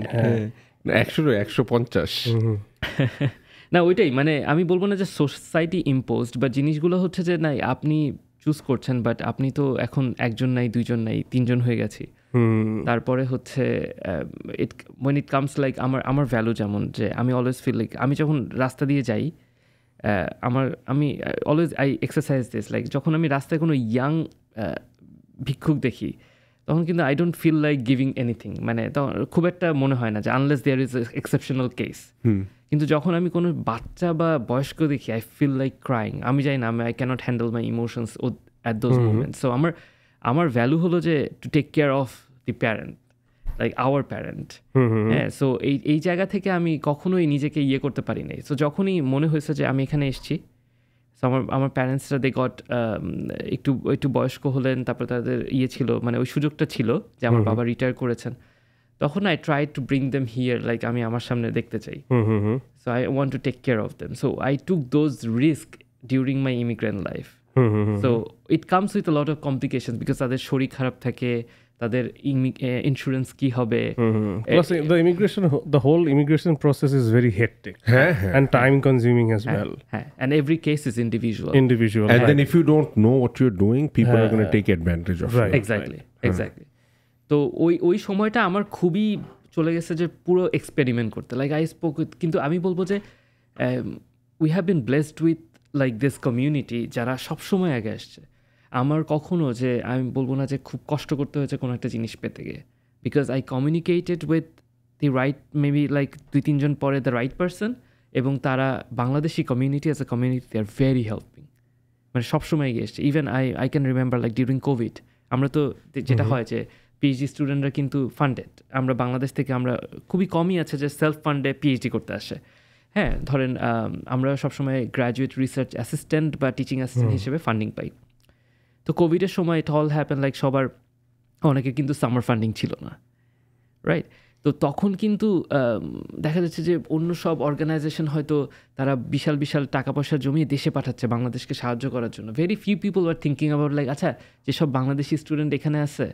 [SPEAKER 2] 150.
[SPEAKER 3] না ওইটাই, মানে আমি বলবো না যে সোসাইটি ইম্পোজড, বা জিনিসগুলো হচ্ছে যে নাই আপনি চুজ করছেন, বাট আপনি তো এখন একজন নাই, দুইজন নাই, তিনজন হয়ে গেছি. তারপরে হচ্ছে when it comes like আমার ভ্যালু যেমন, যে আমি অলওয়েজ ফিল লাইক আমি যখন রাস্তা দিয়ে যাই, আমি always I exercise this, like যখন আমি রাস্তায় কোনো ইয়াং ভিক্ষুক দেখি তখন কিন্তু I don't feel like giving anything, মানে তখন খুব একটা মনে হয় না যে unless there is exceptional case. কিন্তু যখন আমি কোনো বাচ্চা বা বয়স্ক দেখি আই ফিল লাইক ক্রাইং. আমি জানি না, I can't handle my emotions at those moments. So আমার ভ্যালু হলো যে to take care of the parent, like our parent. হ্যাঁ, সো এই জায়গা থেকে আমি কখনোই নিজেকে ইয়ে করতে পারি নাই. সো যখনই মনে হয়েছে যে আমি এখানে এসেছি, সো আমার প্যারেন্টসরা দে গট একটু বয়স্ক হলেন, তারপরে তাদের ইয়ে ছিল, মানে ওই সুযোগটা ছিল যে আমার বাবা রিটায়ার করেছেন, তখন I try to bring them here, like আমি আমার সামনে দেখতে চাই. So I want to take care of them. So I took those risk during my immigrant life. So it comes with a lot of complications, because তাদের শরীর খারাপ থাকে, তাদের ইন্স্যুরেন্স কি হবে.
[SPEAKER 1] The whole immigration process is very hectic and time consuming as well.
[SPEAKER 3] And every case is individual.
[SPEAKER 2] And then if you don't know what you're doing, people are going to take advantage of it.
[SPEAKER 3] Exactly. তো ওই সময়টা আমার খুবই চলে গেছে যে পুরো experiment করতে, লাইক আই স্পোক উইথ, কিন্তু আমি বলবো যে we have been blessed with like this community যারা সবসময় আগে আসছে. আমার কখনো যে আমি বলবো না যে খুব কষ্ট করতে হয়েছে কোনো একটা জিনিস পেতে গিয়ে, because I communicated with the right, maybe like 2-3 জন পরে দ্য রাইট পারসন, এবং তারা Bangladeshi community as a community they are very helping, মানে সবসময় এগিয়ে এসছে. Even I can remember like during COVID, আমরা তো যেটা হয় যে পিএইচডি স্টুডেন্টরা কিন্তু ফান্ডেড, আমরা বাংলাদেশ থেকে আমরা খুবই কমই আছে যে সেলফ ফান্ডে পিএইচডি করতে আসে. হ্যাঁ, ধরেন আমরা সবসময় গ্র্যাজুয়েট রিসার্চ অ্যাসিস্ট্যান্ট বা টিচিং অ্যাসিস্ট্যান্ট হিসেবে ফান্ডিং পাই. তো কোভিডের সময় ইট অল হ্যাপেন লাইক সবার অনেকে কিন্তু সামার ফান্ডিং ছিল না, রাইট? তো তখন কিন্তু দেখা যাচ্ছে যে অন্য সব অর্গানাইজেশন হয়তো তারা বিশাল বিশাল টাকা পয়সা জমিয়ে দেশে পাঠাচ্ছে বাংলাদেশকে সাহায্য করার জন্য. Very few people are thinking about like আচ্ছা যেসব বাংলাদেশি স্টুডেন্ট এখানে আছে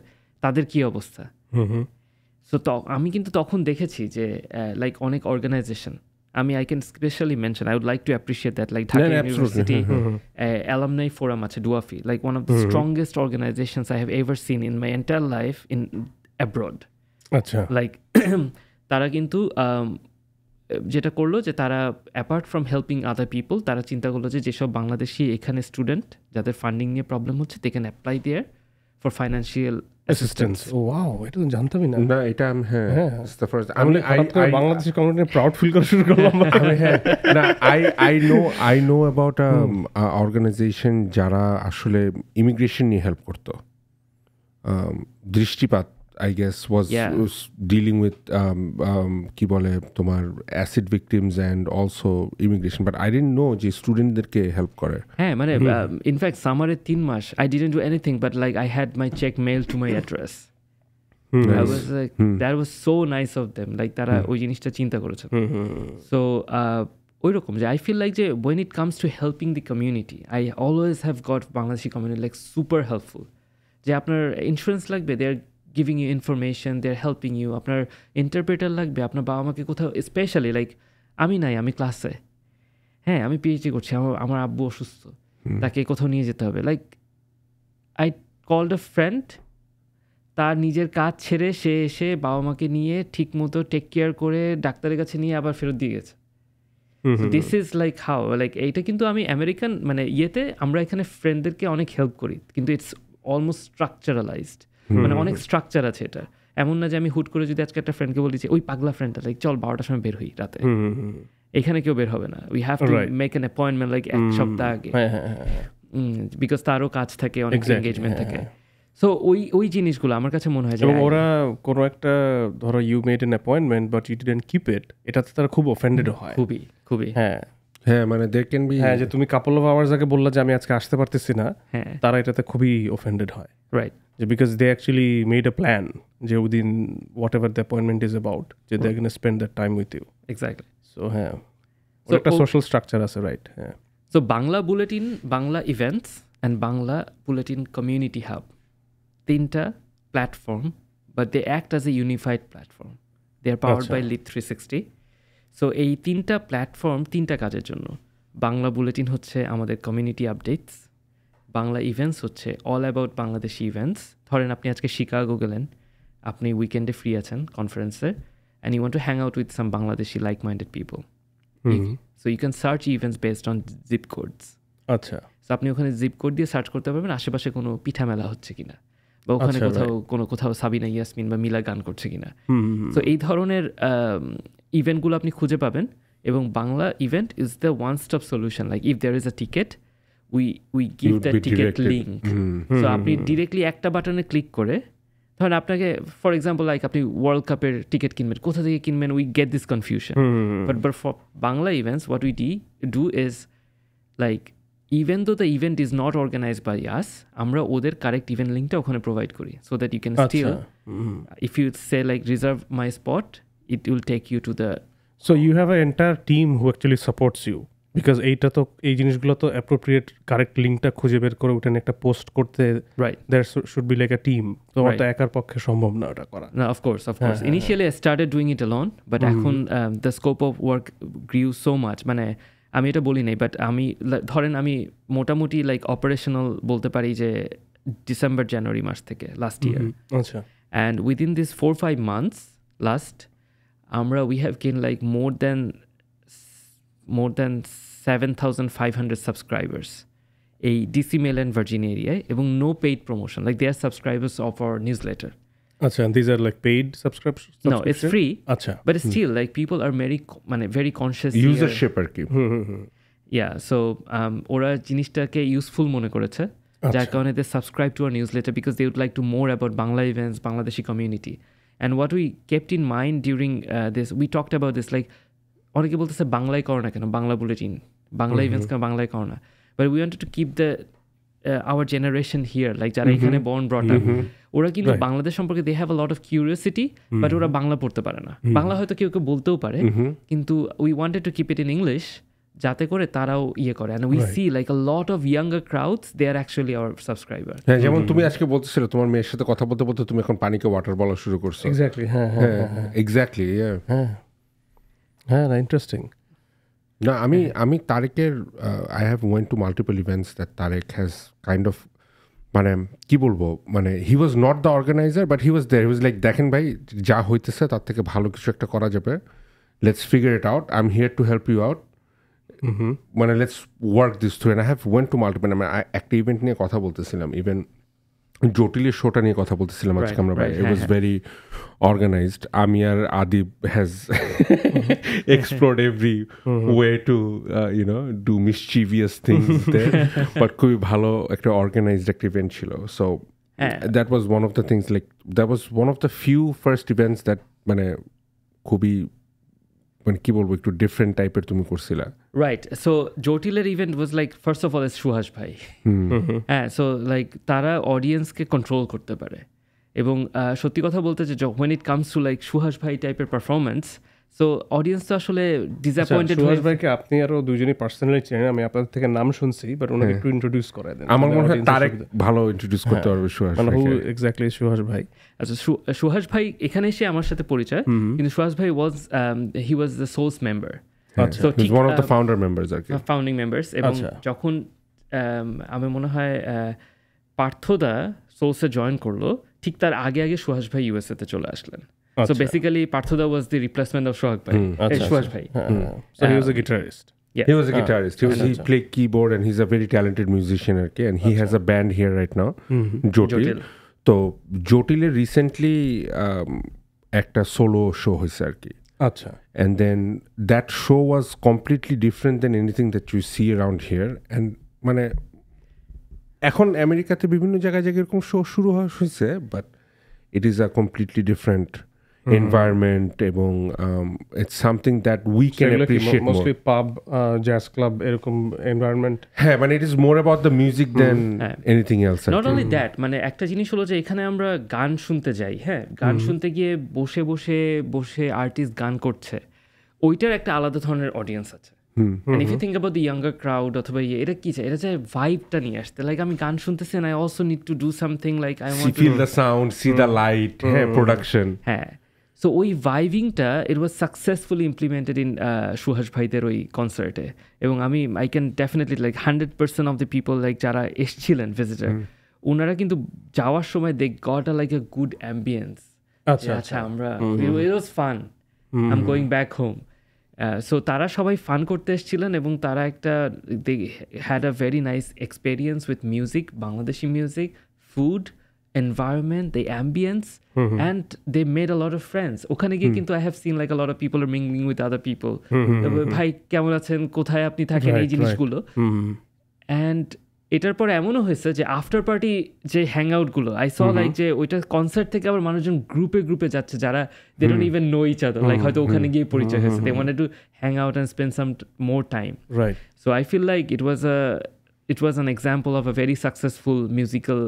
[SPEAKER 3] তাদের কী অবস্থা. সো আমি কিন্তু তখন দেখেছি যে লাইক অনেক organisation, I can specially mention, I would like to appreciate that, like Dhaka University Alumni Forum আছে DUAFI, like one of the strongest organizations I have ever seen in my entire life in abroad.
[SPEAKER 1] আচ্ছা,
[SPEAKER 3] like তারা কিন্তু যেটা করলো যে তারা apart from helping other people, তারা চিন্তা করলো যে যেসব বাংলাদেশি এখানে স্টুডেন্ট যাদের ফান্ডিং নিয়ে প্রবলেম হচ্ছে, they can apply there for financial assistance.
[SPEAKER 1] Wow, এটা তো জানতামই না.
[SPEAKER 2] না, এটা
[SPEAKER 1] আমি বাংলাদেশি কমিউনিটি প্রাউড ফিল করা শুরু করলাম.
[SPEAKER 2] না, I know about অর্গানাইজেশন যারা আসলে ইমিগ্রেশন নিয়ে হেল্প করতো. দৃষ্টিপাত I guess was dealing with কি বলে তোমার acid victims and also immigration, but I didn't know যে স্টুডেন্টদেরকে হেল্প করে.
[SPEAKER 3] হ্যাঁ, মানে ইনফ্যাক্ট সামারে 3 মাস I didn't do anything but like I had my check mailed to my address. I was like that was so nice of them, like তারা ওই জিনিসটা চিন্তা করেছে. So ওই রকম যে I feel like যে when it comes to helping the community, I always have got Bangladeshi community like super helpful. যে আপনার ইন্স্যুরেন্স লাগবে, they are giving you information, they're helping you. আপনার ইন্টারপ্রেটার লাগবে, আপনার বাবা মাকে কোথাও, স্পেশালি লাইক আমি আমি ক্লাসে, হ্যাঁ আমি পিএইচডি করছি, আমার আব্বু অসুস্থ, তাকে কোথাও নিয়ে যেতে হবে, like I called a friend, তার নিজের কাজ ছেড়ে সে এসে বাবা মাকে নিয়ে ঠিক মতো টেক কেয়ার করে ডাক্তারের কাছে নিয়ে আবার ফেরত দিয়ে গেছে. This is like how like এইটা কিন্তু আমি আমেরিকান মানে ইয়েতে আমরা এখানে ফ্রেন্ডদেরকে অনেক হেল্প করি কিন্তু ইটস অলমোস্ট স্ট্রাকচারালাইজড মানে অনেক স্ট্রাকচার আছে এটা এমন না যে আমি হুট করে যদি আজকে একটা ফ্রেন্ডকে বলি যে ওই পাগলা ফ্রেন্ডটা লাইক চল 12টার সময় বের হই রাতে এখানে কেউ বের হবে না we have to make an appointment like এক সপ্তাহ আগে বিকজ তারও কাজ থাকে অনেক এনগেজমেন্ট থাকে সো ওই জিনিসগুলো আমার কাছে মনে হয় যে
[SPEAKER 1] ওরা কোনো একটা ধরো you made an appointment but you didn't keep it এটাতে তারা খুব অফেন্ডেড হয়
[SPEAKER 3] খুবই
[SPEAKER 2] হ্যাঁ মানে দে ক্যান বি
[SPEAKER 1] যে তুমি কাপল অফ আওয়ার্স আগে বললা যে আমি আজকে আসতে পারতেছি না তারা এটাতে খুবই অফেন্ডেড হয়
[SPEAKER 3] রাইট
[SPEAKER 1] যে because they actually made a plan যে within whatever the appointment is about যে they can spend that time with you
[SPEAKER 3] exactly
[SPEAKER 1] so একটা সোশ্যাল স্ট্রাকচার আছে right
[SPEAKER 3] so Bangla bulletin Bangla events and Bangla bulletin community hub তিনটা platform but they act as a unified platform they are powered by lead 360 so এই তিনটা platform তিনটা কাজের জন্য Bangla bulletin হচ্ছে আমাদের কমিউনিটি আপডেটস বাংলা ইভেন্টস হচ্ছে অল অ্যাবাউট বাংলাদেশি ইভেন্টস ধরেন আপনি আজকে শিকাগো গেলেন আপনি উইকেন্ডে ফ্রি আছেন কনফারেন্সে and you want to hang out with some Bangladeshi like minded people so you can search events based on zip codes
[SPEAKER 1] আচ্ছা
[SPEAKER 3] সো আপনি ওখানে জিপ কোড দিয়ে সার্চ করতে পারবেন আশেপাশে কোনো পিঠা মেলা হচ্ছে কিনা বা ওখানে কোথাও সাবিনা ইয়াসমিন বা মিলা গান করছে কিনা সো এই ধরনের ইভেন্টগুলো আপনি খুঁজে পাবেন এবং Bangla Events is the one stop solution like if there is a ticket we give the ticket link so আপনি ডিরেক্টলি একটা বাটনে ক্লিক করে ধরেন আপনাকে ফর এক্সাম্পল লাইক আপনি ওয়ার্ল্ড কাপের টিকিট কিনবেন কোথা থেকে কিনবেন we get this confusion but for Bangla Events what we do is like even though the event is not organized by us আমরা ওদের কারেক্ট ইভেন্ট লিঙ্কটা ওখানে প্রোভাইড করি so that you can still if you say like reserve my spot it will take you to the
[SPEAKER 1] so you have a entire team who actually supports you because এই জিনিসগুলো তো appropriate correct লিঙ্কটা খুঁজে বের করে ওটা একটা post করতে there should be like a team তো ওটা একার পক্ষে সম্ভব না ওটা করা
[SPEAKER 3] না of course initially I started doing it alone but এখন the scope of work grew so much মানে আমি এটা বলি নাই বাট আমি ধরেন আমি মোটামুটি লাইক অপারেশনাল বলতে পারি যে ডিসেম্বর জানুয়ারি মাস থেকে লাস্ট ইয়ার
[SPEAKER 1] আচ্ছা
[SPEAKER 3] and within this 4-5 months last আমরা we have gain like more than 7,500 subscribers এই ডিসি মেরিল্যান্ড ভার্জিনিয়া এরিয়ায় এবং no paid promotion like they are subscribers of our newsletter
[SPEAKER 1] Acha, and these are like paid subscriptions?
[SPEAKER 3] No, it's free.
[SPEAKER 1] Acha.
[SPEAKER 3] But still, like people are very conscious.
[SPEAKER 2] Usership আর কি
[SPEAKER 3] Yeah, so ওরা জিনিসটাকে useful মনে করেছে যার কারণে they subscribe to our newsletter because they would like to more about Bangla events, Bangladeshi community. And what we kept in mind during this, we talked about this like অনেকে বলতেছে বাংলায় করো না কেন বাংলা বুলেটিন বাংলা ইভেন্টস কেন বাংলায় করো না but we wanted to keep the our generation here like যারা এখানে born brought up ওরা কিন্তু বাংলাদেশ সম্পর্কে they have a lot of curiosity but ওরা বাংলা পড়তে পারে না বাংলা হয়তো কেউ কেউ বলতেও পারে কিন্তু we wanted to keep it in English যাতে করে তারাও ইয়ে করে and we see like a lot of younger crowds they are actually our subscriber
[SPEAKER 2] হ্যাঁ যেমন তুমি আজকে বলতেছিলে তোমার মেয়ের সাথে কথা বলতে বলতে তুমি এখন পানিকে ওয়াটার বলা শুরু করছো
[SPEAKER 1] এক্স্যাক্টলি
[SPEAKER 2] এক্স্যাক্টলি
[SPEAKER 1] হ্যাঁ ইন্টারেস্টিং
[SPEAKER 2] না আমি তারেকের I have went to multiple events that Tarek has kind of মানে কি বলবো মানে he was not the organiser but he was there he was like দেখেন ভাই যা হইতেছে তার থেকে ভালো কিছু একটা করা যাবে let's figure it out I am here to help you out মানে let's work this through and I have went to multiple একটা ইভেন্ট নিয়ে কথা বলতেছিলাম ইভেন জটিলের শোটা নিয়ে কথা বলতেছিলাম আজকে আমরা ভাই ইট ওয়াজ ভেরি অর্গানাইজড আমি আর Adib has explored every way to do mischievous things there but খুবই ভালো একটা অর্গানাইজড একটা ইভেন্ট ছিল so that was one of the things like that was one of the few first events that মানে খুবই মানে কি বলবো একটু ডিফারেন্ট টাইপের তুমি করছিলা
[SPEAKER 3] রাইট সো জটিলের event was like first of all is Suhas ভাই হ্যাঁ সো লাইক তারা অডিয়েন্সকে কন্ট্রোল করতে পারে এবং সত্যি কথা বলতে যে when it comes to like Suhas ভাই টাইপের পারফরমেন্স সো অডিয়েন্স তো আসলে ডিসঅ্যাপয়েন্টেড
[SPEAKER 1] সুহাস ভাইকে আপনি আরো দুইজনই পার্সোনালি চেনেন আমি আপনাদের থেকে নাম শুনছি বাট ওনাকে একটু ইন্ট্রোডিউস করে দেন
[SPEAKER 2] আমার মনে হয় তারেক ভালো ইন্ট্রোডিউস করতে পারবে সুহাস ভাই
[SPEAKER 1] এক্স্যাক্টলি সুহাস ভাই
[SPEAKER 3] আচ্ছা সুহাস ভাই এখানে এসে আমার সাথে পরিচয় কিন্তু সুহাস ভাই he was the source member
[SPEAKER 2] so he one of the founder members আর কি
[SPEAKER 3] ফাউন্ডিং মেম্বারস এবং যখন আমার মনে হয় পার্থদা সোর্সে জয়েন করলো ঠিক তার আগে সুহাস ভাই ইউএসএ তে চলে আসলেন So basically Parthuda was the replacement of Sohag bhai. Suhas bhai.
[SPEAKER 1] So he was a guitarist.
[SPEAKER 3] Yes.
[SPEAKER 2] He was a guitarist. He played keyboard and he's a very talented musician and he has a band here right now, Jotil. So Jotil recently একটা solo show হয়েছে আর কি।
[SPEAKER 1] আচ্ছা।
[SPEAKER 2] And then that show was completely different than anything that you see around here. And মানে এখন আমেরিকাতে বিভিন্ন জায়গায় এরকম শো শুরু হয়েছে, but it is a completely different environment এবং it's something that we can appreciate more.
[SPEAKER 1] Mostly pub, jazz club এরকম environment.
[SPEAKER 2] হ্যাঁ, মানে it is more about the music than anything else.
[SPEAKER 3] Not only that, মানে একটা জিনিস হলো যে এখানে আমরা গান শুনতে যাই, হ্যাঁ, গান শুনতে গিয়ে বসে আর্টিস্ট গান করছে, ওইটার একটা আলাদা ধরনের অডিয়েন্স আছে। And if you think about the younger crowd অথবা এটা কি চাই, এটা চাই ভাইবটা নিয়ে আসতে, লাইক আমি গান শুনতেছি and I also need to do something like I want to
[SPEAKER 2] feel the sound, see the light, production.
[SPEAKER 3] হ্যাঁ, সো ওই ভাইভিংটা it was successfully implemented in Suhas ভাইদের ওই কনসার্টে। এবং I can definitely like 100% of the people like যারা এসছিলেন visitor, ওনারা কিন্তু যাওয়ার সময় they got a like a good ambience. আচ্ছা আমরা it was fun, I am going back home. So তারা সবাই ফান করতে এসেছিলেন এবং তারা একটা they had a very nice experience with music, Bangladeshi music, food, environment, the ambience, and they made a lot of friends. ওখানে গিয়ে কিন্তু I have seen like a lot of people are mingling with other people. ভাই কেমন আছেন, কোথায় আপনি থাকেন, এই জিনিসগুলো। and এটার পর এমনও হয়েছে যে আফটার পার্টি যে হ্যাং আউটগুলো আই স লাইক যে ওইটা কনসার্ট থেকে আবার মানুষজন গ্রুপে যাচ্ছে যারা they don't even know each other, like হয়তো ওখানে গিয়ে পরিচয় হয়েছে, they wanted to hang out and spend some more time,
[SPEAKER 1] right.
[SPEAKER 3] So I feel like it was an example of a very successful musical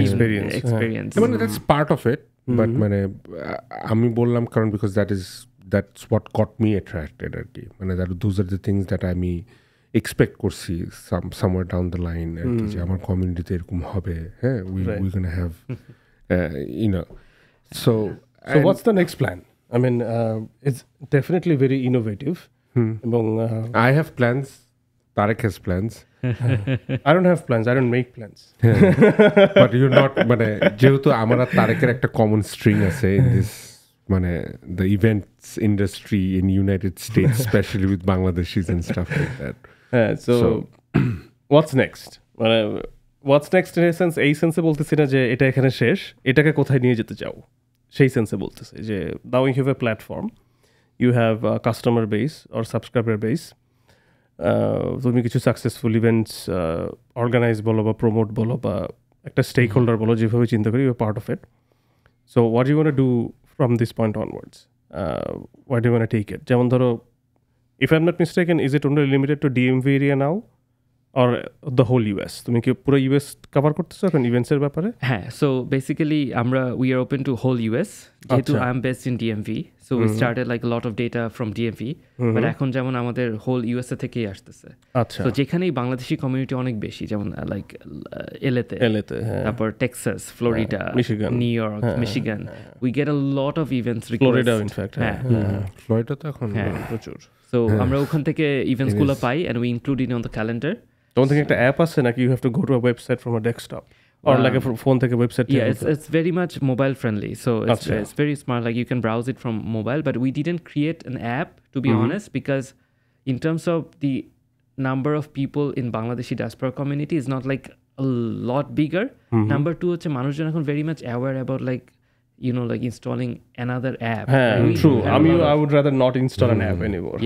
[SPEAKER 3] experience.
[SPEAKER 2] I mean, that's part of it, but মানে আমি বললাম কারণ because that's what got me attracted আর কি, মানে those are the things that আমি expect করছি somewhere down the line আর কি, যে আমার কমিউনিটিতে এরকম হবে, হ্যাঁ, we're gonna have you know, so
[SPEAKER 1] what's the next plan? I mean, it's definitely very innovative. এবং
[SPEAKER 2] I have plans, Tarek has plans.
[SPEAKER 1] I don't have plans, I don't make plans.
[SPEAKER 2] But you're not, মানে যেহেতু আমার আর তারেকের একটা common string আছে in this মানে the events industry in United States, especially with Bangladeshis and stuff like that.
[SPEAKER 1] So what's next? মানে what's next in a sense, এই সেন্সে বলতেছি না যে এটা এখানে শেষ, এটাকে কোথায় নিয়ে যেতে চাও সেই সেন্সে বলতেছি যে now you have a platform, you have a customer base or subscriber base, তুমি কিছু সাকসেসফুল ইভেন্টস অর্গানাইজ বলো বা প্রমোট বলো বা একটা স্টেক হোল্ডার বলো, যেভাবে চিন্তা করি you part of it. So what you want do from this point onwards, what you want take it? যেমন ধরো, if I am not mistaken, is it only limited to DMV area now or the whole US? তুমি কি পুরো US cover করতেছো এখন ইভেন্টসের ব্যাপারে?
[SPEAKER 3] হ্যাঁ, so basically we are open to whole US, যেহেতু I am based in DMV, so we started like lot of data from DMV, but এখন যেমন আমাদের হোল ইউএসএ থেকেই আসতেছে।
[SPEAKER 1] আচ্ছা,
[SPEAKER 3] তো যেখানেই বাংলাদেশি কমিউনিটি অনেক বেশি, যেমন লাইক এলএতে, তারপর Texas, Florida, new York, Michigan, we get a lot of events request.
[SPEAKER 1] Florida in fact,
[SPEAKER 2] Florida তো এখন প্রচুর।
[SPEAKER 3] সো আমরা ওখান থেকে ইভেন্টসগুলো পাই and we include it on the calendar.
[SPEAKER 1] তোমার থেকে একটা অ্যাপ আছে নাকি? You have to go to a website from a desktop or like a phone থেকে website?
[SPEAKER 3] Yeah, it's very much mobile friendly, so it's very smart, like you can browse it from mobile, but we didn't create an app, to be honest, because in terms of the number of people in Bangladeshi diaspora community is not like a lot bigger. Number two, হচ্ছে মানুষজন এখন very much aware about like, you know, like installing another app.
[SPEAKER 1] True. I would rather not install an app anymore.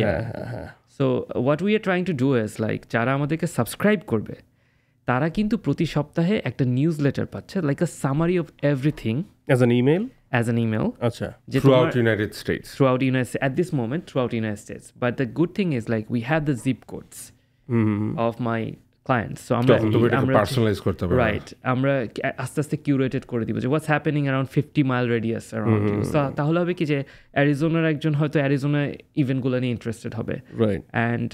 [SPEAKER 3] So what we are trying to do is like যারা আমাদেরকে subscribe করবে তারা কিন্তু প্রতি সপ্তাহে একটা নিউজ লেটার পাচ্ছে, like a summary of everything
[SPEAKER 1] as an email.
[SPEAKER 2] আচ্ছা, throughout United States.
[SPEAKER 3] At this moment throughout United States, but the good thing is like we have the zip codes of my clients, so আমরা
[SPEAKER 2] personalize করতে পারবো,
[SPEAKER 3] right, আমরা আস্তে আস্তে curated করে দিব যে what's happening around 50 mile radius around you. তাহলে হবে কি যে অ্যারিজোনার একজন হয়তো অ্যারিজোনা ইভেন্টগুলো নিয়ে ইন্টারেস্টেড হবে,
[SPEAKER 1] right,
[SPEAKER 3] and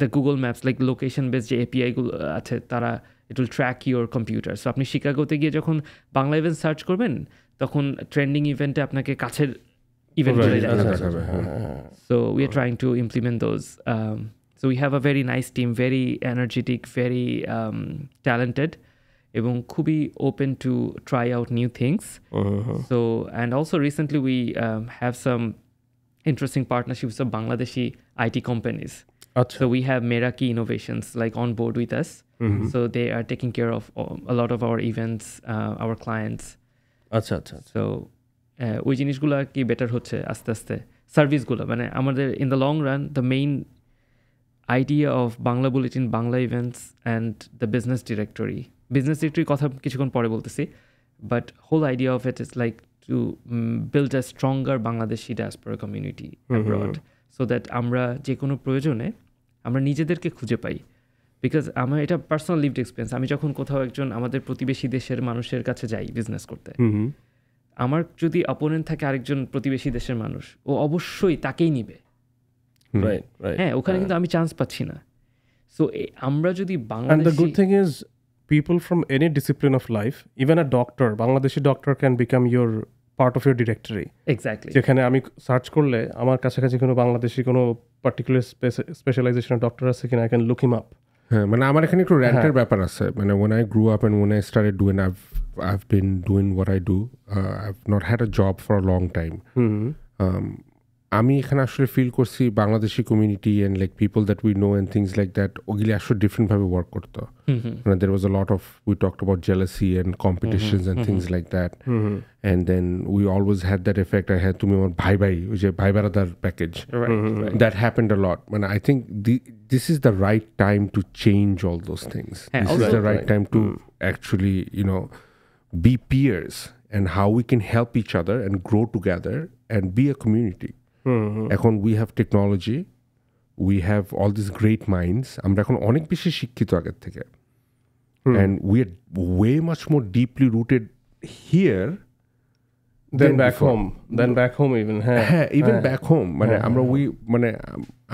[SPEAKER 3] the Google maps like location base যে এপিআইগুলো আছে তারা it will track your computer. So আপনি শিকাগোতে গিয়ে যখন বাংলা ইভেন্ট সার্চ করবেন তখন ট্রেন্ডিং ইভেন্টে আপনাকে কাছের ইভেন্টগুলো দেখা যাবে। So we are trying to implement those. So we have a very nice team, very energetic, very talented, এবং খুবই open to try out new things so and also recently we have some interesting partnerships of Bangladeshi IT companies.
[SPEAKER 1] Achha.
[SPEAKER 3] So we have Meraki Innovations like on board with us. So they are taking care of a lot of our events, our clients.
[SPEAKER 1] আচ্ছা.
[SPEAKER 3] So ওই জিনিসগুলো আর কি better হচ্ছে আস্তে আস্তে সার্ভিসগুলো মানে আমাদের in the long run the main idea of Bangla Bulletin, Bangla events and the business directory কথা কিছুক্ষণ পরে বলতেছি, but whole idea of it is like to build a stronger Bangladeshi diaspora community abroad so that আমরা যে কোনো প্রয়োজনে আমরা নিজেদেরকে খুঁজে পাই। বিকজ আমার এটা পার্সোনাল লিভড এক্সপিরিয়েন্স, আমি যখন কোথাও একজন আমাদের প্রতিবেশী দেশের মানুষের কাছে যাই বিজনেস করতে, আমার যদি অপোনেন্ট থাকে আরেকজন প্রতিবেশী দেশের মানুষ, ও অবশ্যই তাকেই নিবে। হ্যাঁ, ওখানে কিন্তু আমি চান্স পাচ্ছি না। সো আমরা যদি
[SPEAKER 1] And the good thing is people from any discipline of life, even a doctor, Bangladeshi doctor can become your part of your directory.
[SPEAKER 3] Exactly.
[SPEAKER 1] যেখানে আমি সার্চ করলে আমার কাছাকাছি কোনো বাংলাদেশি কোনো পার্টিকুলার স্পেশালাইজেশনের ডক্টর আছে কিনা, I can look him up.
[SPEAKER 2] হ্যাঁ, মানে আমার এখানে একটু র্যান্টের ব্যাপার আছে। মানে when I grew up and when I started doing, I've been doing what I do. I've not had a job for a long time. আমি এখানে আসলে ফিল করছি Bangladeshi community and like people that we know and things like that, ওগুলি আসলে ডিফারেন্টভাবে work করতো। মানে there was a lot of, we talked about jealousy and competitions and things like that, and then we always had that effect, হ্যাঁ তুমি আমার ভাই ওই যে ভাই বেড়াদার package, that happened a lot. মানে I think this is the right time to change all those things. This is the right time to actually, be peers and how we can help each other and grow together and be a community. এখন we have technology, we have all these great minds, আমরা এখন অনেক বেশি শিক্ষিত আগের থেকে, and we are way much more deeply rooted here
[SPEAKER 1] than back home even.
[SPEAKER 2] হ্যাঁ, even back home. মানে আমরা মানে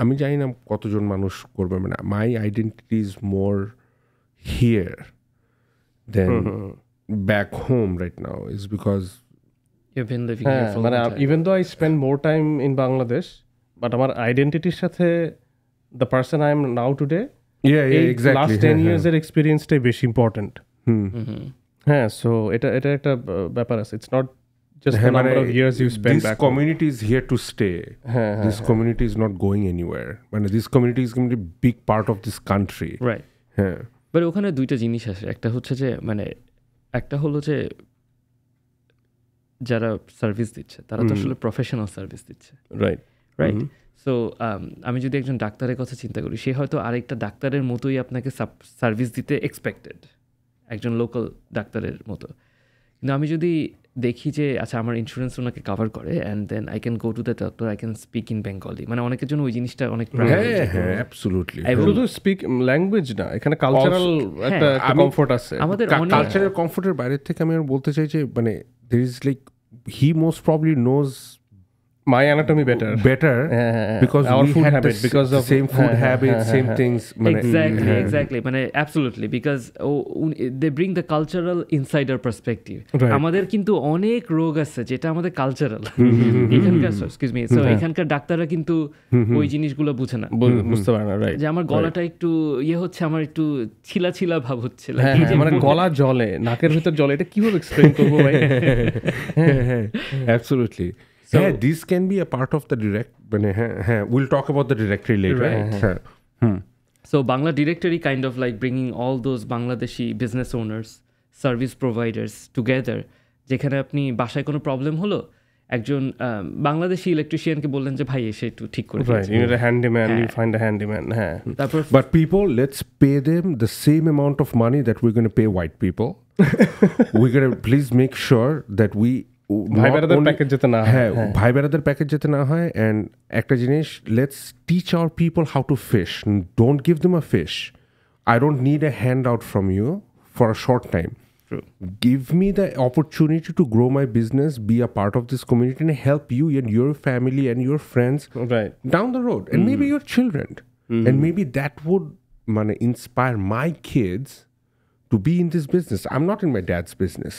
[SPEAKER 2] আমি জানি না কতজন মানুষ করবে, মানে my identity is more here than back home right now, is because
[SPEAKER 3] you've been living here for
[SPEAKER 1] মানে even though I spend more time in Bangladesh, but আমার আইডেন্টিটির সাথে the person I am now today,
[SPEAKER 2] exactly,
[SPEAKER 1] last 10 years এর এক্সপেরিয়েন্সটাই বেশি important. হ্যাঁ, so এটা একটা ব্যাপার আছে, it's not just the number of years you spend back.
[SPEAKER 2] This community is here to stay. This community is not going anywhere. মানে this community is going to be a big part of this country.
[SPEAKER 3] Right. হ্যাঁ, but ওখানে দুইটা জিনিস আছে, একটা হচ্ছে যে মানে একটা হলো যে যারা সার্ভিস দিচ্ছে তারা তো আসলে প্রফেশনাল সার্ভিস দিচ্ছে, রাইট। সো আমি যদি একজন ডাক্তারের কথা চিন্তা করি, সে হয়তো আরেকটা ডাক্তারের মতোই আপনাকে সার্ভিস দিতে এক্সপেক্টেড, একজন লোকাল ডাক্তারের মতো। কিন্তু আমি যদি দেখি যে আচ্ছা আমার ইন্স্যুরেন্স ওনাকে কভার করে, and then I can go to the doctor, I can speak in Bengali, মানে অনেকের জন্য ওই জিনিসটা অনেক
[SPEAKER 2] অ্যাবসলিউটলি।
[SPEAKER 1] শুধু স্পিক ল্যাঙ্গুয়েজ না, এখানে কালচারাল একটা কমফোর্ট আছে।
[SPEAKER 3] আমাদের
[SPEAKER 2] কালচারাল কমফোর্টের বাইরে থেকে আমি বলতে চাই যে মানে there is like he most probably knows
[SPEAKER 1] my anatomy better
[SPEAKER 2] because
[SPEAKER 1] our
[SPEAKER 2] we
[SPEAKER 1] food
[SPEAKER 2] had
[SPEAKER 1] habit, because of
[SPEAKER 2] same food habits, same things.
[SPEAKER 3] Exactly মানে absolutely, because they bring the cultural insider perspective. আমাদের কিন্তু অনেক রোগ আছে যেটা আমাদের cultural, এখানকার excuse me, so এখানকার ডাক্তাররা কিন্তু ওই জিনিসগুলো বুঝে না,
[SPEAKER 1] বুঝতে পারে না, রাইট।
[SPEAKER 3] যে আমার গলাটা একটু হচ্ছে, আমার একটু ছিলা ভাব হচ্ছে,
[SPEAKER 1] মানে গলা জলে, নাকের ভিতর জলে, এটা কিভাবে এক্সপ্লেইন করব ভাই?
[SPEAKER 2] Absolutely. This can be a part of the direct. We'll talk about the directory later.
[SPEAKER 3] Right. So Bangla directory kind of like bringing all those Bangladeshi business owners, service providers together. যেখানে আপনি বাসায় কোনো problem হলো, একজন বাংলাদেশি ইলেকট্রিশিয়ানকে বললেন যে ভাই এসে একটু ঠিক করে দিন,
[SPEAKER 1] you need a handyman, you find a handyman.
[SPEAKER 2] তারপর but people, let's pay them the same amount of money that we're going to pay white people. We're going to please make sure that we
[SPEAKER 1] ভাই বেড়াদার package
[SPEAKER 2] যেতে না হয়। And একটা জিনিস, let's teach our people how to fish, don't give them a fish. I don't need a hand out from you for a short time. Give me the opportunity to grow my business, be a part of this community, and help you and your family and your friends down the road, and maybe your children. And maybe that would inspire my kids to be in this business. I'm not in my dad's business.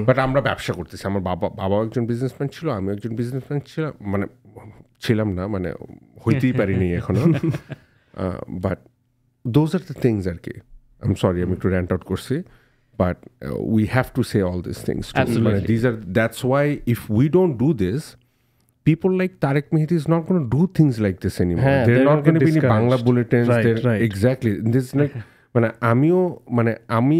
[SPEAKER 2] But আমরা ব্যবসা করতেছি। আমার বাবাও একজন businessman ছিল, আমিও একজন businessman ছিলাম না, হইতেই পারিনি এখনো। But those are the things আর কি। I'm sorry আমি একটু rant out করছি, but we have to say all these things too.
[SPEAKER 3] Absolutely.
[SPEAKER 2] That's why if we don't do this, people like Tariq Mehdi is not going to do things like this anymore. They're not going to be any Bangla bulletins.
[SPEAKER 1] Right.
[SPEAKER 2] Exactly. This is like আমি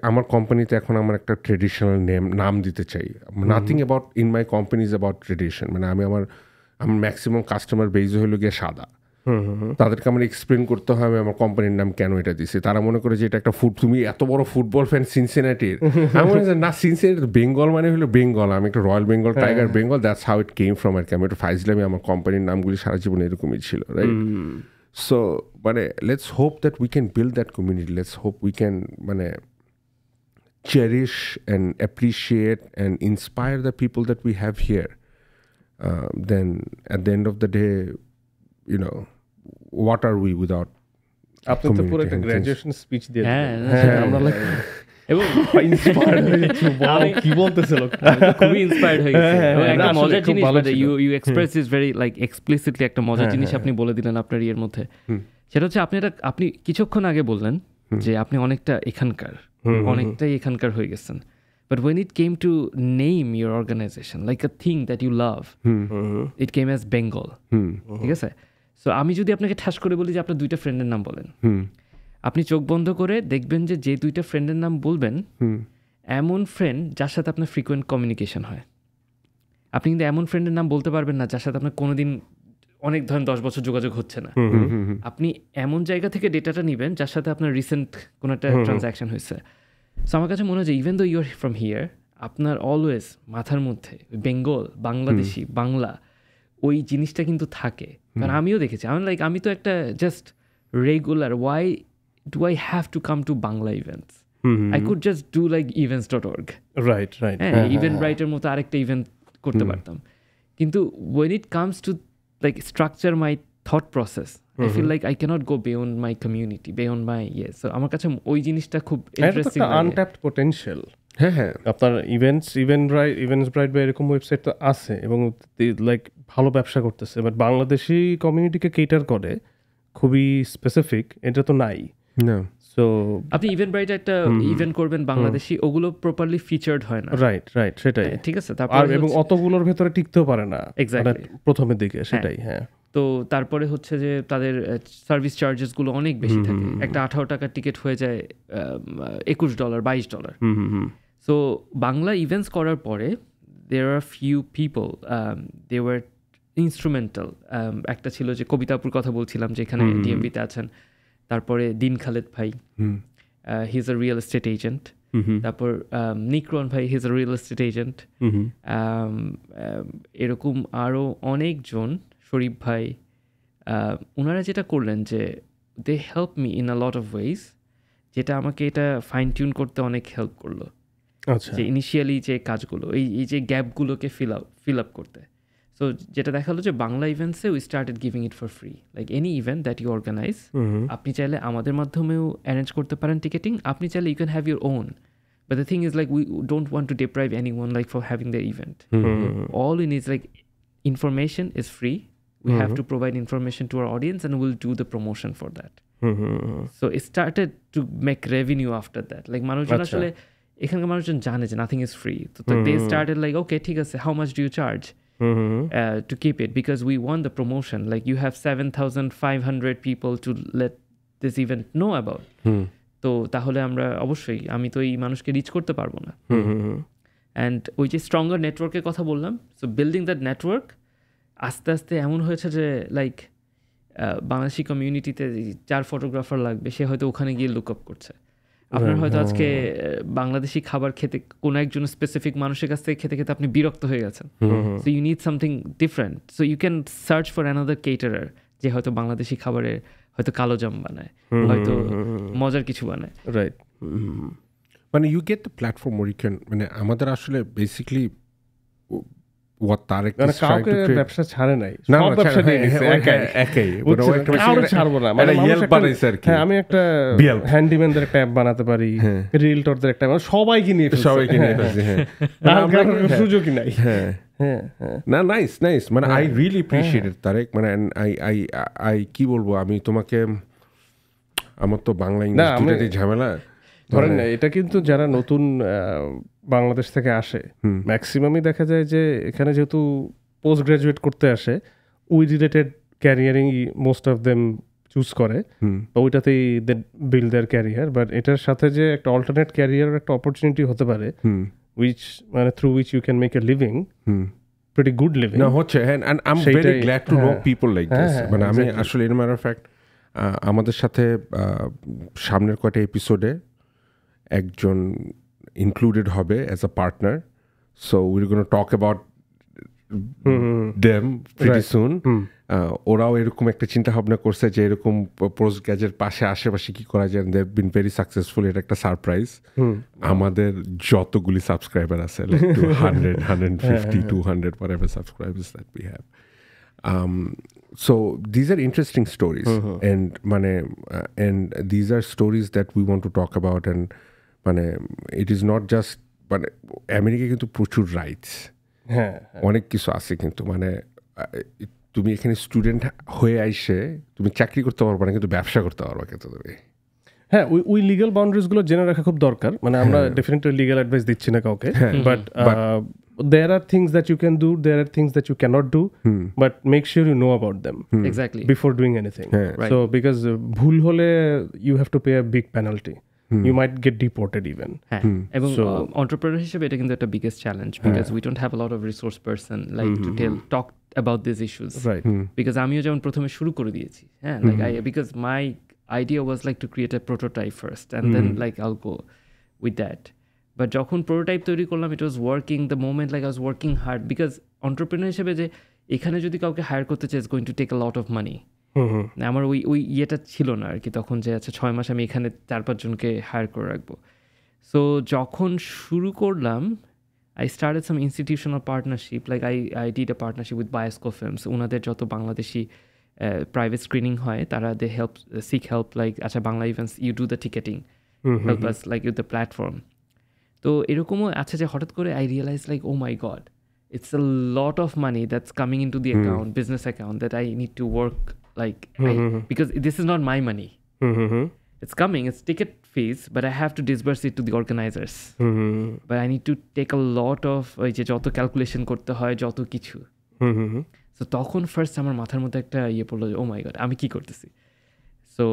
[SPEAKER 2] আমার কোম্পানিতে এখন আমার একটা traditional নাম দিতে চাই। Nothing about in my company is about tradition. আমি আমার ম্যাক্সিমাম কাস্টমার বেজ হইল গিয়ে সাদা, তাদেরকে আমার এক্সপ্লেন করতে হবে আমার কোম্পানির নাম কেন এটা দিছে। তারা মনে করে যে এটা একটা তুমি এত বড় ফুটবল ফ্যান সিনসিনাটির, আমি মনে হয় না সিনসিনাটি বেঙ্গল মানে হলো বেঙ্গল, আমি একটা royal Bengal tiger Bengal, that's how it came from আর কি। আমি একটু ফাইজলামি, আমার কোম্পানির নামগুলি সারা জীবন এরকমই ছিল, right? So, let's hope that we can build that community. Let's hope we can cherish and appreciate and inspire the people that we have here. Then at the end of the day, what are we without
[SPEAKER 1] আপনি তো পুরো একটা graduation speech দিয়ে আমরা like
[SPEAKER 3] এবং
[SPEAKER 1] inspired হয়ে গেছি। কি বলতেছে লোকটা,
[SPEAKER 3] খুবই ইন্সপায়ার্ড হয়ে গেছে। একটা মজার জিনিস, you express is very like explicitly একটা মজার জিনিস আপনি বলে দিলেন আপনার ইয়ের মধ্যে। সেটা হচ্ছে আপনি কিছুক্ষণ আগে বললেন যে আপনি অনেকটাই এখানকার হয়ে গেছেন। But when it came to name your organization, like a thing that you love, it came as Bengal. ঠিক আছে? সো আমি যদি আপনাকে ঠাস করে বলি যে আপনার 2টা ফ্রেন্ডের নাম বলেন, আপনি চোখ বন্ধ করে দেখবেন যে 2টা ফ্রেন্ডের নাম বলবেন এমন ফ্রেন্ড যার সাথে আপনার ফ্রিকোয়েন্ট কমিউনিকেশন হয়। আপনি কিন্তু এমন ফ্রেন্ডের নাম বলতে পারবেন না যার সাথে আপনার কোনোদিন অনেক ধরেন 10 বছর যোগাযোগ হচ্ছে না। আপনি এমন জায়গা থেকে ডেটাটা নেবেন যার সাথে আপনার রিসেন্ট কোনো একটা ট্রানজ্যাকশন হয়েছে। সো আমার কাছে মনে হয় যে even though you are from here, আপনার অলওয়েজ মাথার মধ্যে বেঙ্গল, বাংলাদেশি, বাংলা ওই জিনিসটা কিন্তু থাকে। কারণ আমিও দেখেছি, আমি তো একটা just regular, why do I have to come to Bangla events? I could just do like events.org.
[SPEAKER 1] Right.
[SPEAKER 3] Eventbrite মতো আরেকটা ইভেন্ট করতে পারতাম। কিন্তু when it comes to like structure my thought process, I feel like I cannot go beyond my community, beyond my so আমার কাছে ওই জিনিসটা খুব ইন্টারেস্টিং লাগে।
[SPEAKER 1] Untapped potential.
[SPEAKER 2] হ্যাঁ,
[SPEAKER 1] আপনার ইভেন্টসব্রাইট বা এরকম ওয়েবসাইট তো আছে এবং লাইক ভালো ব্যবসা করতেছে, বাট বাংলাদেশি কমিউনিটিকে কেটার করে খুবই স্পেসিফিক, এটা তো নাই। সো
[SPEAKER 3] আপনি ইভেন্টব্রাইটে একটা ইভেন্ট করবেন বাংলাদেশি, ওগুলো প্রপারলি ফিচার্ড হয় না।
[SPEAKER 1] রাইট সেটাই,
[SPEAKER 3] ঠিক আছে। তারপর
[SPEAKER 1] এবং অতগুলোর ভেতরে টিকতেও পারে না
[SPEAKER 3] এক্স্যাক্টলি
[SPEAKER 1] প্রথমের দিকে, সেটাই। হ্যাঁ,
[SPEAKER 3] তো তারপরে হচ্ছে যে তাদের সার্ভিস চার্জেসগুলো অনেক বেশি থাকে। একটা 18 টাকার টিকিট হয়ে যায় $21, $22। সো বাংলা ইভেন্টস করার পরে there are few people they were instrumental. একটা ছিল যে কবিতাপুর কথা বলছিলাম, যেখানে ডিএমভিতে আছেন। তারপরে দিন খালেদ ভাই, he is a real estate agent. তারপর নিক্রন ভাই, he is a real estate agent. এরকম আরও অনেকজন, শরীফ ভাই, ওনারা যেটা করলেন যে they help me in a lot of ways, যেটা আমাকে এটা ফাইন টিউন করতে অনেক হেল্প করলো। যে ইনিশিয়ালি যে কাজগুলো, এই যে গ্যাপগুলোকে ফিল আপ করতে। সো যেটা দেখালো যে বাংলা ইভেন্টসে we started giving it for free, like any event that you organise, আপনি চাইলে আমাদের মাধ্যমেও অ্যারেঞ্জ করতে পারেন টিকেটিং, আপনি চাইলে you can have your own. But the thing is, like, we don't want to deprive anyone like for having their event. All in is like information is free. We have to provide information to our audience, and we'll do the promotion for that. So it started to make revenue after that. Like মানুষজন আসলে এখানকার মানুষজন জানে যে nothing is free. So they started like, okay, ঠিক আছে, how much do you charge to keep it? Because we want the promotion. Like you have 7,500 people to let this event know about. তো তাহলে আমরা অবশ্যই, আমি তো এই মানুষকে রিচ করতে পারবো না। অ্যান্ড ওই যে স্ট্রঙ্গার নেটওয়ার্কের কথা বললাম, সো বিল্ডিং দ্যাট নেটওয়ার্ক আস্তে আস্তে এমন হয়েছে যে লাইক বাংলাদেশি কমিউনিটিতে 4 ফটোগ্রাফার লাগবে, সে হয়তো ওখানে গিয়ে লুক আপ করছে। আপনার হয়তো আজকে বাংলাদেশি খাবার খেতে কোনো একজন স্পেসিফিক মানুষের কাছ থেকে খেতে খেতে আপনি বিরক্ত হয়ে গেছেন। So you need something different, so you can search for another caterer যে হয়তো বাংলাদেশি খাবারের হয়তো কালো জাম বানায়, হয়তো মজার কিছু বানায়।
[SPEAKER 1] রাইট,
[SPEAKER 2] মানে you get the platform or you can, মানে আমাদের আসলে basically what Tariq is trying to create.
[SPEAKER 1] ব্যবসা ছাড়ে নাই,
[SPEAKER 2] সব ব্যবসা নিয়ে গেছে একাই,
[SPEAKER 1] কারো ছাড়বো না। মানে আমি একটা হ্যান্ডিম্যানদের একটা অ্যাপ বানাতে পারি, রিয়েলটরদের একটা, সবাইকে নিয়ে
[SPEAKER 2] সবাইকে নিয়ে ফেলছি। হ্যাঁ,
[SPEAKER 1] সুযোগই নাই।
[SPEAKER 2] না, নাইস মানে আই রিয়েলি অ্যাপ্রিশিয়েট ইট তারেক। মানে আই কি বলবো, আমি তোমাকে আমার তো বাংলা ইংলিশ ঝামেলা।
[SPEAKER 1] ধরেন এটা কিন্তু যারা নতুন বাংলাদেশ থেকে আসে ম্যাক্সিমামই দেখা যায় যে এখানে যেহেতু পোস্ট গ্রাজুয়েট করতে আসে ওই related ক্যারিয়ারিং most of them choose করে, তো ওইটাতেই দে বিল্ড দেয়ার ক্যারিয়ার। বাট এটার সাথে যে একটা অল্টারনেট ক্যারিয়ারের একটা অপরচুনিটি হতে পারে which মানে through which you can make a living, pretty good living.
[SPEAKER 2] না হচ্ছে, and I'm very glad to know people like this. মানে আমি আসলে in matter of fact আমাদের সাথে সামনের কয়টা এপিসোডে একজন ইনক্লুডেড হবে as a partner, so will gonna talk about them pretty soon. ওরাও এরকম একটা চিন্তা ভাবনা করছে যে এরকম পোস্ট গ্র্যাজুয়েট পাশে আশেপাশে কি করা যায়, দে বিন ভেরি সাকসেসফুল। এটা একটা সারপ্রাইজ। আমাদের যতগুলি সাবস্ক্রাইবার আছে like 200, 150, 200 whatever subscribers that we have. So these are interesting stories, and and these are stories that we want to talk about, and it is not just America কিন্তু প্রচুর rights, অনেক কিছু আছে, কিন্তু তুমি এখানে স্টুডেন্ট হয়ে আইসে তুমি চাকরি করতে পারবা না, কিন্তু ব্যবসা করতে পারবা কিন্তু তুমি।
[SPEAKER 1] হ্যাঁ, ওই লিগ্যাল বাউন্ডারিজগুলো জেনে রাখা খুব দরকার। আমরা ডেফিনেটলি লিগ্যাল অ্যাডভাইস দিচ্ছি না কাউকে, but there are things that you can do, there are things that you cannot do, but make sure you know about them
[SPEAKER 3] exactly
[SPEAKER 1] before doing anything. Right. So because ভুল হলে you have to pay a big penalty. You might get deported even.
[SPEAKER 3] এবং entrepreneur হিসেবে এটা কিন্তু একটা biggest challenge, because we don't have a lot of resource person like to talk about these issues.
[SPEAKER 1] Right.
[SPEAKER 3] Because আমিও যেমন প্রথমে শুরু করে দিয়েছি, হ্যাঁ, like because my idea was like to create a prototype first, and then like I'll go with that. But যখন prototype তৈরি করলাম, it was working the moment like I was working hard, because entrepreneur হিসেবে যে এখানে যদি কাউকে higher করতে চাই, it's going to take a lot of money. আমার ওই ইয়েটা ছিল না আর কি তখন, যে আচ্ছা 6 মাস আমি এখানে 4-5 জনকে হায়ার করে রাখবো। সো যখন শুরু করলাম, I started some institutional partnership, like I did a partnership with Biosco Films. ওনাদের যত বাংলাদেশি প্রাইভেট স্ক্রিনিং হয়, তারা দে seek help like আচ্ছা Bangla events, you do the ticketing, help us like with the platform. তো এরকমও আছে যে হঠাৎ করে I realized like oh my god, it's a lot of money that's coming into the account, business account, that I need to work like because this is not my money. It's coming, it's ticket fees, but I have to disburse it to the organizers. But I need to take a lot of যে যত calculation করতে হয়, যত কিছু। So তখন first আমার মাথার মধ্যে একটা ইয়ে পড়লো, ও মাই গড, আমি কি করতেছি। সো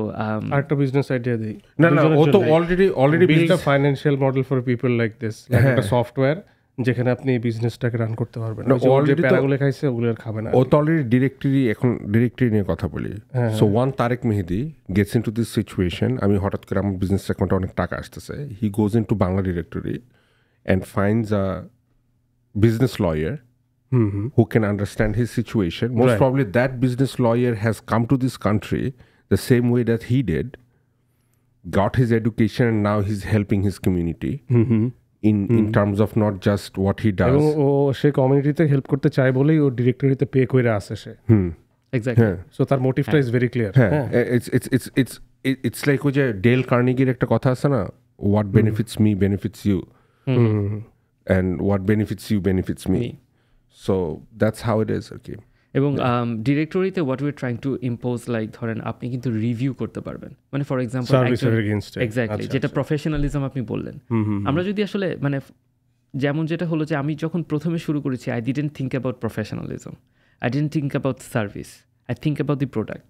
[SPEAKER 1] আরেকটা বিজনেস আইডিয়া দিই।
[SPEAKER 2] না ও তো already
[SPEAKER 1] build a financial model for people like this, একটা সফটওয়্যার যেখানে আপনি বিজনেসটাকে রান করতে পারবেন। অলরেডি প্যারাগুলো খাইছে, ওগুলো আর খাবে না।
[SPEAKER 2] ও তো অলরেডি ডিরেক্টরি নিয়ে কথা বলি। So one Tarek Mehedi gets into this situation, আমি হঠাৎ করে আমার বিজনেস অ্যাকাউন্টে অনেক টাকা আসতেছে, he goes into Bangla directory and finds a business lawyer who can understand his situation. Most probably that business lawyer has come to this country the same way that he did, got his education, and now he's helping his community in terms of not just what he does.
[SPEAKER 1] এবং ও সে কমিউনিটিতে help করতে চায় বলেই ও ডিরেক্টরিতে pay করে আসে সে।
[SPEAKER 3] Exactly.
[SPEAKER 1] So তার মোটিভটা is very clear.
[SPEAKER 2] It's like ওই যে ডেল কার্নেগির একটা কথা আছে না, what benefits me benefits you, and what benefits you benefits me. So that's how it is. Okay.
[SPEAKER 3] এবং ডিরেক্টরিতে what we are trying to impose, like ধরেন আপনি কিন্তু রিভিউ করতে পারবেন, মানে ফর এক্সাম্পল এক্স্যাক্টলি যেটা প্রফেশনালিজম আপনি বললেন। আমরা যদি আসলে মানে যেমন যেটা হলো যে আমি যখন প্রথমে শুরু করেছি, I didn't think about professionalism, I didn't think about service, I think about the product.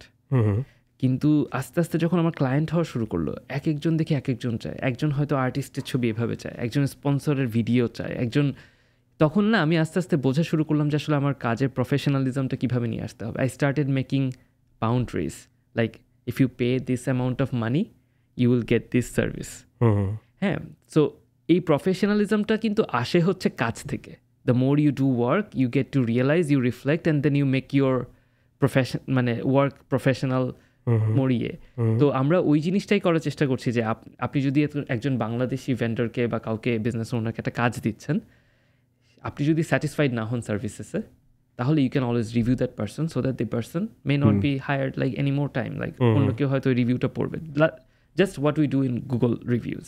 [SPEAKER 3] কিন্তু আস্তে আস্তে যখন আমার ক্লায়েন্ট হওয়া শুরু করলো, এক একজন দেখে এক একজন চায়, একজন হয়তো আর্টিস্টের ছবি এভাবে চায়, একজন স্পন্সরের ভিডিও চায়, একজন, তখন না আমি আস্তে আস্তে বোঝা শুরু করলাম যে আসলে আমার কাজের প্রফেশনালিজমটা কীভাবে নিয়ে আসতে হবে। I started making boundaries, like if you pay this amount of money you will get this service. হ্যাঁ, সো এই প্রফেশনালিজমটা কিন্তু আসে হচ্ছে কাজ থেকে। The more you do work, you get to realise, you reflect, and then you make your মানে work professional মরিয়ে। তো আমরা ওই জিনিসটাই করার চেষ্টা করছি যে আপনি যদি একজন বাংলাদেশি ভেন্ডরকে বা কাউকে বিজনেস ওনারকে একটা কাজ দিচ্ছেন, আপনি যদি স্যাটিসফাইড না হন সার্ভিসেসে, তাহলে you can always review that person, so that the person may not be hired like any more time, like অন্য কেউ হয়তো রিভিউটা পড়বে, just what we do in Google reviews.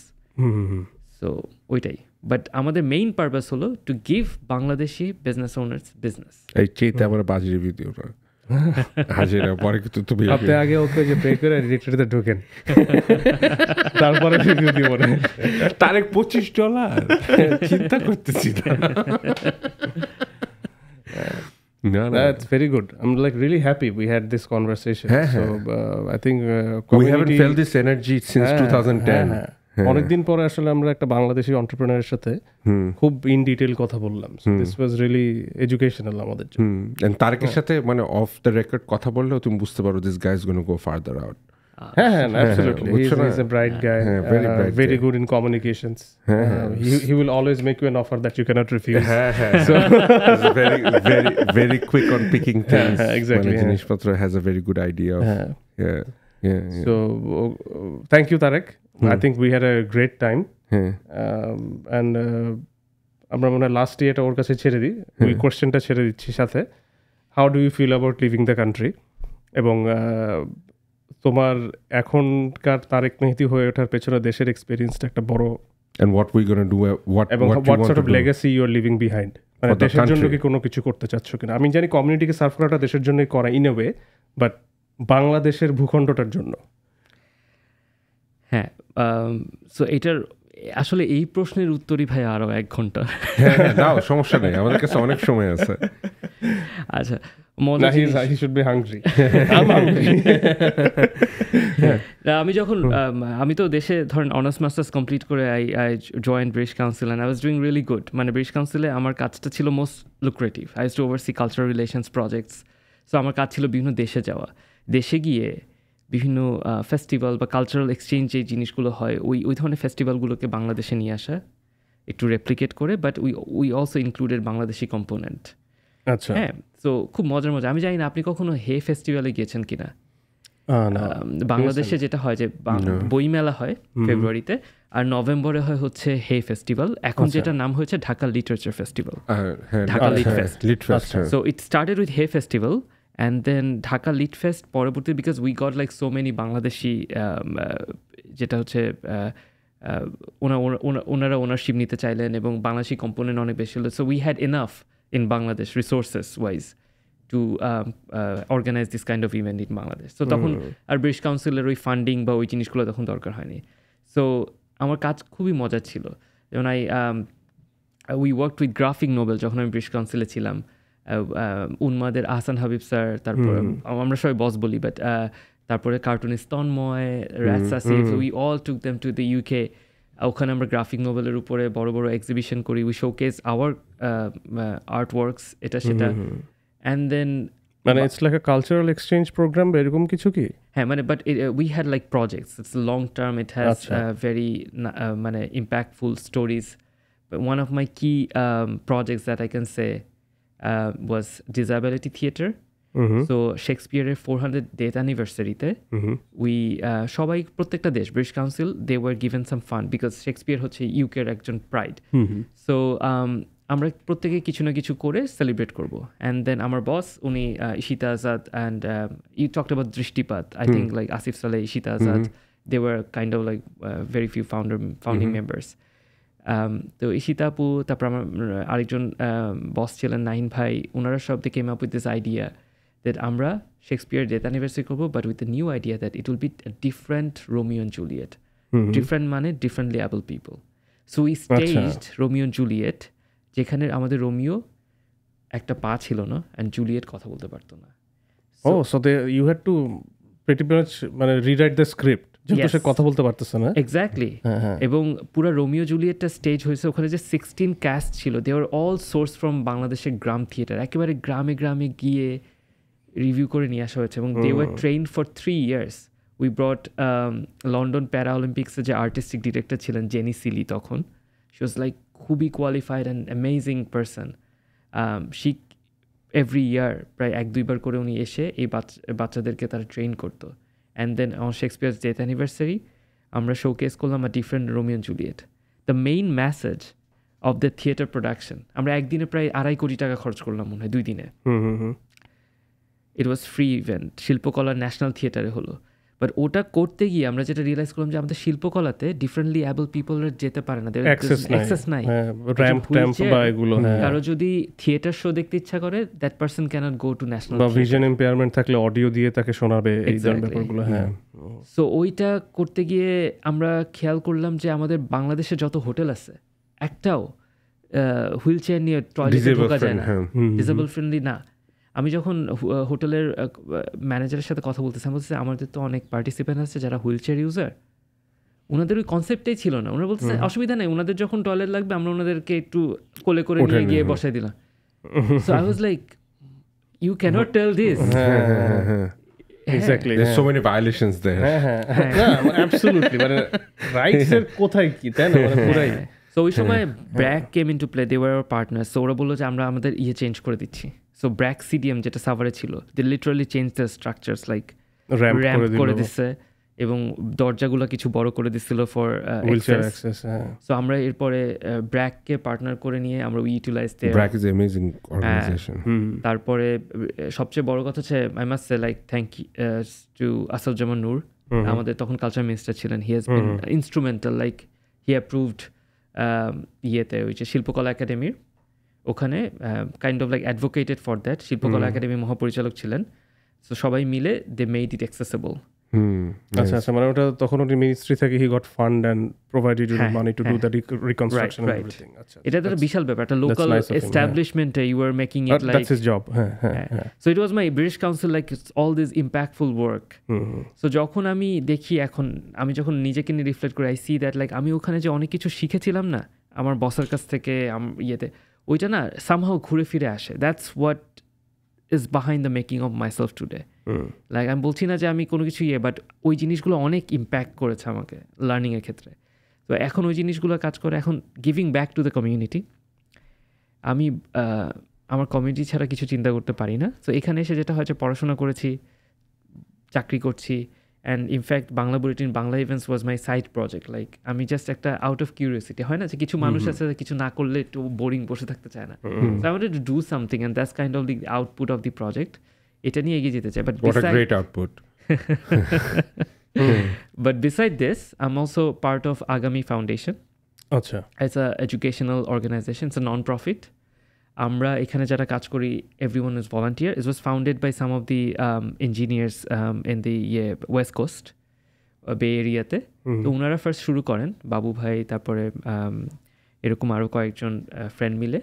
[SPEAKER 3] So ওইটাই, বাট আমাদের মেইন পারপাস হলো to give Bangladeshi business owners business.
[SPEAKER 2] এই চেয়ে আবার বাজে রিভিউ দিও না। হাজিরা পরে কিন্তু তুমি
[SPEAKER 1] আপনি আগে ওকে যে পে করে ডিরেক্টরিতে ঢোকেন, তারপরে রিভিউ দিব না।
[SPEAKER 2] তারেক $25 চিন্তা করতেছি না।
[SPEAKER 1] That's very good. I'm like really happy we had this conversation. So I think
[SPEAKER 2] we haven't felt this energy since 2010.
[SPEAKER 1] অনেকদিন পরে আসলে আমরা একটা বাংলাদেশি এন্টারপ্রেনারের সাথে খুব ইন ডিটেইল কথা বললাম। দিস ওয়াজ রিয়েলি এডুকেশনাল আমাদের জন্য।
[SPEAKER 2] এন্ড তারেকের সাথে মানে অফ দ্য রেকর্ড কথা বললেও তুমি বুঝতে পারো this guy is gonna go further out.
[SPEAKER 1] Absolutely. He's a bright guy, very good in communications. He will always make you an offer that you cannot refuse.
[SPEAKER 2] So very quick on picking things.
[SPEAKER 1] Exactly.
[SPEAKER 2] Jinishpatra has a very good idea of
[SPEAKER 1] So thank you, Tarek. I think we had a great time. And আমরা মনে হয় last এটা ওর কাছে ছেড়ে দিই, ওই কোয়েশ্চেনটা ছেড়ে দিচ্ছি সাথে। How do you feel about living the country, এবং তোমার এখনকার তারেক মেহেদী হয়ে ওঠার পেছনে দেশের এক্সপেরিয়েন্সটা একটা বড়,
[SPEAKER 2] and what we going to do,
[SPEAKER 1] এবং what sort of legacy you are leaving behind, মানে দেশের জন্য কি কোনো কিছু করতে চাচ্ছ কিনা। আমি জানি কমিউনিটিকে সার্ভ করাটা দেশের জন্যই করা ইন এ ওয়ে, বাট বাংলাদেশের ভূখণ্ডটার জন্য।
[SPEAKER 3] হ্যাঁ, সো এটার আসলে এই প্রশ্নের উত্তরই ভাই আরো 1 ঘন্টা।
[SPEAKER 2] দাও, সমস্যা নেই, আমাদের কাছে অনেক সময় আছে।
[SPEAKER 3] আচ্ছা,
[SPEAKER 1] he should be hungry. I'm hungry.
[SPEAKER 3] আমি যখন আমি তো দেশে ধরেন অনার্স মাস্টার্স কমপ্লিট করে I join British council and I was doing really good. মানে ব্রিটিশ কাউন্সিলে আমার কাজটা ছিল most lucrative. I use to oversee cultural relations projects. So আমার কাজ ছিল বিভিন্ন দেশে যাওয়া, দেশে গিয়ে বিভিন্ন ফেস্টিভ্যাল বা কালচারাল এক্সচেঞ্জ যে জিনিসগুলো হয় ওই ধরনের ফেস্টিভ্যালগুলোকে বাংলাদেশে নিয়ে আসা, একটু রেপ্লিকেট করে, but we also included Bangladeshi component.
[SPEAKER 1] আচ্ছা,
[SPEAKER 3] হ্যাঁ, তো খুব মজার মজা। আমি জানি না আপনি কখনো হে ফেস্টিভ্যালে গিয়েছেন কিনা। বাংলাদেশে যেটা হয় যে বইমেলা হয় ফেব্রুয়ারিতে, আর নভেম্বরে হয় হচ্ছে হে ফেস্টিভ্যাল। এখন যেটা নাম হয়েছে Dhaka literature festival, Dhaka lit fest. So it started with Hay festival and then Dhaka Lit Fest পরবর্তী, because we got like so many Bangladeshi যেটা হচ্ছে ওনারা ওনারশিপ নিতে চাইলেন এবং বাংলাদেশি কম্পোনেন্ট অনেক বেশি হলো। So we had enough in Bangladesh resources wise to organize this kind of event in Bangladesh. So তখন আর ব্রিটিশ কাউন্সিলের ওই ফান্ডিং বা ওই জিনিসগুলো তখন দরকার হয়নি। সো আমার কাজ খুবই মজার ছিল। যেমন we worked with graphic Nobel যখন আমি ব্রিটিশ কাউন্সিলে ছিলাম। উন্মাদের আহসান হাবিব স্যার, তারপরে আমরা সবাই বস বলি, বাট তারপরে cartoonist Tonmoy, Raj Asif, we all took them to the UK. ওখানে আমরা গ্রাফিক নোভেলের উপরে বড় বড় এক্সিবিশন করি, we showcase our art works, এটা সেটা। অ্যান্ড দেন
[SPEAKER 1] মানে it's like a cultural exchange programme এরকম কিছু কি?
[SPEAKER 3] হ্যাঁ, মানে but we had like projects, it's long term, it has very মানে impactful stories. One of my key projects that I can say was Disability Theatre. So শেক্সপিয়ারের 400 death অ্যানিভার্সারিতে we সবাই, প্রত্যেকটা দেশ, British Council, they were given some fund, because Shakespeare হচ্ছে ইউকের একজন pride. So আমরা প্রত্যেকে কিছু না কিছু করে সেলিব্রেট করবো। অ্যান্ড দেন আমার বস, উনি Ishita Azad, and you talked about Drishtipat, I think like Asif Saleh, Ishita Azad, they were kind of like very few founding members. তো ইশিতা আপু, তারপর আমার আরেকজন বস ছিলেন নাহিন ভাই, ওনারা সব they came up with this idea that আমরা শেক্সপিয়ার ডেথ অ্যানিভার্সারি করবো, but with the new idea that it will be different Romeo and Juliet. Different মানে differently able people. So we staged Romeo and Juliet, যেখানে আমাদের Romeo একটা পা ছিল না and Juliet কথা বলতে পারতো না।
[SPEAKER 1] So you had to pretty much মানে রিরাইট দ্য স্ক্রিপ্ট, যেহেতু সে কথা বলতে পারতেছে না।
[SPEAKER 3] এক্স্যাক্টলি। এবং পুরো রোমিও জুলিয়েটটা স্টেজ হয়েছে, ওখানে যে 16 ক্যাস্ট ছিল, দে আর অল সোর্স ফ্রম বাংলাদেশের গ্রাম থিয়েটার। একেবারে গ্রামে গ্রামে গিয়ে রিভিউ করে নিয়ে আসা হয়েছে, এবং they were trained for 3 years। We brought London Para অলিম্পিক্সের যে আর্টিস্টিক ডিরেক্টর ছিলেন জেনি সিলি, তখন শি ওয়াজ লাইক খুবই qualified and amazing person. She every year প্রায় 1-2 বার করে উনি এসে এই বাচ্চাদেরকে তারা ট্রেন করতো। And then on Shakespeare's death anniversary আমরা শোকেস করলাম a different Romeo and Juliet. The main message of the theatre production, আমরা একদিনে প্রায় 2.5 কোটি টাকা খরচ করলাম মনে হয়, 2 দিনে। ইট ওয়াজ ফ্রি ইভেন্ট, শিল্পকলার ন্যাশনাল থিয়েটারে হলো। বাট ওটা করতে গিয়ে আমরা যেটা রিয়েলাইজ করলাম যে আমাদের শিল্পকলাতে ডিফারেন্টলি অ্যাবল পিপলের যেতে পারে না, অ্যাক্সেস নাই। কারো যদি থিয়েটার শো দেখতে ইচ্ছা করে, that person cannot go to national,
[SPEAKER 1] বা ভিশন ইম্পেয়ারমেন্ট থাকলে অডিও দিয়ে তাকে শোনাবে, এই ধরনের ব্যাপারগুলো। হ্যাঁ,
[SPEAKER 3] সো ওইটা করতে গিয়ে আমরা খেয়াল করলাম যে আমাদের বাংলাদেশে যত হোটেল আছে একটাও হুইল চেয়ার নিয়ে টয়লেটে ঢোকা যায় না, ডিসেবল ফ্রেন্ডলি না। আমি যখন হোটেলের ম্যানেজারের সাথে কথা বলতেছি, আমি বলতেছি আমাদের তো অনেক পার্টিসিপেন্ট আছে যারা হুইল চেয়ার ইউজার, ওনাদের ওই কনসেপ্টটাই ছিল না। ওনারা বলতেছে অসুবিধা নেই, ওনাদের যখন টয়লেট লাগবে আমরা ওনাদেরকে একটু কোলে করে নিয়ে গিয়ে বসাই দিলাম। So I was like, you cannot tell this.
[SPEAKER 1] Exactly.
[SPEAKER 2] There's so many violations there.
[SPEAKER 1] Absolutely. মানে রাইটস এর কোথায় কি, তাই না? মানে পুরাই।
[SPEAKER 3] সো ওই সময় BRAC came into play, they were our partner. So ওরা বললো যে আমরা আমাদের চেঞ্জ করে দিচ্ছি। সো ব্র্যাক সিডিএম যেটা সাভারে ছিল, they literally change the structures, like ramp করে দিচ্ছে এবং দরজাগুলো কিছু বড় করে দিচ্ছিল ফর হুইলচেয়ার অ্যাক্সেস। সো আমরা এরপরে ব্র্যাককে পার্টনার করে নিয়ে আমরা utilise there.
[SPEAKER 2] BRAC is amazing organisation.
[SPEAKER 3] তারপরে সবচেয়ে বড় কথা হচ্ছে, I must say like thank you to Asaduzzaman Noor, আমাদের তখন কালচার মিনিস্টার ছিলেন। He has been instrumental, like he approved ইয়েতে ওই যে শিল্পকলা একাডেমির ওখানে kind of like advocated for that. Shilpakala একাডেমির মহাপরিচালক ছিলেন। সো সবাই মিলে দে মেড ইট অ্যাক্সেসেবল।
[SPEAKER 1] আচ্ছা আচ্ছা, মানে ওটা তখন ওই মিনিস্ট্রি থেকে he got fund and provided you money to do the reconstruction and everything. আচ্ছা, এটা
[SPEAKER 3] একটা বিশাল ব্যাপার, একটা লোকাল এস্টাবলিশমেন্টে you are making it like
[SPEAKER 1] that's his job.
[SPEAKER 3] So it was my British council, like all this impactful work. So যখন আমি দেখি, এখন আমি যখন নিজেকে নিয়ে রিফ্লেক্ট করি, আই সি দ্যাট লাইক আমি ওখানে যে অনেক কিছু শিখেছিলাম না আমার বসের কাছ থেকে, ইয়েতে ওইটা না সামহাও ঘুরে ফিরে আসে। That's what is behind the making of myself today. Like আমি বলছি না যে আমি কোনো কিছু বাট ওই জিনিসগুলো অনেক ইম্প্যাক্ট করেছে আমাকে লার্নিংয়ের ক্ষেত্রে। তো এখন ওই জিনিসগুলো কাজ করে, এখন giving back to the community. আমি আমার কমিউনিটি ছাড়া কিছু চিন্তা করতে পারি না। তো এখানে এসে যেটা হয়েছে, পড়াশোনা করেছি, চাকরি করছি, and in fact Bangla bulletin, Bangla events was my side project. Like আমি জাস্ট একটা আউট অফ কিউরিওসিটি, হয় না যে কিছু মানুষ আছে কিছু না করলে একটু বোরিং বসে থাকতে চায় না। So I wanted to do something and that's kind of the output of the project. এটা নিয়ে এগিয়ে যেতে চাই। But
[SPEAKER 2] what a great output.
[SPEAKER 3] But beside this, I'm also part of Agami Foundation.
[SPEAKER 1] আচ্ছা,
[SPEAKER 3] It's a educational organization. It's a non-profit. আমরা এখানে যারা কাজ করি, everyone is volunteer. It was founded by some of the engineers in the West Coast, Bay Area তে। তো ওনারা first শুরু করেন, বাবু ভাই, তারপরে এরকম আরও কয়েকজন ফ্রেন্ড মিলে।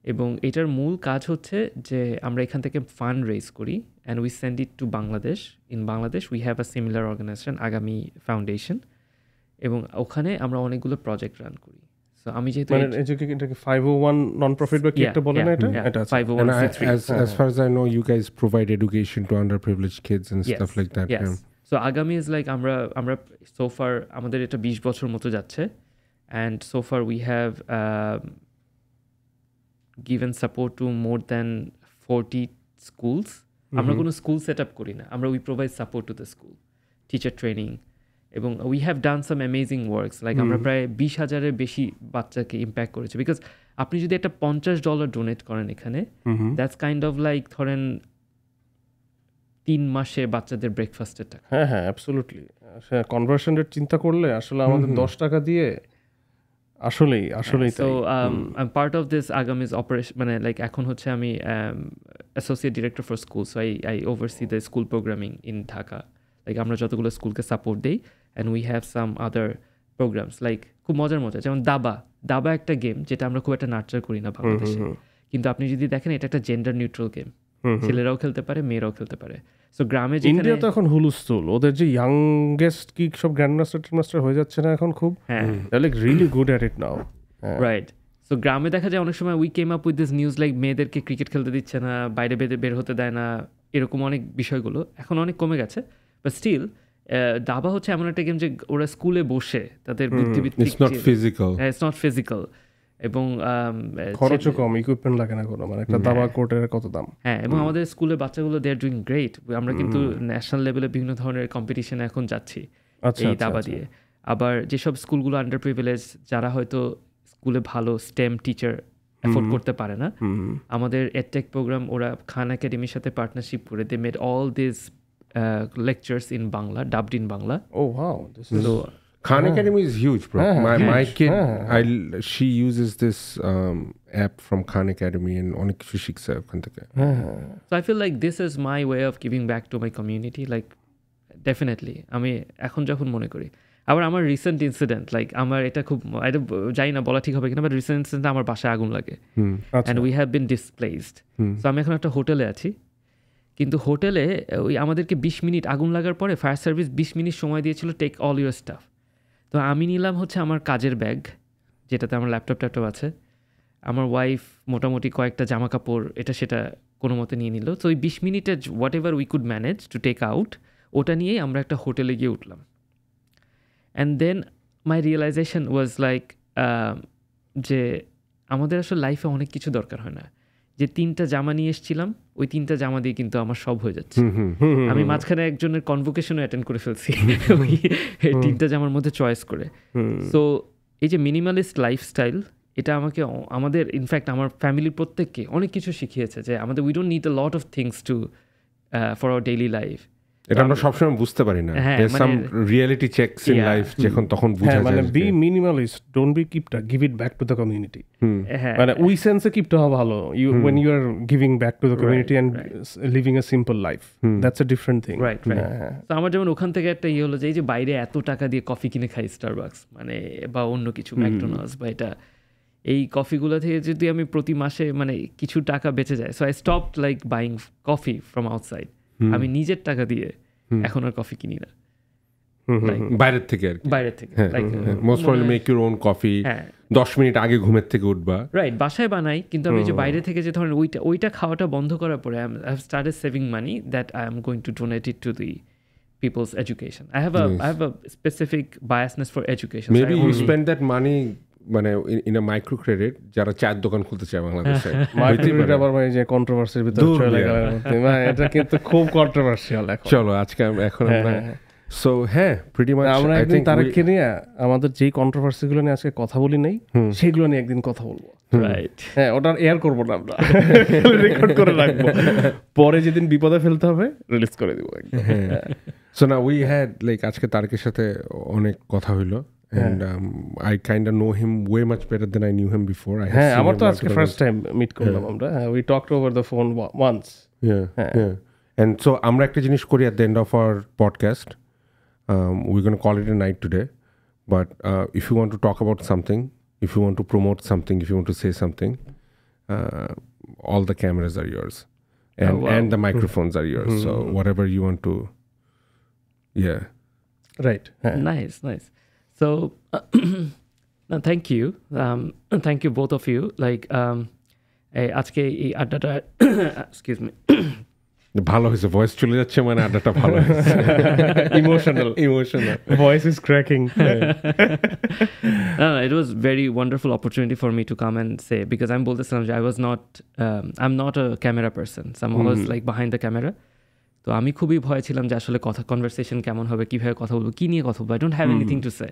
[SPEAKER 3] এবং এটার মূল কাজ হচ্ছে যে আমরা এখান থেকে ফান্ড রেজ করি and we send it to Bangladesh. In Bangladesh we have a similar organisation, Agami foundation, এবং ওখানে আমরা অনেকগুলো প্রজেক্ট রান করি। সো আমি যেহেতু
[SPEAKER 1] এটাকে 501 নন প্রফিট বা কি একটা বলে না, এটা
[SPEAKER 3] 501c3
[SPEAKER 2] as far as I know, you guys provide education to underprivileged kids and stuff like that.
[SPEAKER 3] Yes. So Agami is like আমরা so far আমাদের এটা 20 বছর মতো যাচ্ছে, and so far we have given support to more than 40 schools. আমরা কোনো school set up করি না, আমরা we provide support to the school, teacher training, এবং we have done some amazing works. Like আমরা প্রায় 20,000-এর বেশি বাচ্চাকে ইম্প্যাক্ট করেছি। বিকজ আপনি যদি একটা $50 ডোনেট করেন এখানে, দ্যাটস কাইন্ড অফ লাইক ধরেন 3 মাসে বাচ্চাদের ব্রেকফাস্টের টাকা।
[SPEAKER 1] হ্যাঁ হ্যাঁ, অ্যাবসলিউটলি। কনভার্সন রেট চিন্তা করলে আসলে আমাদের 10 টাকা দিয়ে আসলেই
[SPEAKER 3] so I part of this আগামিজ অপারেশন, মানে লাইক এখন হচ্ছে আমি associate director for school. So I oversee the school programming in Dhaka. Like আমরা যতগুলো স্কুলকে সাপোর্ট দিই, and we have some other programmes. Like খুব মজার যেমন দাবা একটা গেম যেটা আমরা খুব একটা নার্চার করি না বাংলাদেশে, কিন্তু আপনি যদি দেখেন এটা একটা জেন্ডার নিউট্রাল গেম, ছেলেরাও খেলতে পারে, মেয়েরাও খেলতে পারে। সো গ্রামে
[SPEAKER 1] ইন্ডিয়া তো এখন হুলুস্থুল, ওদের যে ইয়াংগেস্ট কি সব গ্র্যান্ডমাস্টার হয়ে যাচ্ছে না এখন খুব, like really good at it now,
[SPEAKER 3] right. So গ্রামে দেখা যায় অনেক সময় we came up with this news like মেয়েদেরকে ক্রিকেট খেলতে দিচ্ছে না, বাইরে বের হতে দেয় না, এরকম অনেক বিষয়গুলো এখন অনেক কমে গেছে। বাট স্টিল দাবা হচ্ছে এমন একটা গেম যে ওরা স্কুলে বসে তাদের বুদ্ধিবৃত্তিক,
[SPEAKER 2] ইটস নট ফিজিক্যাল
[SPEAKER 3] এবং
[SPEAKER 1] খরচও কম, ইকুইপমেন্ট লাগে না কোনো, মানে একটা দাবা কোর্টের কত দাম।
[SPEAKER 3] হ্যাঁ, এবং আমাদের স্কুলের বাচ্চাগুলো দে আর ডুইং গ্রেট। আমরা কিন্তু ন্যাশনাল লেভেলে বিভিন্ন ধরনের কম্পিটিশনে এখন যাচ্ছি এই দাবা দিয়ে। আবার যেসব স্কুলগুলো আন্ডার প্রিভিলেজ, যারা হয়তো স্কুলে ভালো স্টেম টিচার অ্যাফোর্ড করতে পারে না, আমাদের এডটেক প্রোগ্রাম ওরা খান একাডেমির সাথে পার্টনারশিপ করে they made all this lectures in Bangla, dubbed in Bangla.
[SPEAKER 1] Oh wow, this is
[SPEAKER 3] So
[SPEAKER 2] Khan Academy is huge, bro. My kid, she uses this app from Khan Academy and অনেক কিছু শিখছে ওখান থেকে.
[SPEAKER 3] So I feel like this is my way of giving back to my community, like definitely আমি এখন যখন মনে করি আবার আমার রিসেন্ট ইনসিডেন্ট লাইক আমার এটা খুব এটা জানি না বলা ঠিক হবে কিনা বাট রিসেন্ট ইনসিডেন্ট আমার বাসায় আগুন লাগে and we have been displaced so আমি এখন একটা হোটেলে আছি কিন্তু হোটেলে ওই আমাদেরকে 20 মিনিট আগুন লাগার পরে ফায়ার সার্ভিস 20 মিনিট সময় দিয়েছিল টেক অল ইউর স্টাফ তো আমি নিলাম হচ্ছে আমার কাজের ব্যাগ যেটাতে আমার ল্যাপটপ আছে আমার ওয়াইফ মোটামুটি কয়েকটা জামা কাপড় এটা সেটা কোনো মতে নিয়ে নিল তো ওই 20 মিনিটে whatever we could manage to take out ওটা নিয়েই আমরা একটা হোটেলে গিয়ে উঠলাম and then my realisation was like যে আমাদের আসলে লাইফে অনেক কিছু দরকার হয় না যে 3টা জামা নিয়ে এসেছিলাম ওই 3টা জামা দিয়ে কিন্তু আমার সব হয়ে যাচ্ছে আমি মাঝখানে একজনের কনভোকেশনও অ্যাটেন্ড করে ফেলছি এই 3টা জামার মধ্যে চয়েস করে সো এই যে মিনিমালিস্ট লাইফস্টাইল এটা আমাকে আমাদের ইনফ্যাক্ট আমার ফ্যামিলির প্রত্যেককে অনেক কিছু শিখিয়েছে যে আমাদের we don't need a lot of things to for our daily life
[SPEAKER 2] এটা আমরা সবসময় বুঝতে পারি না সাম রিয়েলিটি চেকস ইন লাইফ যখন তখন বুঝা যায়
[SPEAKER 1] মানে বি মিনিমালিস্ট ডোন্ট বি কিপটা give it back to the community মানে উই সেন্সে কিপটা হওয়া ভালো you when you are giving back to the community and living a simple life that's a different thing
[SPEAKER 3] right তো আমার যেমন ওখান থেকে একটা হলো যে এই যে বাইরে এত টাকা দিয়ে কফি কিনে খাই স্টারবাকস মানে বা অন্য কিছু ম্যাকডোনাল্ডস বা এটা এই কফিগুলো থেকে যদি আমি প্রতি মাসে মানে কিছু টাকা বেঁচে যায় so I stopped like buying coffee from outside আমি নিজের টাকা দিয়ে এখন আর কফি কিনি না
[SPEAKER 2] বাইরের থেকে most probably make your own coffee 10 minute আগে ঘুমের থেকে উঠবা
[SPEAKER 3] রাইট বাসায় বানাই কিন্তু আমি যে বাইরে থেকে যে ধরেন ওইটা খাওয়াটা বন্ধ করার পরে I have started saving money that I am going to donate it to the people's education. I have a specific biasness for education.
[SPEAKER 2] Maybe you spend that money মানে ইন আ মাইক্রো ক্রেডিট যারা চায়ের দোকান খুলতে চায় বাংলাদেশে
[SPEAKER 1] micro credit আবার মানে যে কন্ট্রোভার্সির ভিতরে চলে গেল এটা কিন্তু খুব কন্ট্রোভার্সিয়াল এখন
[SPEAKER 2] চলো আজকে এখন আমরা সো হ্যাঁ প্রিটি মাচ
[SPEAKER 1] আমরা একদিন তারেককে নিয়ে আমাদের যেই কন্ট্রোভার্সিগুলো নিয়ে আজকে কথা বলি নাই সেগুলো নিয়ে একদিন কথা বলবো
[SPEAKER 3] রাইট
[SPEAKER 1] হ্যাঁ ওটা এয়ার করবো না আমরা রেকর্ড করে রাখবো পরে যেদিন বিপদে ফেলতে হবে রিলিজ করে দিব একদম
[SPEAKER 2] সো না উই হ্যাড লাইক আজকে তারেকের সাথে অনেক কথা হইলো and I kind of know him way much better than I knew him before.
[SPEAKER 1] আমার তো আজকে ফার্স্ট টাইম মিট করলাম আমরা we talked over the phone once
[SPEAKER 2] yeah and so আমরা একটা জিনিস করি at the end of our podcast we're going to call it a night today but if you want to talk about something if you want to promote something if you want to say something all the cameras are yours and the microphones are yours so whatever you want to
[SPEAKER 1] right
[SPEAKER 3] nice So, no, thank you both of you. Like, আজকে এই আড্ডাটা excuse me
[SPEAKER 2] ভালো হয়েছে voice চলে যাচ্ছে মানে আড্ডাটা ভালো হয়েছে
[SPEAKER 1] emotional voice is cracking
[SPEAKER 3] it was very wonderful opportunity for me to come and say because I'm বলতেছিলাম যে I'm not a camera person so I'm always like behind the camera তো আমি খুবই ভয় ছিলাম যে আসলে কনভারসেশন কেমন হবে কিভাবে কথা বলবো কি নিয়ে কথা বলবো I don't have anything to say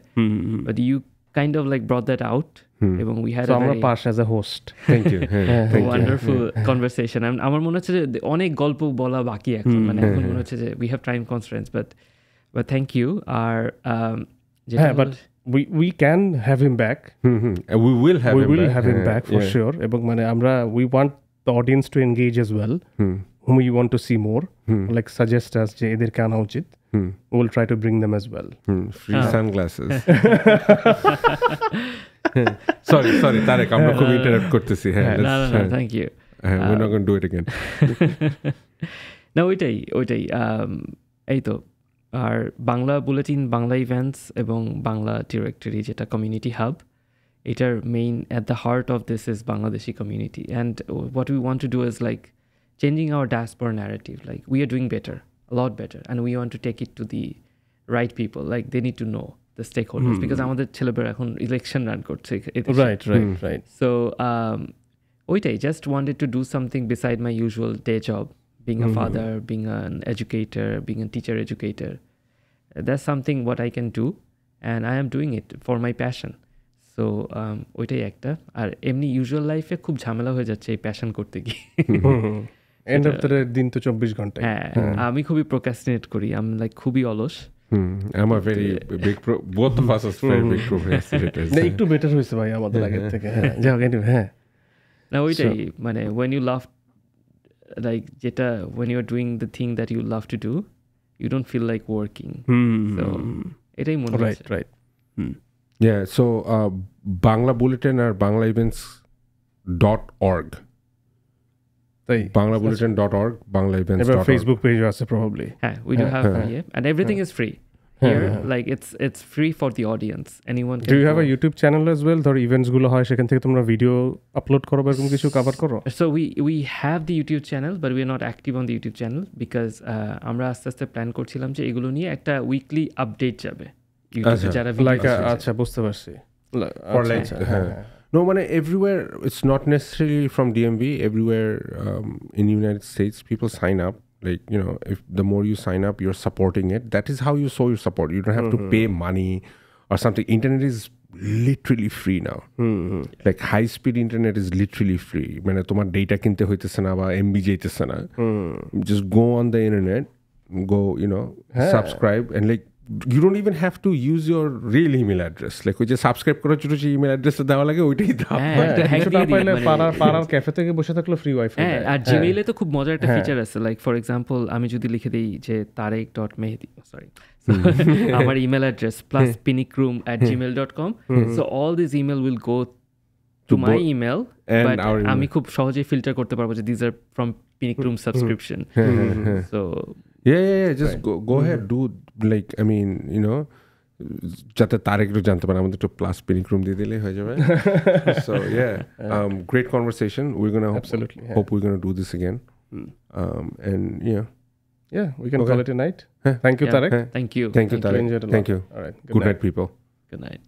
[SPEAKER 3] but you kind of like brought that out এবং উই হ্যাড
[SPEAKER 1] আমরা pass as a host
[SPEAKER 2] thank you
[SPEAKER 3] wonderful conversation আমার মনে হচ্ছে যে অনেক গল্প বলা বাকি এখন মানে এখন মনে হচ্ছে যে we have time constraints but thank you আর
[SPEAKER 1] but we can have him back
[SPEAKER 2] we will have
[SPEAKER 1] him back for sure এবং মানে আমরা we want the audience to engage as well whom you want to see more like suggest us যে এদেরকে আনা উচিত we will try to bring them as well
[SPEAKER 2] free sunglasses sorry Tarek I'm not going to interrupt করতেছি
[SPEAKER 3] no thank you
[SPEAKER 2] we're not going to do it again
[SPEAKER 3] না ওইটাই এই তো আর Bangla bulletin Bangla events এবং বাংলা ডিরেক্টরি যেটা কমিউনিটি হাব এটার main at the heart of this is Bangladeshi community and what we want to do is like changing our diaspora narrative like we are doing better a lot better and we want to take it to the right people like they need to know the stakeholders because আমাদের ছেলেবেলা এখন election run করছে
[SPEAKER 1] right
[SPEAKER 3] so ওইটাই just wanted to do something beside my usual day job being a father being an educator being a teacher educator that's something what I can do and I am doing it for my passion so ওইটাই একটা আর এমনি usual লাইফে খুব ঝামেলা হয়ে যাচ্ছে এই passion করতে গিয়ে
[SPEAKER 1] এন্ড অফ দ্য দিন তো 24 ঘন্টা।
[SPEAKER 3] হ্যাঁ, আমি খুবই প্রোক্রাস্টিনেট করি, আমি লাইক খুবই অলস।
[SPEAKER 2] I'm a very big both of us are very big procrastinators.
[SPEAKER 1] না একটু বেটার হয়েছে ভাই আমাদের আগের থেকে। হ্যাঁ যাও এনিওয়ে হ্যাঁ
[SPEAKER 3] না ওইটাই মানে when you love like যেটা when you are doing the thing that you love to do you don't feel like working. So এটাই মনে হয়
[SPEAKER 1] right
[SPEAKER 2] Yeah, so Bangla Bulletin or BanglaEvents.org. BanglaBulletin.org, BanglaEvents.org.
[SPEAKER 1] এবার Facebook পেজও আছে probably.
[SPEAKER 3] হ্যাঁ, we do have and everything is free. Here, like it's free for the audience. Anyone can.
[SPEAKER 1] Do you have a YouTube channel as well? ধর events গুলো হয় সেখান থেকে তোমরা video upload করো বা এরকম কিছু কভার করো?
[SPEAKER 3] So we have the YouTube channel but we are not active on the YouTube channel because আমরা আস্তে আস্তে প্ল্যান করছিলাম যে এগুলো নিয়ে একটা উইকলি আপডেট যাবে YouTube যারা
[SPEAKER 1] আচ্ছা বুঝতে পারছি।
[SPEAKER 2] For like no মানে everywhere it's not necessarily from DMV, everywhere in United States people sign up. Like, you know, if the more you sign up, you're supporting it. That is how you show your support. You don't have to pay money or something. Internet is literally free now. Like high speed internet is literally free. When তোমার data কিনতে হইতেছে না বা MB যাইতেছে না. Just go on the internet, go, you know, subscribe and like you don't even have to use your real email address. Like ওই যে subscribe করার জন্য যে ইমেল অ্যাড্রেসটা দেওয়া লাগে ওইটাই দাও।
[SPEAKER 1] পাড়ার ক্যাফে থেকে বসে থাকলে ফ্রি ওয়াইফাই।
[SPEAKER 3] হ্যাঁ, আর জিমেইলে তো খুব মজার একটা ফিচার আছে। লাইক ফর এক্সাম্পল আমি যদি লিখে দিই যে tarek.mehdi সরি আমার email address +pinicroom@gmail.com, so all this email will go to my email but আমি খুব সহজেই ফিল্টার করতে পারবো যে these are from Pinicroom subscription. So
[SPEAKER 2] yeah just go ahead do like I mean you know যাতে তারেকও জানতে পারে আমাদের একটু প্লাস Pinicroom দিয়ে দিলে হয়ে যাবে. So yeah great conversation. We're gonna hope we're gonna do this again. And
[SPEAKER 1] yeah we can call it a night. Thank you Tarek.
[SPEAKER 3] Thank you
[SPEAKER 2] Tarek. Thank you.
[SPEAKER 1] All right,
[SPEAKER 2] good night people.
[SPEAKER 3] Good night.